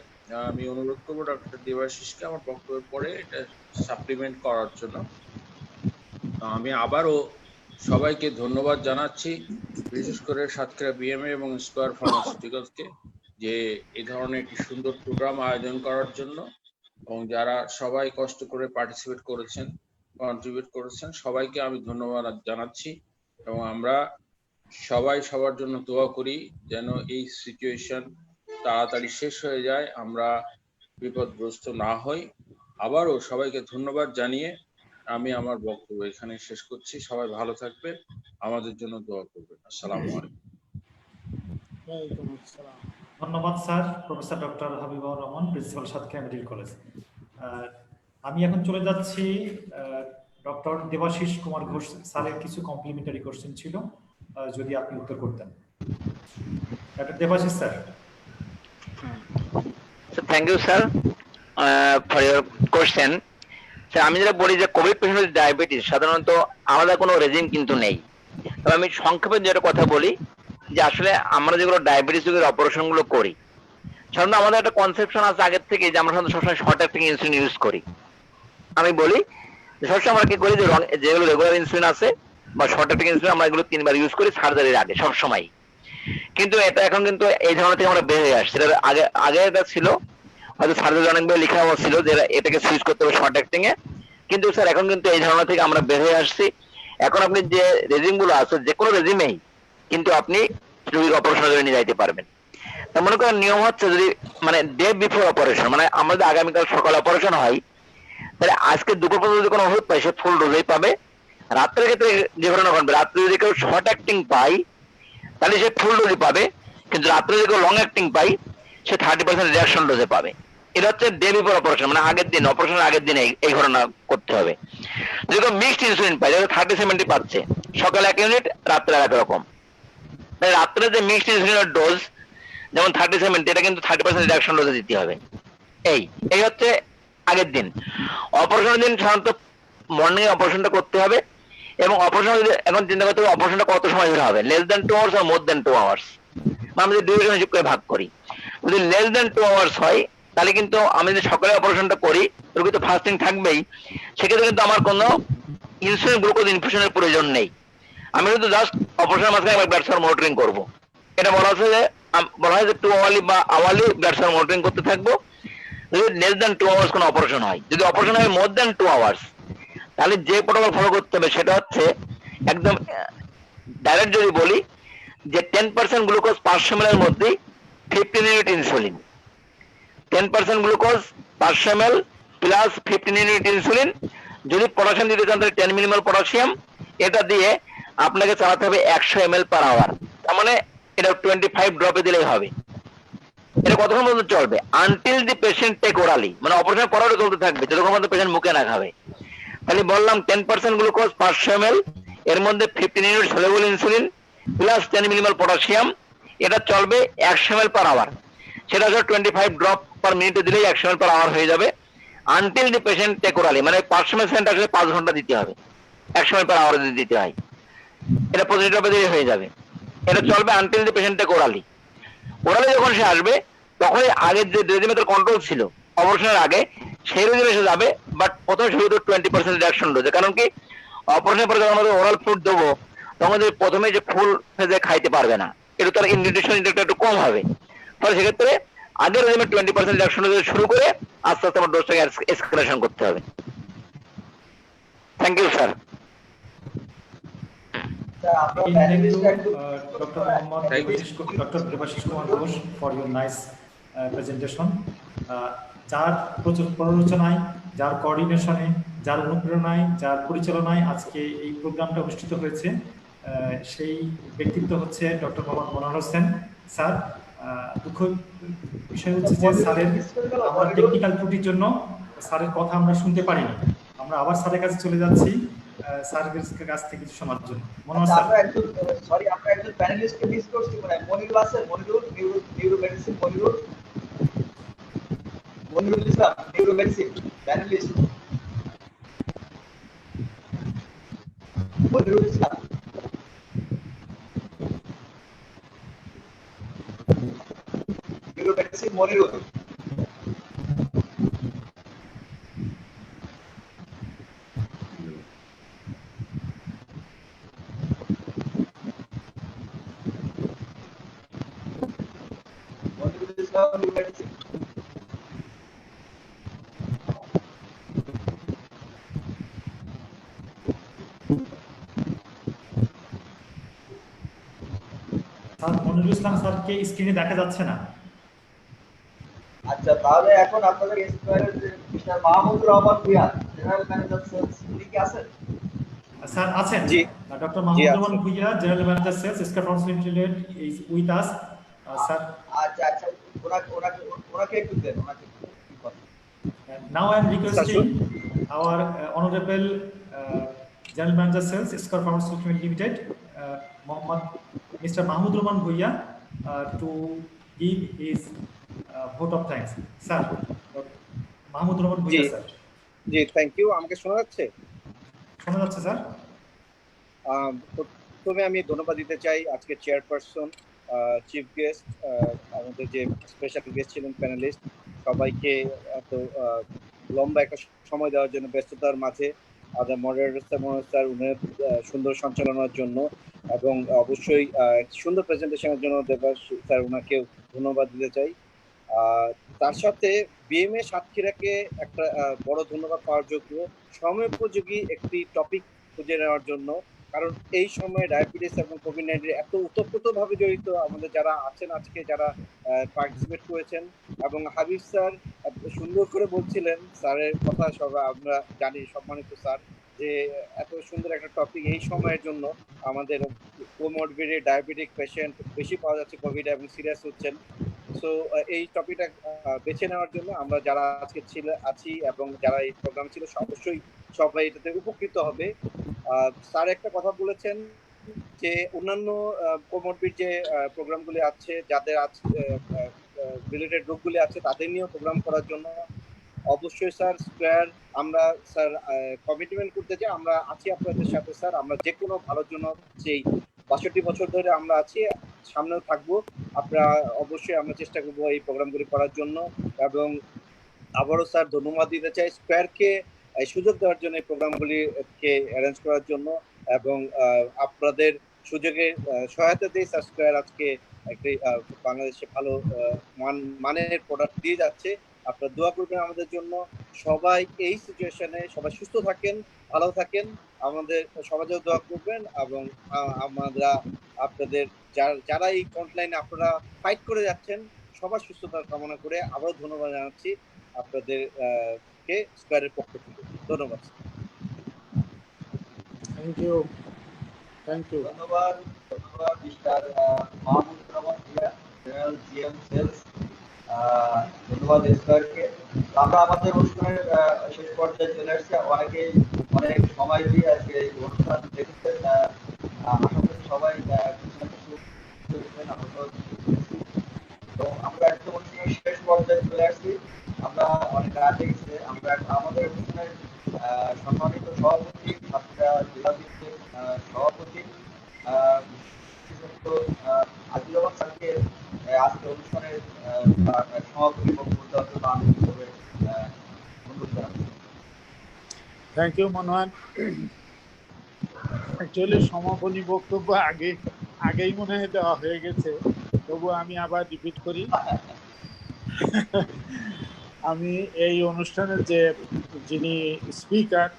আমি অনুরোধ করবো ডক্টর দেবাশিসকে আমার বক্তব্যের পরে এটা সাপ্লিমেন্ট করার জন্য। আমি আবারও সবাইকে ধন্যবাদ জানাচ্ছি, বিশেষ করে সাতক্ষীরা বিএমএ এবং স্কয়ার ফার্মাসিউটিক্যালসকে যে এই ধরনের একটি সুন্দর প্রোগ্রাম আয়োজন করার জন্য, এবং যারা সবাই কষ্ট করে পার্টিসিপেট করেছেন, কন্ট্রিবিউট করেছেন, সবাইকে আমি ধন্যবাদ জানাচ্ছি। এবং আমরা সবাই সবার জন্য দোয়া করি যেন এই সিচুয়েশন তাড়াতাড়ি শেষ হয়ে যায়, আমরা বিপদগ্রস্ত না হই। আবারও সবাইকে ধন্যবাদ জানিয়ে আমি আমার বক্তব্য এখানে শেষ করছি। সবাই ভালো থাকবেন, আমাদের জন্য দোয়া করবেন। আসসালামু আলাইকুম। ধন্যবাদ sir, professor doctor Habibur Rahman, principal Satkhira medical college. আমি এখন চলে যাচ্ছি ডক্টর দেবাশিস কুমার ঘোষ স্যারের কিছু কমপ্লিমেন্টারি কোশ্চেন ছিল, যদি আপনি উত্তর করতেন। Doctor Debashis sir. Thank you sir for your question. Sir, আমি যেটা বলি যে কোভিড পেশেন্টের ডায়াবেটিস সাধারণত আলাদা কোনো রেজিম কিন্তু নেই। তবে আমি সংক্ষেপে যেটা কথা বলি যে আসলে আমরা যেগুলো ডায়াবেটিস রোগের অপারেশন গুলো করি, সাধারণত আমাদের একটা কনসেপশন আছে আগের থেকে যে আমরা সাধারণত সবসময় শর্ট অ্যাক্টিং ইনসুলিন ইউজ করি। আমি বলি সবসময় আমরা কি করি যে যেগুলো রেগুলার ইনসুলিন আছে বা শর্ট অ্যাক্টিং ইনসুলিন আমরা এগুলো 3 বার ইউজ করি সার্জারির আগে সবসময়। কিন্তু এটা এখন কিন্তু এই ধরনের থেকে আমরা বের হয়ে আসছি। আগে এটা ছিল হয়তো সার্জারি অনেকবার লেখা ছিল যে এটাকে সুইচ করতে হবে শর্ট অ্যাক্টিং এ, কিন্তু স্যার এখন কিন্তু এই ধরনের থেকে আমরা বের হয়ে আসছি। এখন আপনি যে রেজিম গুলো আছে যে কোনো রেজিমেই কিন্তু আপনি রোগীর অপারেশন করে নিয়ে যাইতে পারবেন। তা মনে করেন নিয়ম হচ্ছে যদি মানে ডে বিফোর অপারেশন, মানে আমাদের আগামীকাল সকালে অপারেশন হয়, তাহলে আজকে দুপুর পর্যন্ত যদি কোনো ওষুধ পাই সে ফুল ডোজেই পাবে। রাত্রের ক্ষেত্রে যে ঘটনা ঘটবে, রাত্রে যদি কেউ শর্ট অ্যাক্টিং পাই তাহলে সে ফুল ডোজে পাবে, কিন্তু রাত্রে যদি কেউ লং অ্যাক্টিং পাই সে 30% রিডাকশন ডোজে পাবে। এটা হচ্ছে ডে বিফোর অপারেশন, মানে আগের দিন, অপারেশনের আগের দিনে এই ঘটনা করতে হবে। যদি কেউ মিক্সড ইনসুলিন পাই, যারা 30-70 পাচ্ছে, সকালে 1 ইউনিট, রাত্রে আর এক রকম, রাত্রে যে মিক্সড ইনসুলিনের ডোজ যেমন 30-70, এটা কিন্তু 30% রিডাকশন ডোজে দিতে হবে। এই হচ্ছে আগের দিন। অপারেশনের দিন সাধারণত মর্নিং এ অপারেশনটা করতে হবে, এবং অপারেশন এখন চিন্তা করতে হবে অপারেশনটা কত সময় ধরে হবে, লেস দ্যান 2 আওয়ার্স আর মোর দ্যান 2 আওয়ার্স। আমরা যদি ডিউরেশন হিসেব করে ভাগ করি, যদি লেস দ্যান 2 আওয়ার্স হয় তাহলে কিন্তু আমি যদি সকালে অপারেশনটা করি, রোগী তো ফাস্টিং থাকবেই, সেক্ষেত্রে কিন্তু আমার কোনো ইনসুলিন গ্লুকোজ ইনফিউশনের প্রয়োজন নেই। আমি কিন্তু জাস্ট অপারেশনের মাঝখানে একবার ব্লাড সুগার মনিটরিং করবো। এটা বলা হয় যে 2 আওয়ারলি বা আওয়ারলি ব্লাড সুগার মনিটরিং করতে থাকবো। যদি লেস দ্যান 2 আওয়ার্স কোনো অপারেশন হয়, যদি অপারেশন হয় মোর দ্যান 2 আওয়ার্স, তাহলে যে প্রোটোকল ফলো করতে হবে সেটা হচ্ছে একদম ডাইরেক্ট যদি বলি যে 10% গ্লুকোজ 500 ml এর মধ্যে 15 unit insulin, 10% glucose 500 ml plus 15 unit insulin. যদি পটাশিয়াম দিতে চান তাহলে 10 মিলিমোল পটাশিয়াম, এটা দিয়ে আপনাকে চালাতে হবে 100 ml পার আওয়ার। তার মানে এটা 25 ড্রপে দিলেই হবে। এটা কতক্ষণ পর্যন্ত চলবে? Until the patient take orally, মানে অপারেশন পরেও চলতে থাকবে যতক্ষণ পর্যন্ত পেশেন্ট মুখে না খাবে। তাহলে বললাম 10% গ্লুকোজ 500 ml, এর মধ্যে 15 unit soluble insulin plus 10 millimole potassium, এটা চলবে 100 ml পার আওয়ার। সেটা হচ্ছে 25 ড্রপ পার মিনিটে দিলেই 100 ml পার আওয়ার হয়ে যাবে। Until the patient take orally, মানে 500 ml সেন্ট আসলে 5 ঘন্টা দিতে হবে, 100 ml পার আওয়ার যদি দিতে হয়, এটা প্রতি ড্রপে দিলেই হয়ে যাবে। এটা চলবে until the patient take orally. Orally যখন সে আসবে তখনই আগের যে রেজিমেন্টের কন্ট্রোল ছিল অপারেশনের আগে সেই রেজিমে এসে যাবে, বাট প্রথমে শুধু 20% রিডাকশন ডোজে। কারণ কি অপারেশনের পরে যখন আমাদের ওরাল ফুড দেবো তখন প্রথমে যে ফুল ফেজে খাইতে পারবে না, এটা তার নিউট্রিশন ইনটেকটা একটু কম হবে। ফলে সেক্ষেত্রে আগের রেজিমে 20% রিডাকশন ডোজে শুরু করে আস্তে আস্তে আমার ডোজটাকে এসকেলেশন করতে হবে। Thank you sir. Dr. Debashish Kumar Ghosh for your nice presentation. যার প্ররোচনায়, যার কোঅর্ডিনেশনে, যার অনুপ্রেরণায়, যার পরিচালনায় আজকে এই প্রোগ্রামটা অনুষ্ঠিত হয়েছে, সেই ব্যক্তিত্ব হচ্ছে ডক্টর মোহাম্মদ মনোয়ার হোসেন স্যার। দুঃখ বিষয় হচ্ছে যে স্যারের আমরা টেকনিক্যাল ত্রুটির জন্য স্যারের কথা আমরা শুনতে পারিনি। আমরা আবার স্যারের কাছে চলে যাচ্ছি স্যারের কাছ থেকে কিছু শোনার জন্য। মনোয়ার স্যার, আমরা একজন প্যানেলিস্টকে মিস করছি, মানে মনিরুল আছে, Monirul neuro medicine, Monirul Islam, neuro medicine panelist Monirul Islam. Neuro medicine Monirul. Monirul Islam স্যারকে স্ক্রিনে দেখা যাচ্ছে না। আচ্ছা, তাহলে এখন আপনাদের স্কয়ারের যে mister Mahmudur Rahman Bhuiyan, general manager sales, উনি কি আছেন? স্যার আছেন। জি, doctor Mahmudur Rahman Bhuiyan, general manager sales, Square pharmaceuticals limited is with us sir. আচ্ছা আচ্ছা, ওনাকে একটু দেন, ওনাকে Now I am requesting our honorable General Manager Sales, Scar Pharmaceuticals Limited, Mr. Mahmood Rahman Bhuiya, to give his vote of thanks. Sir, Mahmood Rahman Bhuiya, sir. জি, thank you. আমাকে শোনা যাচ্ছে? শোনা যাচ্ছে স্যার। প্রথমে আমি ধন্যবাদ দিতে চাই আজকে চেয়ারপারসন, চিফ গেস্ট, আমাদের যে স্পেশাল গেস্ট ছিলেন প্যানেলিস্ট, সবাইকে এত লম্বা একটা সময় দেওয়ার জন্য, ব্যস্ততার মাঝে আমাদের মডারেটর স্যার উনি সুন্দর সঞ্চালনার জন্য, এবং অবশ্যই সুন্দর প্রেজেন্টেশনের জন্য দেবাশ স্যার ওনাকেও ধন্যবাদ দিতে চাই। তার সাথে বিএমএ সাতক্ষীরাকে একটা বড় ধন্যবাদ পাওয়ার যোগ্য, সময়োপযোগী একটি টপিক খুঁজে নেওয়ার জন্য। কারণ এই সময়ে ডায়াবেটিস এবং কোভিড-19 এত ওতপ্রোতভাবে জড়িত, আমাদের যারা আছেন আজকে, যারা পার্টিসিপেট করেছেন, এবং হাবিব স্যার সুন্দর করে বলছিলেন, স্যারের কথা সবাই আমরা জানি, সম্মানিত স্যার, যে এত সুন্দর একটা টপিক এই সময়ের জন্য। আমাদের কোমরবিড ডায়াবেটিক পেশেন্ট বেশি পাওয়া যাচ্ছে কোভিড এবং সিরিয়াস হচ্ছেন। সো এই টপিকটা বেছে নেওয়ার জন্য আমরা যারা আজকে আছি এবং যারা এই প্রোগ্রাম ছিল, অবশ্যই সবাই এটাতে উপকৃত হবে। স্যার একটা কথা বলেছেন যে অন্যান্য কোমরবিড যে প্রোগ্রামগুলি আছে, যাদের রিলেটেড রোগগুলি আছে, তাদের নিয়েও প্রোগ্রাম করার জন্য অবশ্যই স্যার স্কয়ার আমরা স্যার কমিটমেন্ট করতে চাই, আমরা আছি আপনাদের সাথে স্যার। আমরা যে কোনো ভালোর জন্য, সেই 62 বছর ধরে আমরা আছি, সামনেও থাকবো। আপনারা অবশ্যই আমরা চেষ্টা করবো এই প্রোগ্রামগুলি করার জন্য। এবং আবারও স্যার ধন্যবাদ দিতে চাই স্কয়ারকে সুযোগ দেওয়ার জন্য, এই প্রোগ্রামগুলিকে অ্যারেঞ্জ করার জন্য, এবং আপনাদের সুযোগে সহায়তা দিয়ে স্যার স্কয়ার আজকে একটি বাংলাদেশে ভালো মানের প্রোডাক্ট দিয়ে যাচ্ছে। আপনারা দোয়া করবেন আমাদের জন্য। সবাই এই সিচুয়েশনে সবাই সুস্থ থাকেন, ভালো থাকেন, আমাদের সবাই দোয়া করবেন। এবং আমরা আপনাদের যারা এই ফ্রন্টলাইনে আপনারা ফাইট করে যাচ্ছেন, সবার সুস্থতার কামনা করে আবারও ধন্যবাদ জানাচ্ছি আপনাদের কে স্কয়ারের পক্ষ থেকে। ধন্যবাদ। Thank you. ধন্যবাদ mister Mahmud Rahman Bhuiyan, general GM sales. ধন্যবাদ স্কয়ারকে। আমরা আমাদের অনুষ্ঠানের শেষ পর্যায়ে চলে আসছি। অনেকেই অনেক সময় দিয়ে আজকে এই অনুষ্ঠান দেখেছেন। আশা করি সবাই আমরা একদম অনুষ্ঠানের শেষ পর্যায়ে চলে আসছি। আমরা অনেক রাতে গেছে। আমরা আমাদের অনুষ্ঠানের সম্মানিত সভাপতি, সাতক্ষীরা জেলা বিএনপির সভাপতি আজিজ রহমান স্যারকে আজকে অনুষ্ঠানের সভাপতি বক্তব্য দেওয়ার জন্য আন্তরিকভাবে অনুরোধ জানাচ্ছি। Thank you Monowar. অ্যাকচুয়ালি সমাপনী বক্তব্য আগেই মনে হয় দেওয়া হয়ে গেছে, তবু আমি আবার রিপিট করি। আমি এই অনুষ্ঠানের যে যিনি স্পিকার,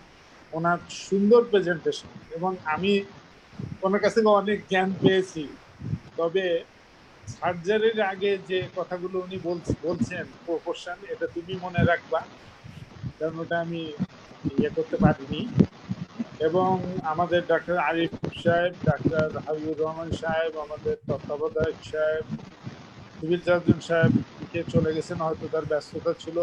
ওনার সুন্দর প্রেজেন্টেশন, এবং আমি ওনার কাছে অনেক জ্ঞান পেয়েছি। তবে সার্জারির আগে যে কথাগুলো উনি বলছেন, প্রপোর্শন, এটা তুমি মনে রাখবা, কারণ ওটা আমি করতে পারিনি। এবং আমাদের ডাক্তার আরিফ সাহেব, ডাক্তার হাবিবুর রহমান সাহেব, আমাদের তত্ত্বাবধায়ক সাহেব, সিভিল সার্জন সাহেব চলে গেছেন, হয়তো তার ব্যস্ততা ছিল,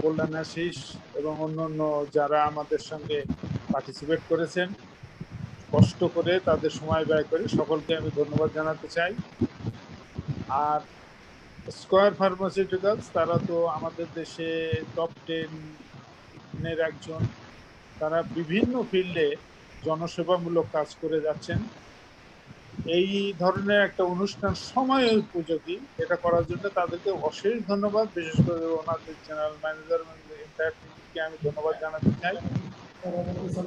কল্যাণাশিস এবং অন্যান্য যারা আমাদের সঙ্গে পার্টিসিপেট করেছেন, কষ্ট করে তাদের সময় ব্যয় করে সকলকে আমি ধন্যবাদ জানাতে চাই। আর স্কয়ার ফার্মাসিউটিক্যালস, তারা তো আমাদের দেশে টপ 10-এর একজন, তারা বিভিন্ন ফিল্ডে জনসেবামূলক কাজ করে যাচ্ছেন। এই ধরনের একটা অনুষ্ঠান সময় উপযোগী, এটা করার জন্য তাদেরকে অশেষ ধন্যবাদ, বিশেষ করে ওনাদের জেনারেল ম্যানেজার এবং এন্টায়ার টিমকে আমি ধন্যবাদ জানাতে চাই।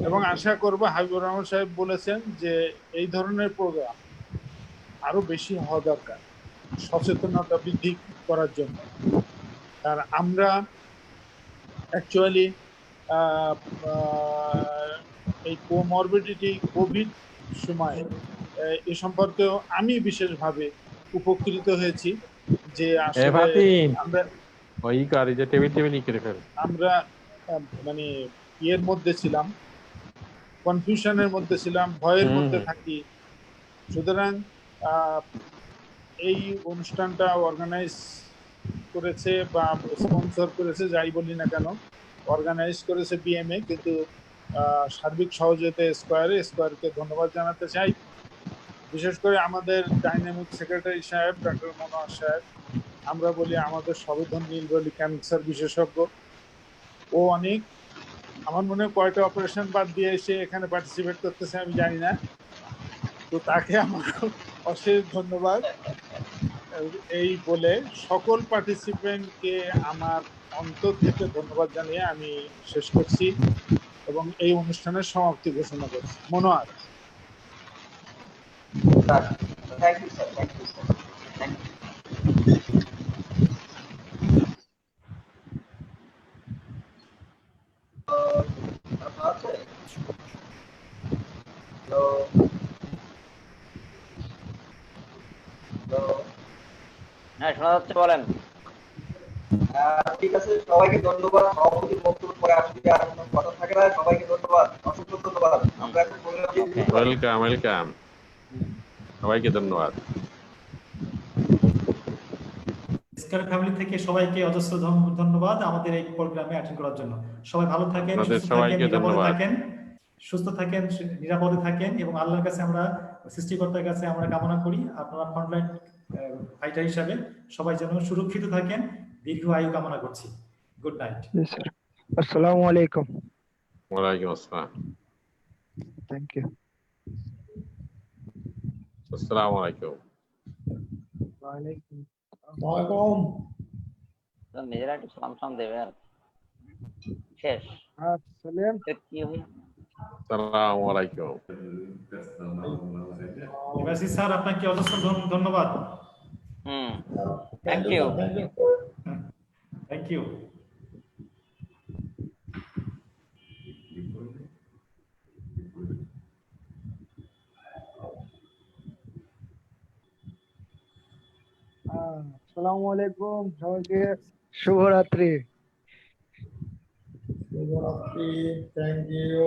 এবং আশা করব, হাবিবুর রহমান সাহেব বলেছেন যে এই ধরনের প্রোগ্রাম আরো বেশি হওয়া দরকার সচেতনতা বৃদ্ধি করার জন্য। আর আমরা অ্যাকচুয়ালি এই কোমরবিডিটি কোভিড সময়ে এ সম্পর্কেও আমি বিশেষভাবে উপকৃত হয়েছি যে আসলে আমরা মানে ইয়ের মধ্যে ছিলাম, কনফিউশনের মধ্যে ছিলাম, ভয়ের মধ্যে থাকি। সুতরাং এই অনুষ্ঠানটা অর্গানাইজ করেছে বা স্পন্সর করেছে, যাই বলি না কেন, অর্গানাইজ করেছে বিএমএ, কিন্তু সার্বিক সহযোগিতা স্কয়ারকে ধন্যবাদ জানাতে চাই। বিশেষ করে আমাদের ডাইনামিক সেক্রেটারি সাহেব ডক্টর মনোয়ার সাহেব, আমরা বলি আমাদের সবেধন নীলবলি ক্যান্সার বিশেষজ্ঞ। ও অনেক, আমার মনে হয় কয়টা অপারেশন বাদ দিয়ে এসে এখানে পার্টিসিপেট করতেছে আমি জানি না, তো তাকে আমার অশেষ ধন্যবাদ। এই বলে সকল পার্টিসিপেন্টকে আমার অন্তর থেকে ধন্যবাদ জানিয়ে আমি শেষ করছি এবং এই অনুষ্ঠানের সমাপ্তি ঘোষণা করছি। Monowar. Thank you sir, thank you sir, thank হ্যাঁ, শোনা যাচ্ছে, বলেন। ঠিক আছে, সবাইকে ধন্যবাদ। সভাপতির বক্তব্য পরে আসলে আর কোনো কথা থাকে না। সবাইকে ধন্যবাদ, অসংখ্য ধন্যবাদ। আমরা এখন ওয়েলকাম, সবাইকে ধন্যবাদ। স্কয়ার ফ্যামিলি থেকে সবাইকে অজস্র ধন্যবাদ আমাদের এই প্রোগ্রামে অ্যাটেন্ড করার জন্য। সবাই ভালো থাকেন, সুস্থ থাকেন, নিরাপদে থাকেন, সুস্থ থাকেন, নিরাপদে থাকেন এবং আল্লাহর কাছে আমরা, সৃষ্টিকর্তার কাছে আমরা কামনা করি আপনারা ফ্রন্টলাইন ফাইটার হিসাবে সবাই যেন সুরক্ষিত থাকেন, দীর্ঘ আয়ু কামনা করছি। Good night. আসসালামু আলাইকুম। ওয়ালাইকুম আসসালাম। Thank you. আসসালামু আলাইকুম। ওয়ালাইকুম আসসালাম। নিজেরা একটু সালাম দেবে আর শেষ। সালাম। কি হই? আসসালামু আলাইকুম। এবাসি স্যার, আপনাকে অজস্র ধন্যবাদ। Thank you. Thank you. আসসালামু আলাইকুম, সবাইকে শুভরাত্রি। শুভরাত্রি, থ্যাংক ইউ।